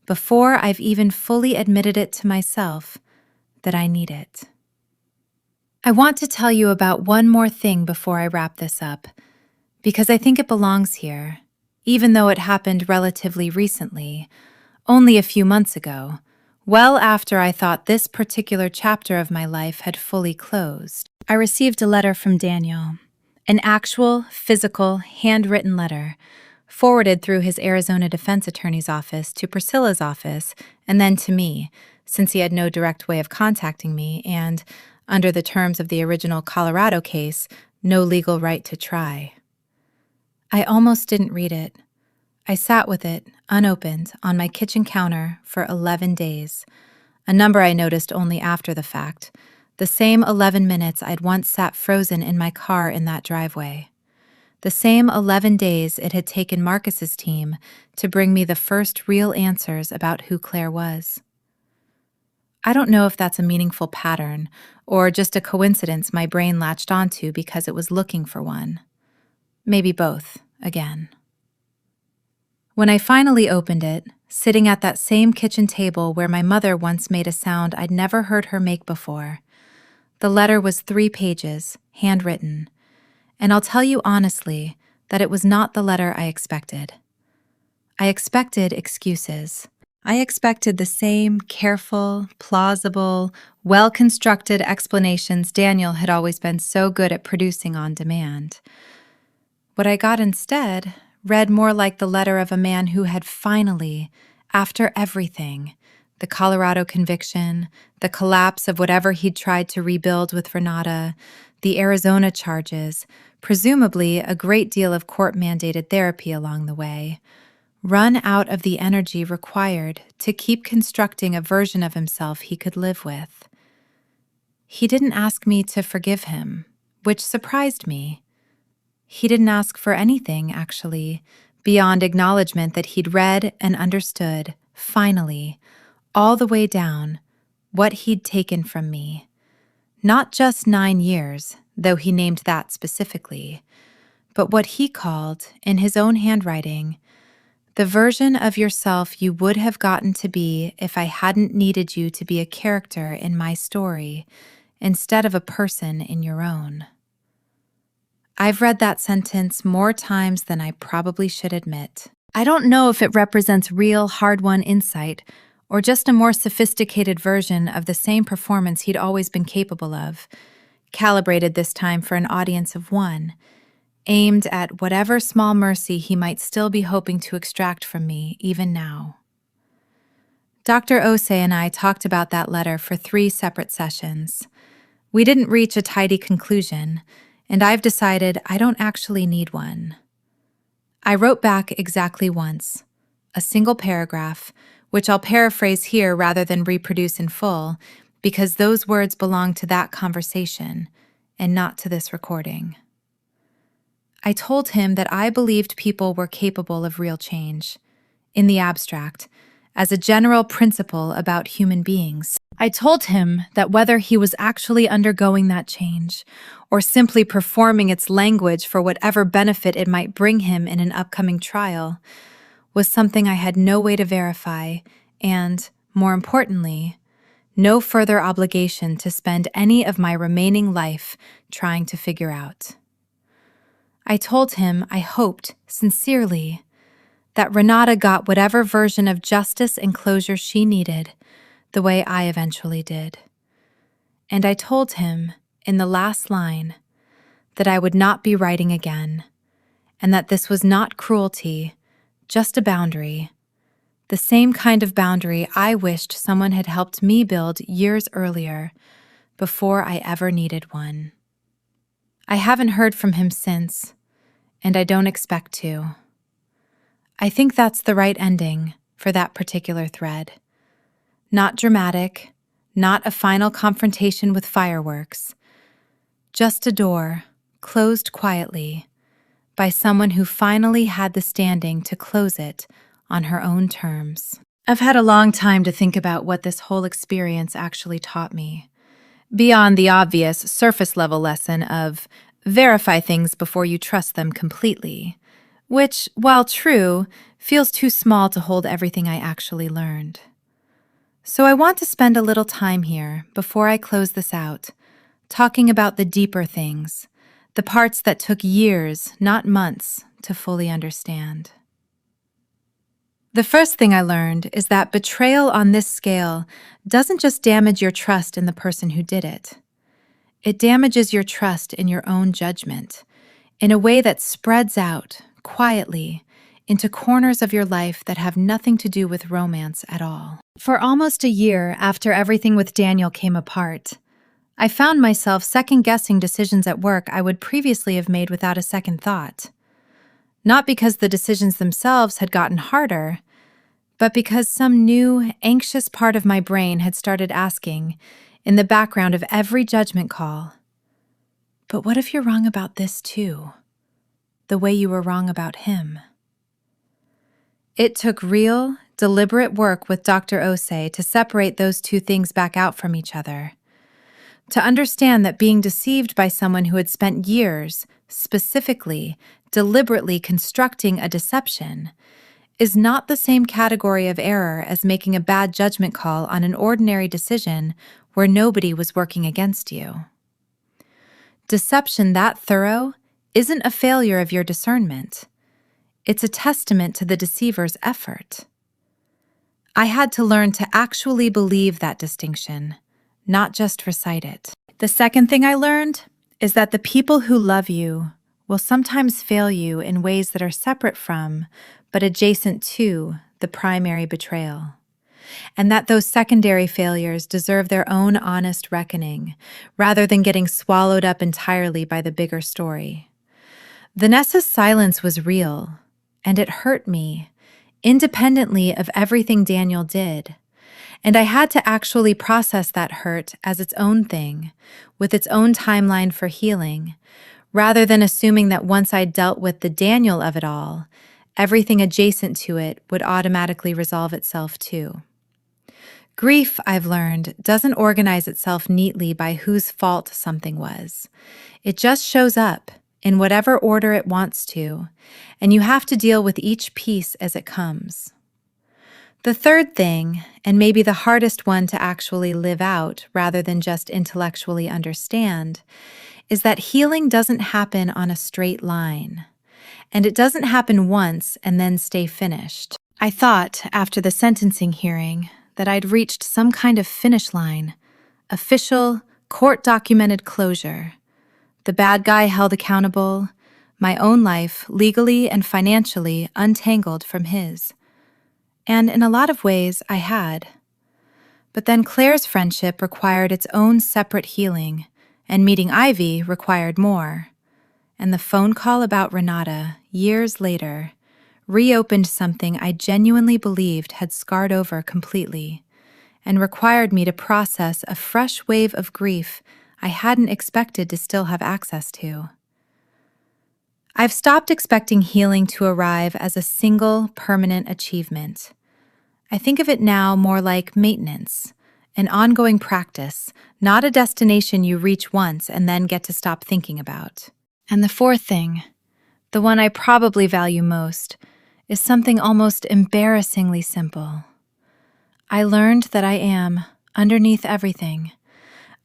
before I've even fully admitted it to myself, that I need it. I want to tell you about one more thing before I wrap this up, because I think it belongs here, even though it happened relatively recently, only a few months ago, well after I thought this particular chapter of my life had fully closed. I received a letter from Daniel, an actual, physical, handwritten letter, forwarded through his Arizona defense attorney's office to Priscilla's office and then to me, since he had no direct way of contacting me and, under the terms of the original Colorado case, no legal right to try. I almost didn't read it. I sat with it, unopened, on my kitchen counter for 11 days, a number I noticed only after the fact, the same 11 minutes I'd once sat frozen in my car in that driveway. The same 11 days it had taken Marcus's team to bring me the first real answers about who Claire was. I don't know if that's a meaningful pattern or just a coincidence my brain latched onto because it was looking for one. Maybe both, again. When I finally opened it, sitting at that same kitchen table where my mother once made a sound I'd never heard her make before, the letter was 3 pages, handwritten, and I'll tell you honestly that it was not the letter I expected. I expected excuses. I expected the same careful, plausible, well-constructed explanations Daniel had always been so good at producing on demand. What I got instead read more like the letter of a man who had finally, after everything, the Colorado conviction, the collapse of whatever he'd tried to rebuild with Renata, the Arizona charges, presumably a great deal of court-mandated therapy along the way, run out of the energy required to keep constructing a version of himself he could live with. He didn't ask me to forgive him, which surprised me. He didn't ask for anything, actually, beyond acknowledgement that he'd read and understood, finally, all the way down, what he'd taken from me. Not just 9 years, though he named that specifically, but what he called, in his own handwriting, the version of yourself you would have gotten to be if I hadn't needed you to be a character in my story instead of a person in your own. I've read that sentence more times than I probably should admit. I don't know if it represents real, hard-won insight or just a more sophisticated version of the same performance he'd always been capable of, calibrated this time for an audience of one, aimed at whatever small mercy he might still be hoping to extract from me even now. Dr. Ose and I talked about that letter for 3 separate sessions. We didn't reach a tidy conclusion, and I've decided I don't actually need one. I wrote back exactly once, a single paragraph, which I'll paraphrase here rather than reproduce in full, because those words belong to that conversation and not to this recording. I told him that I believed people were capable of real change, in the abstract, as a general principle about human beings. I told him that whether he was actually undergoing that change or simply performing its language for whatever benefit it might bring him in an upcoming trial was something I had no way to verify and, more importantly, no further obligation to spend any of my remaining life trying to figure out. I told him I hoped, sincerely, that Renata got whatever version of justice and closure she needed, the way I eventually did. And I told him, in the last line, that I would not be writing again, and that this was not cruelty, just a boundary, the same kind of boundary I wished someone had helped me build years earlier, before I ever needed one. I haven't heard from him since, and I don't expect to. I think that's the right ending for that particular thread. Not dramatic, not a final confrontation with fireworks, just a door closed quietly by someone who finally had the standing to close it on her own terms. I've had a long time to think about what this whole experience actually taught me, beyond the obvious surface-level lesson of verify things before you trust them completely, which, while true, feels too small to hold everything I actually learned. So I want to spend a little time here, before I close this out, talking about the deeper things, the parts that took years, not months, to fully understand. The first thing I learned is that betrayal on this scale doesn't just damage your trust in the person who did it. It damages your trust in your own judgment in a way that spreads out, quietly, into corners of your life that have nothing to do with romance at all. For almost a year after everything with Daniel came apart, I found myself second-guessing decisions at work I would previously have made without a second thought. Not because the decisions themselves had gotten harder, but because some new, anxious part of my brain had started asking, in the background of every judgment call, but what if you're wrong about this too? The way you were wrong about him. It took real, deliberate work with Dr. Ose to separate those two things back out from each other. To understand that being deceived by someone who had spent years, specifically, deliberately constructing a deception, is not the same category of error as making a bad judgment call on an ordinary decision where nobody was working against you. Deception that thorough isn't a failure of your discernment. It's a testament to the deceiver's effort. I had to learn to actually believe that distinction, not just recite it. The second thing I learned is that the people who love you will sometimes fail you in ways that are separate from, but adjacent to, the primary betrayal. And that those secondary failures deserve their own honest reckoning, rather than getting swallowed up entirely by the bigger story. Vanessa's silence was real, and it hurt me, independently of everything Daniel did. And I had to actually process that hurt as its own thing, with its own timeline for healing, rather than assuming that once I dealt with the Daniel of it all, everything adjacent to it would automatically resolve itself too. Grief, I've learned, doesn't organize itself neatly by whose fault something was. It just shows up, in whatever order it wants to, and you have to deal with each piece as it comes. The third thing, and maybe the hardest one to actually live out rather than just intellectually understand, is that healing doesn't happen on a straight line. And it doesn't happen once and then stay finished. I thought, after the sentencing hearing, that I'd reached some kind of finish line, official, court-documented closure. The bad guy held accountable, my own life legally and financially untangled from his. And in a lot of ways, I had. But then Claire's friendship required its own separate healing, and meeting Ivy required more. And the phone call about Renata, years later, reopened something I genuinely believed had scarred over completely, and required me to process a fresh wave of grief I hadn't expected to still have access to. I've stopped expecting healing to arrive as a single, permanent achievement. I think of it now more like maintenance, an ongoing practice, not a destination you reach once and then get to stop thinking about. And the fourth thing, the one I probably value most, is something almost embarrassingly simple. I learned that I am, underneath everything,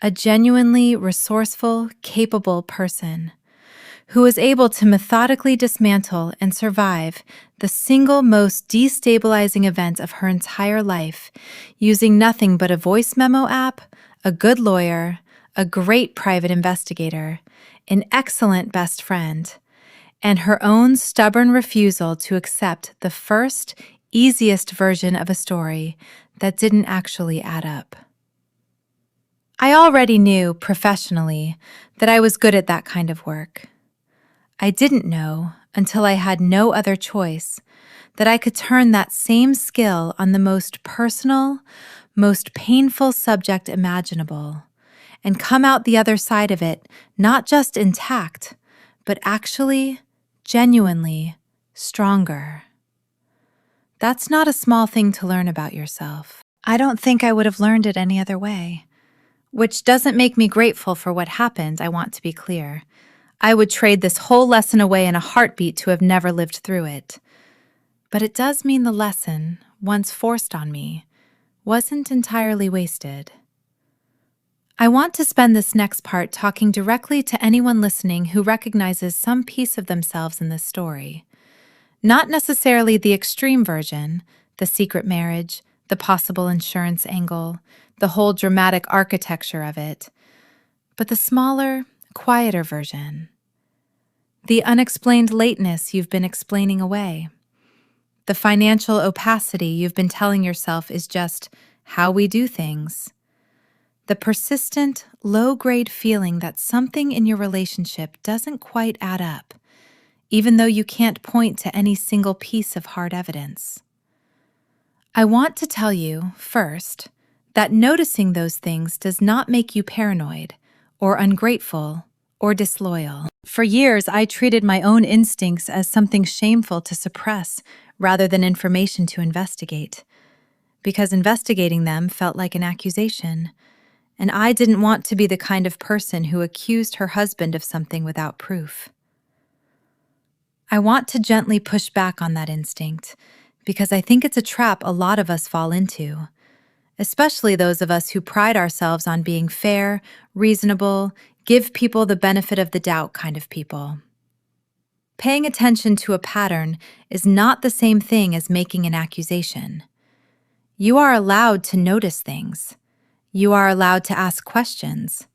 a genuinely resourceful, capable person who is able to methodically dismantle and survive the single most destabilizing event of her entire life using nothing but a voice memo app, a good lawyer, a great private investigator, an excellent best friend, and her own stubborn refusal to accept the first, easiest version of a story that didn't actually add up. I already knew, professionally, that I was good at that kind of work. I didn't know, until I had no other choice, that I could turn that same skill on the most personal, most painful subject imaginable, and come out the other side of it not just intact, but actually, genuinely, stronger. That's not a small thing to learn about yourself. I don't think I would have learned it any other way. Which doesn't make me grateful for what happened, I want to be clear. I would trade this whole lesson away in a heartbeat to have never lived through it. But it does mean the lesson, once forced on me, wasn't entirely wasted. I want to spend this next part talking directly to anyone listening who recognizes some piece of themselves in this story. Not necessarily the extreme version, the secret marriage, the possible insurance angle, the whole dramatic architecture of it, but the smaller, quieter version. The unexplained lateness you've been explaining away. The financial opacity you've been telling yourself is just how we do things. The persistent, low-grade feeling that something in your relationship doesn't quite add up, even though you can't point to any single piece of hard evidence. I want to tell you, first, that noticing those things does not make you paranoid, or ungrateful, or disloyal. For years, I treated my own instincts as something shameful to suppress rather than information to investigate, because investigating them felt like an accusation, and I didn't want to be the kind of person who accused her husband of something without proof. I want to gently push back on that instinct, because I think it's a trap a lot of us fall into, especially those of us who pride ourselves on being fair, reasonable, give people the benefit of the doubt kind of people. Paying attention to a pattern is not the same thing as making an accusation. You are allowed to notice things. You are allowed to ask questions.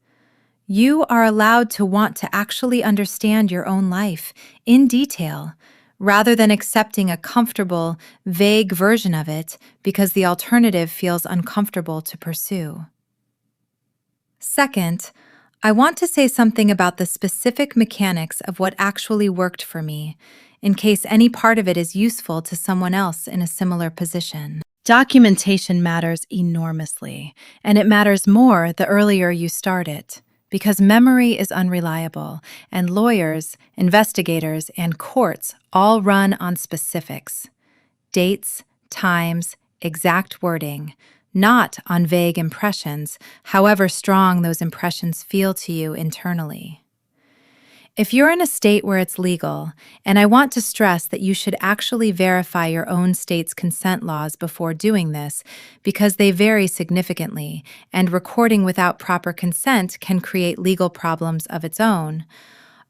You are allowed to want to actually understand your own life in detail, rather than accepting a comfortable, vague version of it because the alternative feels uncomfortable to pursue. Second, I want to say something about the specific mechanics of what actually worked for me, in case any part of it is useful to someone else in a similar position. Documentation matters enormously, and it matters more the earlier you start it, because memory is unreliable, and lawyers, investigators, and courts all run on specifics: dates, times, exact wording, not on vague impressions, however strong those impressions feel to you internally. If you're in a state where it's legal, and I want to stress that you should actually verify your own state's consent laws before doing this, because they vary significantly, and recording without proper consent can create legal problems of its own.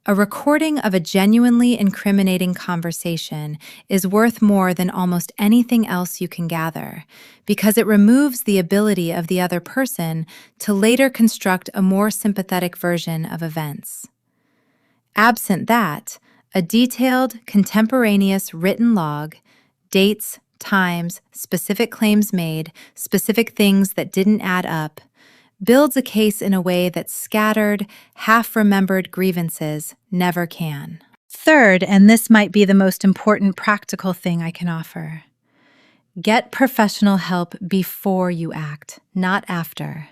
A recording of a genuinely incriminating conversation is worth more than almost anything else you can gather, because it removes the ability of the other person to later construct a more sympathetic version of events. Absent that, A detailed, contemporaneous written log, dates, times, specific claims made, specific things that didn't add up, builds a case in a way that scattered, half-remembered grievances never can. Third, and this might be the most important practical thing I can offer, get professional help before you act, not after.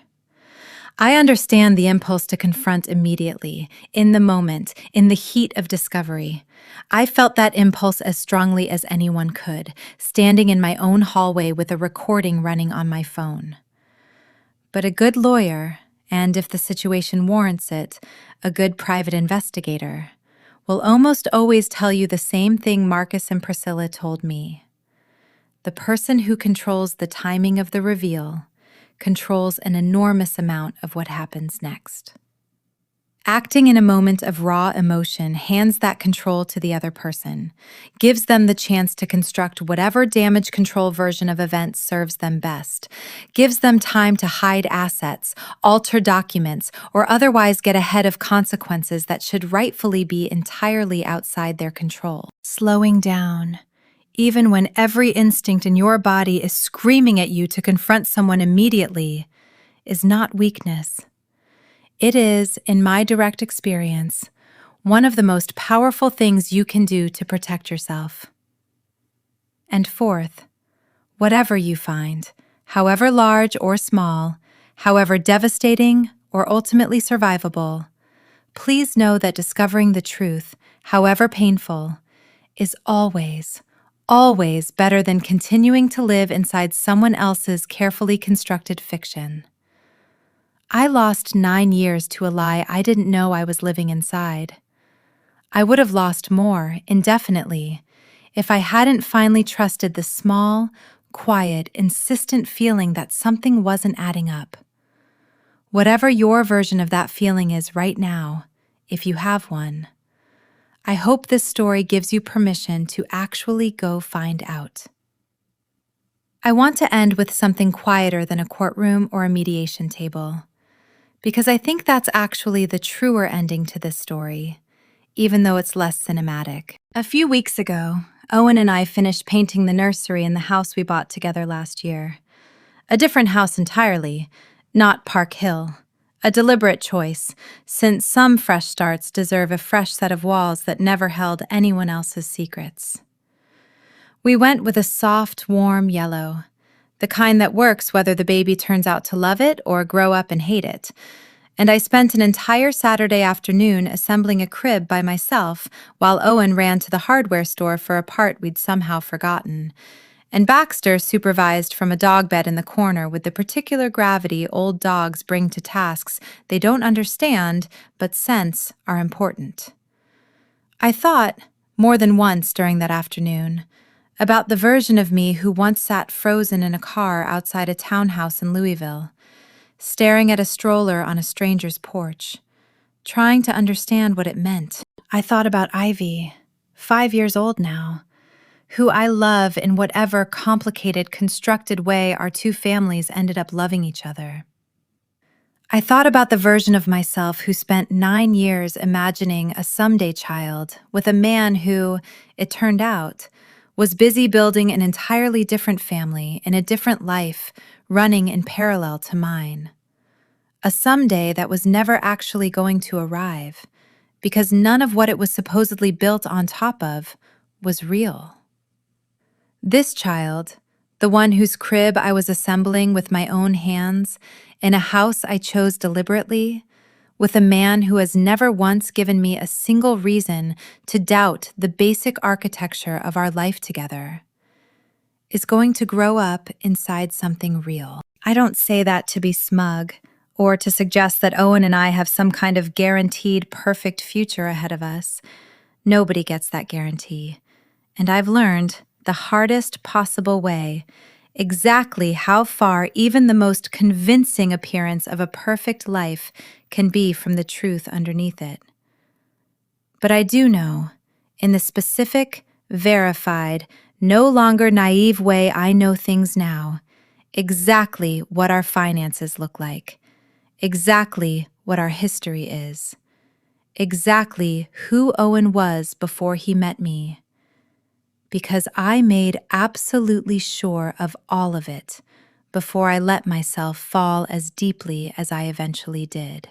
I understand the impulse to confront immediately, in the moment, in the heat of discovery. I felt that impulse as strongly as anyone could, standing in my own hallway with a recording running on my phone. But a good lawyer, and if the situation warrants it, a good private investigator, will almost always tell you the same thing Marcus and Priscilla told me. The person who controls the timing of the reveal controls an enormous amount of what happens next. Acting in a moment of raw emotion hands that control to the other person, gives them the chance to construct whatever damage control version of events serves them best, gives them time to hide assets, alter documents, or otherwise get ahead of consequences that should rightfully be entirely outside their control. Slowing down, even when every instinct in your body is screaming at you to confront someone immediately, is not weakness. It is, in my direct experience, one of the most powerful things you can do to protect yourself. And fourth, whatever you find, however large or small, however devastating or ultimately survivable, please know that discovering the truth, however painful, is always better than continuing to live inside someone else's carefully constructed fiction. I lost 9 years to a lie I didn't know I was living inside. I would have lost more, indefinitely, if I hadn't finally trusted the small, quiet, insistent feeling that something wasn't adding up. Whatever your version of that feeling is right now, if you have one, I hope this story gives you permission to actually go find out. I want to end with something quieter than a courtroom or a mediation table, because I think that's actually the truer ending to this story, even though it's less cinematic. A few weeks ago, Owen and I finished painting the nursery in the house we bought together last year. A different house entirely, not Park Hill. A deliberate choice, since some fresh starts deserve a fresh set of walls that never held anyone else's secrets. We went with a soft, warm yellow, the kind that works whether the baby turns out to love it or grow up and hate it. And I spent an entire Saturday afternoon assembling a crib by myself while Owen ran to the hardware store for a part we'd somehow forgotten. And Baxter supervised from a dog bed in the corner with the particular gravity old dogs bring to tasks they don't understand but sense are important. I thought, more than once during that afternoon, about the version of me who once sat frozen in a car outside a townhouse in Louisville, staring at a stroller on a stranger's porch, trying to understand what it meant. I thought about Ivy, 5 years old now, who I love in whatever complicated, constructed way our two families ended up loving each other. I thought about the version of myself who spent 9 years imagining a someday child with a man who, it turned out, was busy building an entirely different family in a different life running in parallel to mine. A someday that was never actually going to arrive, because none of what it was supposedly built on top of was real. This child, the one whose crib I was assembling with my own hands in a house I chose deliberately, with a man who has never once given me a single reason to doubt the basic architecture of our life together, is going to grow up inside something real. I don't say that to be smug or to suggest that Owen and I have some kind of guaranteed perfect future ahead of us. Nobody gets that guarantee. And I've learned, the hardest possible way, exactly how far even the most convincing appearance of a perfect life can be from the truth underneath it. But I do know, in the specific, verified, no longer naive way I know things now, exactly what our finances look like, exactly what our history is, exactly who Owen was before he met me, because I made absolutely sure of all of it before I let myself fall as deeply as I eventually did.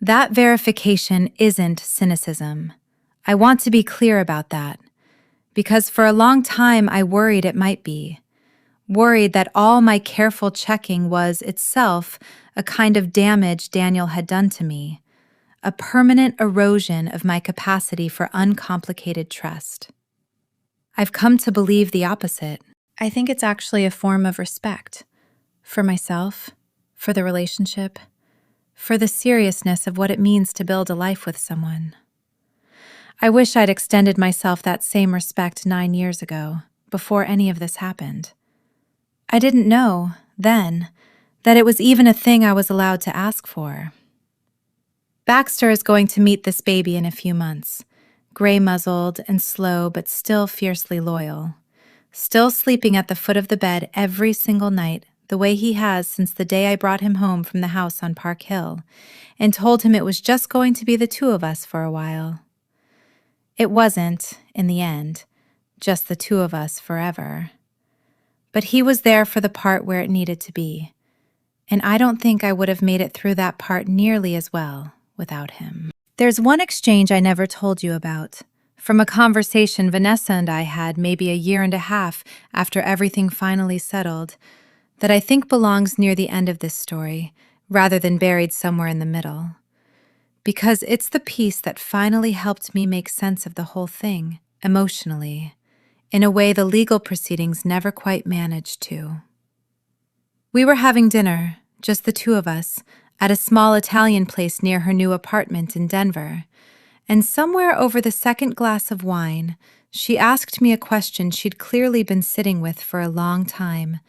That verification isn't cynicism. I want to be clear about that, because for a long time I worried it might be. Worried that all my careful checking was itself a kind of damage Daniel had done to me, a permanent erosion of my capacity for uncomplicated trust. I've come to believe the opposite. I think it's actually a form of respect for myself, for the relationship, for the seriousness of what it means to build a life with someone. I wish I'd extended myself that same respect 9 years ago, before any of this happened. I didn't know, then, that it was even a thing I was allowed to ask for. Baxter is going to meet this baby in a few months, gray-muzzled and slow but still fiercely loyal, still sleeping at the foot of the bed every single night the way he has since the day I brought him home from the house on Park Hill and told him it was just going to be the two of us for a while. It wasn't, in the end, just the two of us forever. But he was there for the part where it needed to be, and I don't think I would have made it through that part nearly as well without him. There's one exchange I never told you about, from a conversation Vanessa and I had maybe 1.5 years after everything finally settled, that I think belongs near the end of this story, rather than buried somewhere in the middle. Because it's the piece that finally helped me make sense of the whole thing, emotionally, in a way the legal proceedings never quite managed to. We were having dinner, just the two of us, at a small Italian place near her new apartment in Denver, and somewhere over the second glass of wine, she asked me a question she'd clearly been sitting with for a long time,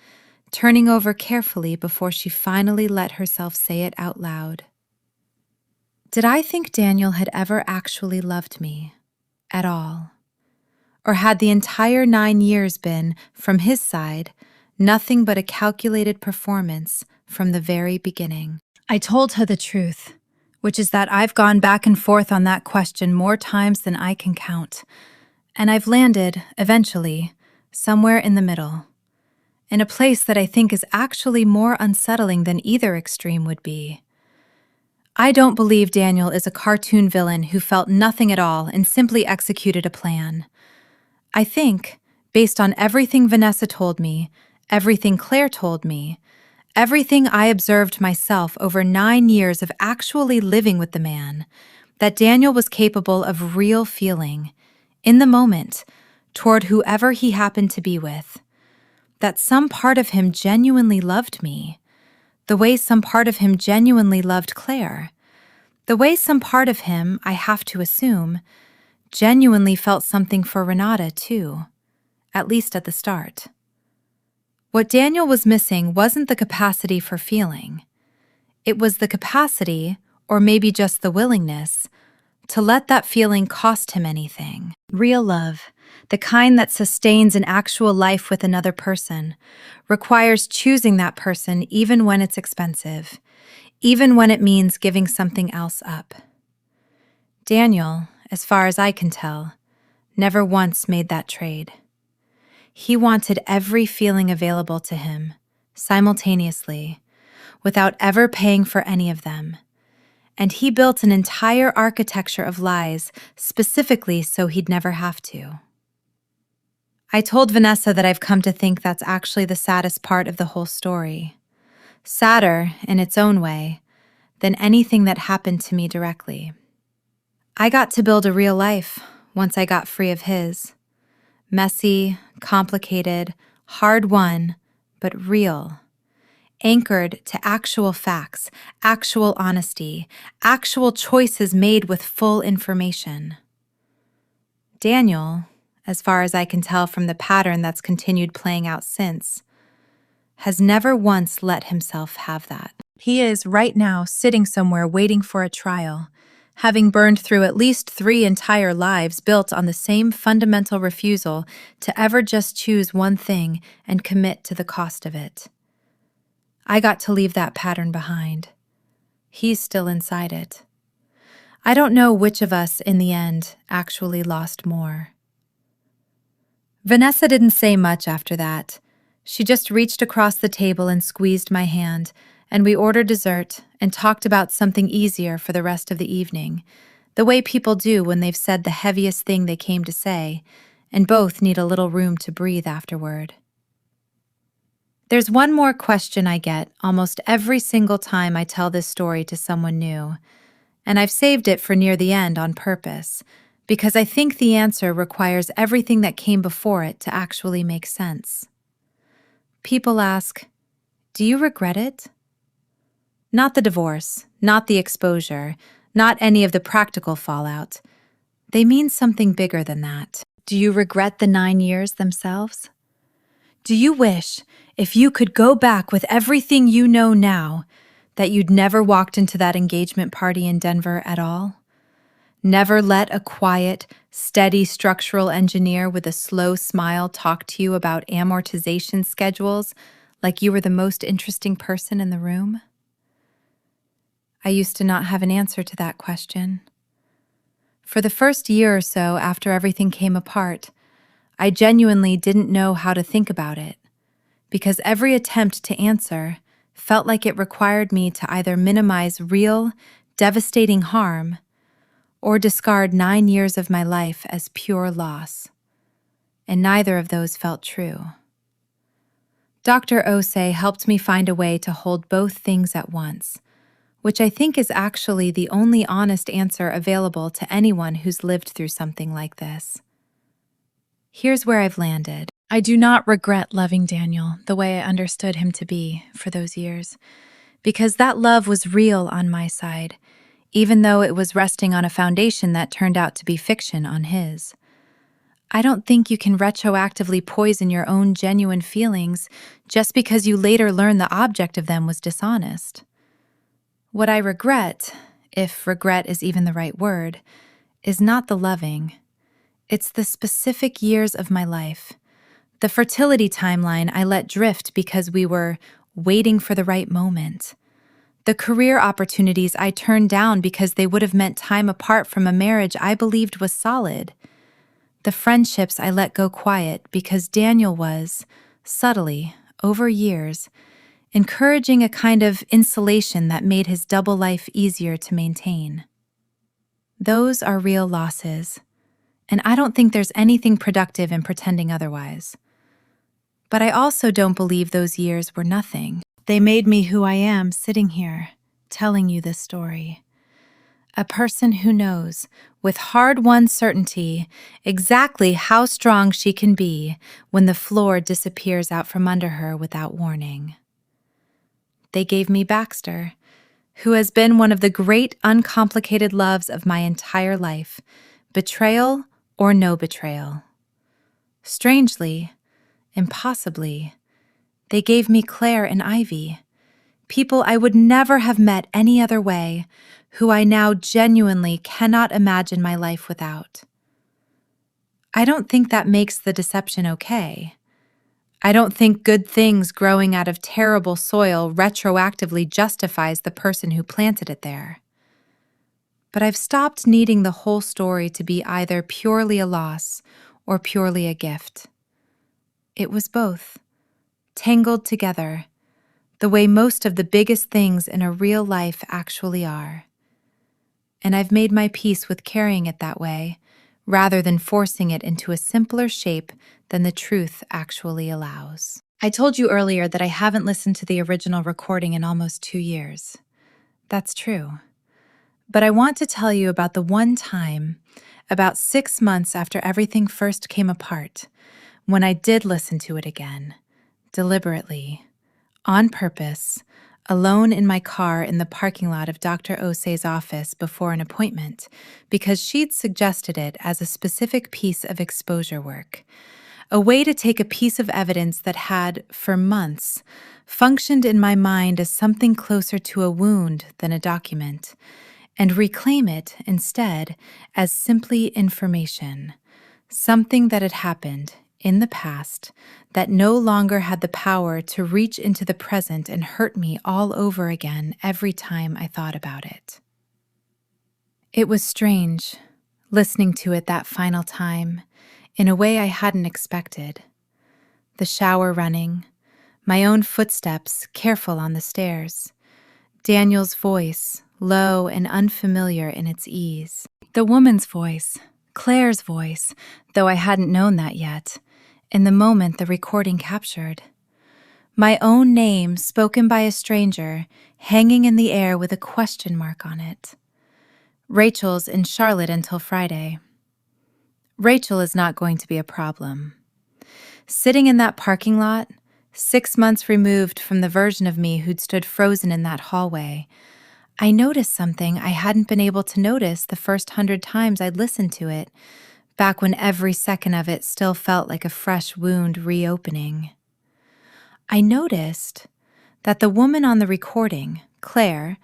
turning over carefully before she finally let herself say it out loud. Did I think Daniel had ever actually loved me? At all? Or had the entire 9 years been, from his side, nothing but a calculated performance from the very beginning? I told her the truth, which is that I've gone back and forth on that question more times than I can count, and I've landed, eventually, somewhere in the middle, in a place that I think is actually more unsettling than either extreme would be. I don't believe Daniel is a cartoon villain who felt nothing at all and simply executed a plan. I think, based on everything Vanessa told me, everything Claire told me, everything I observed myself over 9 years of actually living with the man, that Daniel was capable of real feeling, in the moment, toward whoever he happened to be with. That some part of him genuinely loved me, the way some part of him genuinely loved Claire, the way some part of him, I have to assume, genuinely felt something for Renata too, at least at the start. What Daniel was missing wasn't the capacity for feeling. It was the capacity, or maybe just the willingness, to let that feeling cost him anything. Real love, the kind that sustains an actual life with another person, requires choosing that person even when it's expensive, even when it means giving something else up. Daniel, as far as I can tell, never once made that trade. He wanted every feeling available to him, simultaneously, without ever paying for any of them. And he built an entire architecture of lies specifically so he'd never have to. I told Vanessa that I've come to think that's actually the saddest part of the whole story. Sadder, in its own way, than anything that happened to me directly. I got to build a real life once I got free of his. Messy, complicated, hard-won, but real. Anchored to actual facts, actual honesty, actual choices made with full information. Daniel, as far as I can tell from the pattern that's continued playing out since, has never once let himself have that. He is right now sitting somewhere waiting for a trial, having burned through at least 3 entire lives built on the same fundamental refusal to ever just choose one thing and commit to the cost of it. I got to leave that pattern behind. He's still inside it. I don't know which of us, in the end, actually lost more. Vanessa didn't say much after that. She just reached across the table and squeezed my hand, and we ordered dessert and talked about something easier for the rest of the evening, the way people do when they've said the heaviest thing they came to say, and both need a little room to breathe afterward. There's one more question I get almost every single time I tell this story to someone new, and I've saved it for near the end on purpose, because I think the answer requires everything that came before it to actually make sense. People ask, "Do you regret it?" Not the divorce, not the exposure, not any of the practical fallout. They mean something bigger than that. Do you regret the 9 years themselves? Do you wish, if you could go back with everything you know now, that you'd never walked into that engagement party in Denver at all? Never let a quiet, steady structural engineer with a slow smile talk to you about amortization schedules like you were the most interesting person in the room? I used to not have an answer to that question. For the first year or so after everything came apart, I genuinely didn't know how to think about it, because every attempt to answer felt like it required me to either minimize real, devastating harm or discard 9 years of my life as pure loss. And neither of those felt true. Dr. Osei helped me find a way to hold both things at once, which I think is actually the only honest answer available to anyone who's lived through something like this. Here's where I've landed. I do not regret loving Daniel the way I understood him to be for those years, because that love was real on my side, even though it was resting on a foundation that turned out to be fiction on his. I don't think you can retroactively poison your own genuine feelings just because you later learn the object of them was dishonest. What I regret, if regret is even the right word, is not the loving. It's the specific years of my life. The fertility timeline I let drift because we were waiting for the right moment. The career opportunities I turned down because they would have meant time apart from a marriage I believed was solid. The friendships I let go quiet because Daniel was, subtly, over years, encouraging a kind of insulation that made his double life easier to maintain. Those are real losses, and I don't think there's anything productive in pretending otherwise. But I also don't believe those years were nothing. They made me who I am sitting here, telling you this story. A person who knows, with hard-won certainty, exactly how strong she can be when the floor disappears out from under her without warning. They gave me Baxter, who has been one of the great uncomplicated loves of my entire life, betrayal or no betrayal. Strangely, impossibly, they gave me Claire and Ivy, people I would never have met any other way, who I now genuinely cannot imagine my life without. I don't think that makes the deception okay. I don't think good things growing out of terrible soil retroactively justifies the person who planted it there. But I've stopped needing the whole story to be either purely a loss or purely a gift. It was both, tangled together, the way most of the biggest things in a real life actually are. And I've made my peace with carrying it that way, rather than forcing it into a simpler shape than the truth actually allows. I told you earlier that I haven't listened to the original recording in almost 2 years. That's true. But I want to tell you about the one time, about 6 months after everything first came apart, when I did listen to it again, deliberately, on purpose, alone in my car in the parking lot of Dr. Osei's office before an appointment, because she'd suggested it as a specific piece of exposure work, a way to take a piece of evidence that had, for months, functioned in my mind as something closer to a wound than a document, and reclaim it, instead, as simply information, something that had happened in the past that no longer had the power to reach into the present and hurt me all over again every time I thought about it. It was strange, listening to it that final time, in a way I hadn't expected. The shower running, my own footsteps careful on the stairs, Daniel's voice, low and unfamiliar in its ease. The woman's voice, Claire's voice, though I hadn't known that yet, in the moment the recording captured. My own name spoken by a stranger, hanging in the air with a question mark on it. Rachel's in Charlotte until Friday. Rachel is not going to be a problem. Sitting in that parking lot, 6 months removed from the version of me who'd stood frozen in that hallway, I noticed something I hadn't been able to notice the first 100 times I'd listened to it, back when every second of it still felt like a fresh wound reopening. I noticed that the woman on the recording, Claire,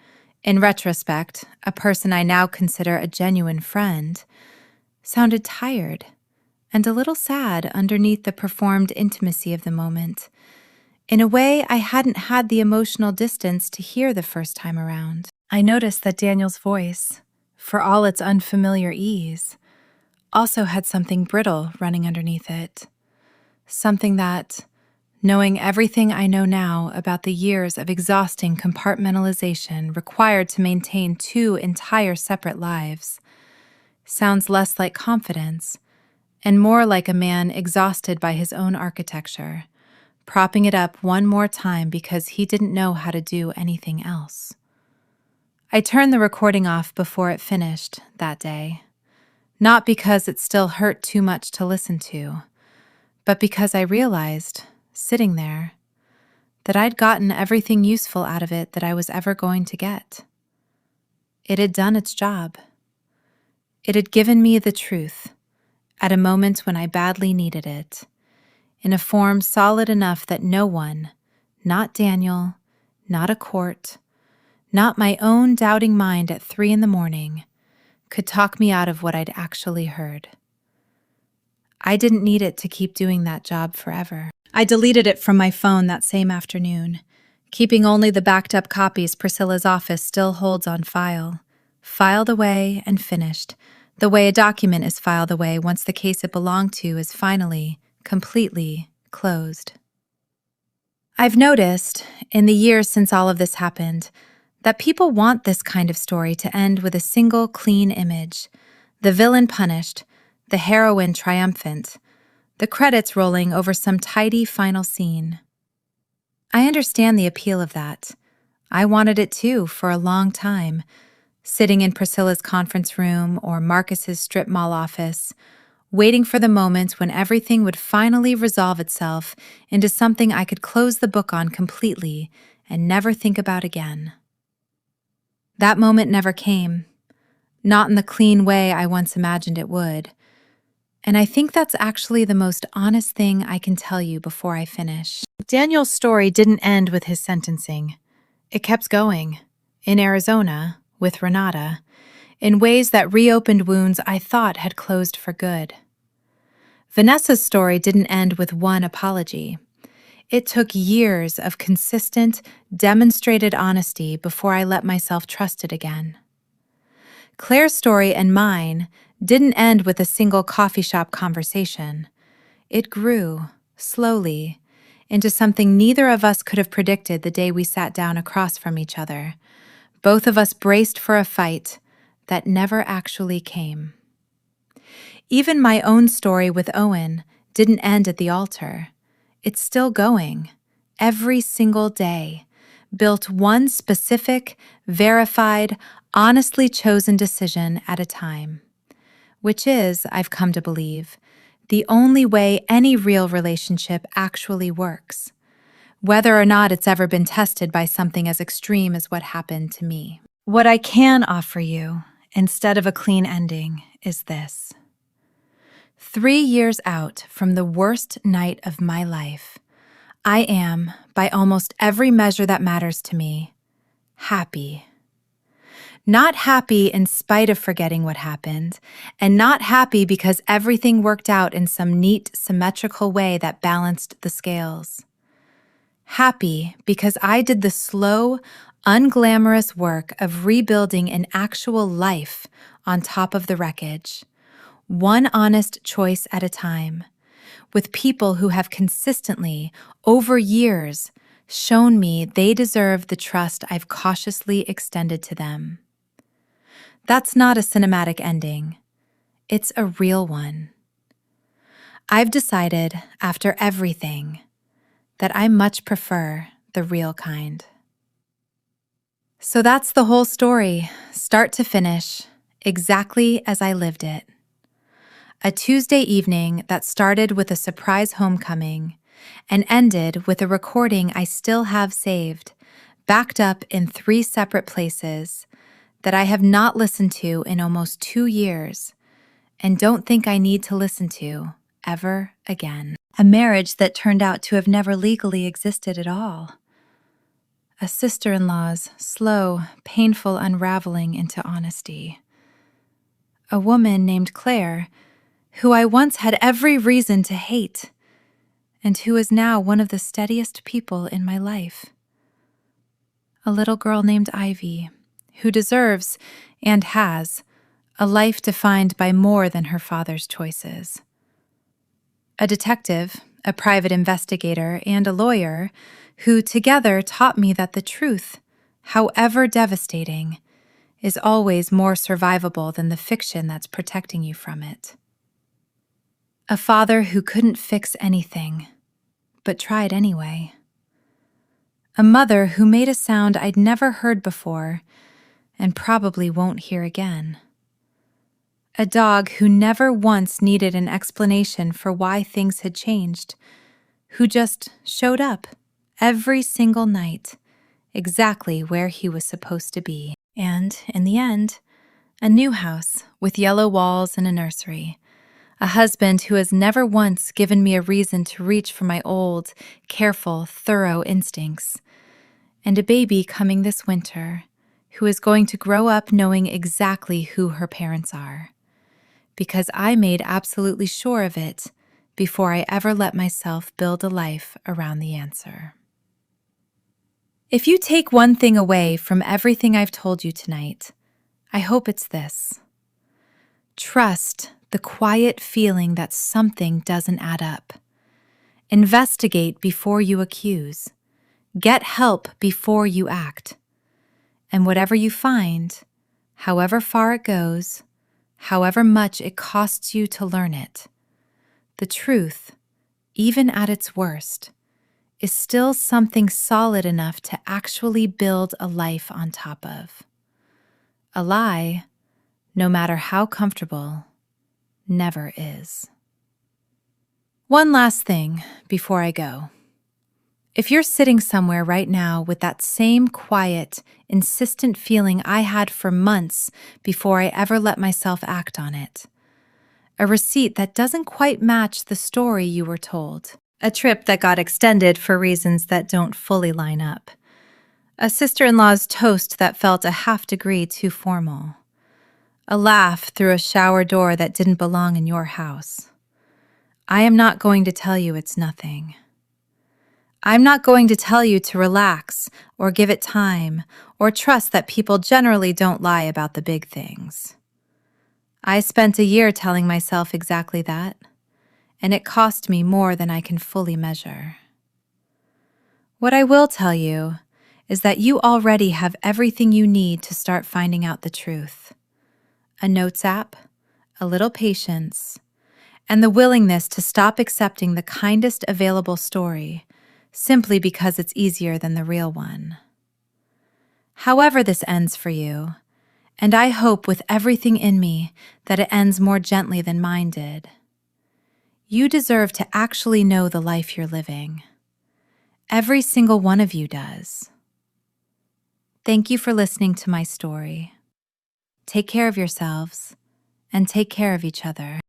in retrospect, a person I now consider a genuine friend, sounded tired and a little sad underneath the performed intimacy of the moment, in a way I hadn't had the emotional distance to hear the first time around. I noticed that Daniel's voice, for all its unfamiliar ease, also had something brittle running underneath it. Something that, knowing everything I know now about the years of exhausting compartmentalization required to maintain 2 entire separate lives, sounds less like confidence and more like a man exhausted by his own architecture, propping it up one more time because he didn't know how to do anything else. I turned the recording off before it finished that day, not because it still hurt too much to listen to, but because I realized, sitting there, that I'd gotten everything useful out of it that I was ever going to get. It had done its job. It had given me the truth at a moment when I badly needed it, in a form solid enough that no one, not Daniel, not a court, not my own doubting mind at 3 a.m, could talk me out of what I'd actually heard. I didn't need it to keep doing that job forever. I deleted it from my phone that same afternoon, keeping only the backed up copies Priscilla's office still holds on file, filed away and finished, the way a document is filed away once the case it belonged to is finally, completely closed. I've noticed, in the years since all of this happened, that people want this kind of story to end with a single clean image, the villain punished, the heroine triumphant, the credits rolling over some tidy final scene. I understand the appeal of that. I wanted it too for a long time, sitting in Priscilla's conference room or Marcus's strip mall office, waiting for the moment when everything would finally resolve itself into something I could close the book on completely and never think about again. That moment never came, not in the clean way I once imagined it would. And I think that's actually the most honest thing I can tell you before I finish. Daniel's story didn't end with his sentencing. It kept going, in Arizona, with Renata, in ways that reopened wounds I thought had closed for good. Vanessa's story didn't end with one apology. It took years of consistent, demonstrated honesty before I let myself trust it again. Claire's story and mine didn't end with a single coffee shop conversation. It grew, slowly, into something neither of us could have predicted the day we sat down across from each other. Both of us braced for a fight that never actually came. Even my own story with Owen didn't end at the altar. It's still going, every single day, built one specific, verified, honestly chosen decision at a time, which is, I've come to believe, the only way any real relationship actually works, whether or not it's ever been tested by something as extreme as what happened to me. What I can offer you, instead of a clean ending, is this. 3 years out from the worst night of my life, I am, by almost every measure that matters to me, happy. Not happy in spite of forgetting what happened, and not happy because everything worked out in some neat, symmetrical way that balanced the scales. Happy because I did the slow, unglamorous work of rebuilding an actual life on top of the wreckage, one honest choice at a time, with people who have consistently, over years, shown me they deserve the trust I've cautiously extended to them. That's not a cinematic ending. It's a real one. I've decided, after everything, that I much prefer the real kind. So that's the whole story, start to finish, exactly as I lived it. A Tuesday evening that started with a surprise homecoming and ended with a recording I still have saved, backed up in 3 separate places that I have not listened to in almost 2 years and don't think I need to listen to ever again. A marriage that turned out to have never legally existed at all. A sister-in-law's slow, painful unraveling into honesty. A woman named Claire, who I once had every reason to hate, and who is now one of the steadiest people in my life. A little girl named Ivy, who deserves, and has, a life defined by more than her father's choices. A detective, a private investigator, and a lawyer who together taught me that the truth, however devastating, is always more survivable than the fiction that's protecting you from it. A father who couldn't fix anything, but tried anyway. A mother who made a sound I'd never heard before and probably won't hear again. A dog who never once needed an explanation for why things had changed, who just showed up every single night, exactly where he was supposed to be. And, in the end, a new house with yellow walls and a nursery. A husband who has never once given me a reason to reach for my old, careful, thorough instincts. And a baby coming this winter who is going to grow up knowing exactly who her parents are. Because I made absolutely sure of it before I ever let myself build a life around the answer. If you take one thing away from everything I've told you tonight, I hope it's this. Trust the quiet feeling that something doesn't add up. Investigate before you accuse. Get help before you act. And whatever you find, however far it goes, however much it costs you to learn it, the truth, even at its worst, is still something solid enough to actually build a life on top of. A lie, no matter how comfortable, never is. One last thing before I go. If you're sitting somewhere right now with that same quiet, insistent feeling I had for months before I ever let myself act on it, a receipt that doesn't quite match the story you were told, a trip that got extended for reasons that don't fully line up, a sister-in-law's toast that felt a half-degree too formal, a laugh through a shower door that didn't belong in your house. I am not going to tell you it's nothing. I'm not going to tell you to relax or give it time or trust that people generally don't lie about the big things. I spent a year telling myself exactly that, and it cost me more than I can fully measure. What I will tell you is that you already have everything you need to start finding out the truth. A notes app, a little patience, and the willingness to stop accepting the kindest available story simply because it's easier than the real one. However this ends for you, and I hope with everything in me that it ends more gently than mine did, you deserve to actually know the life you're living. Every single one of you does. Thank you for listening to my story. Take care of yourselves, and take care of each other.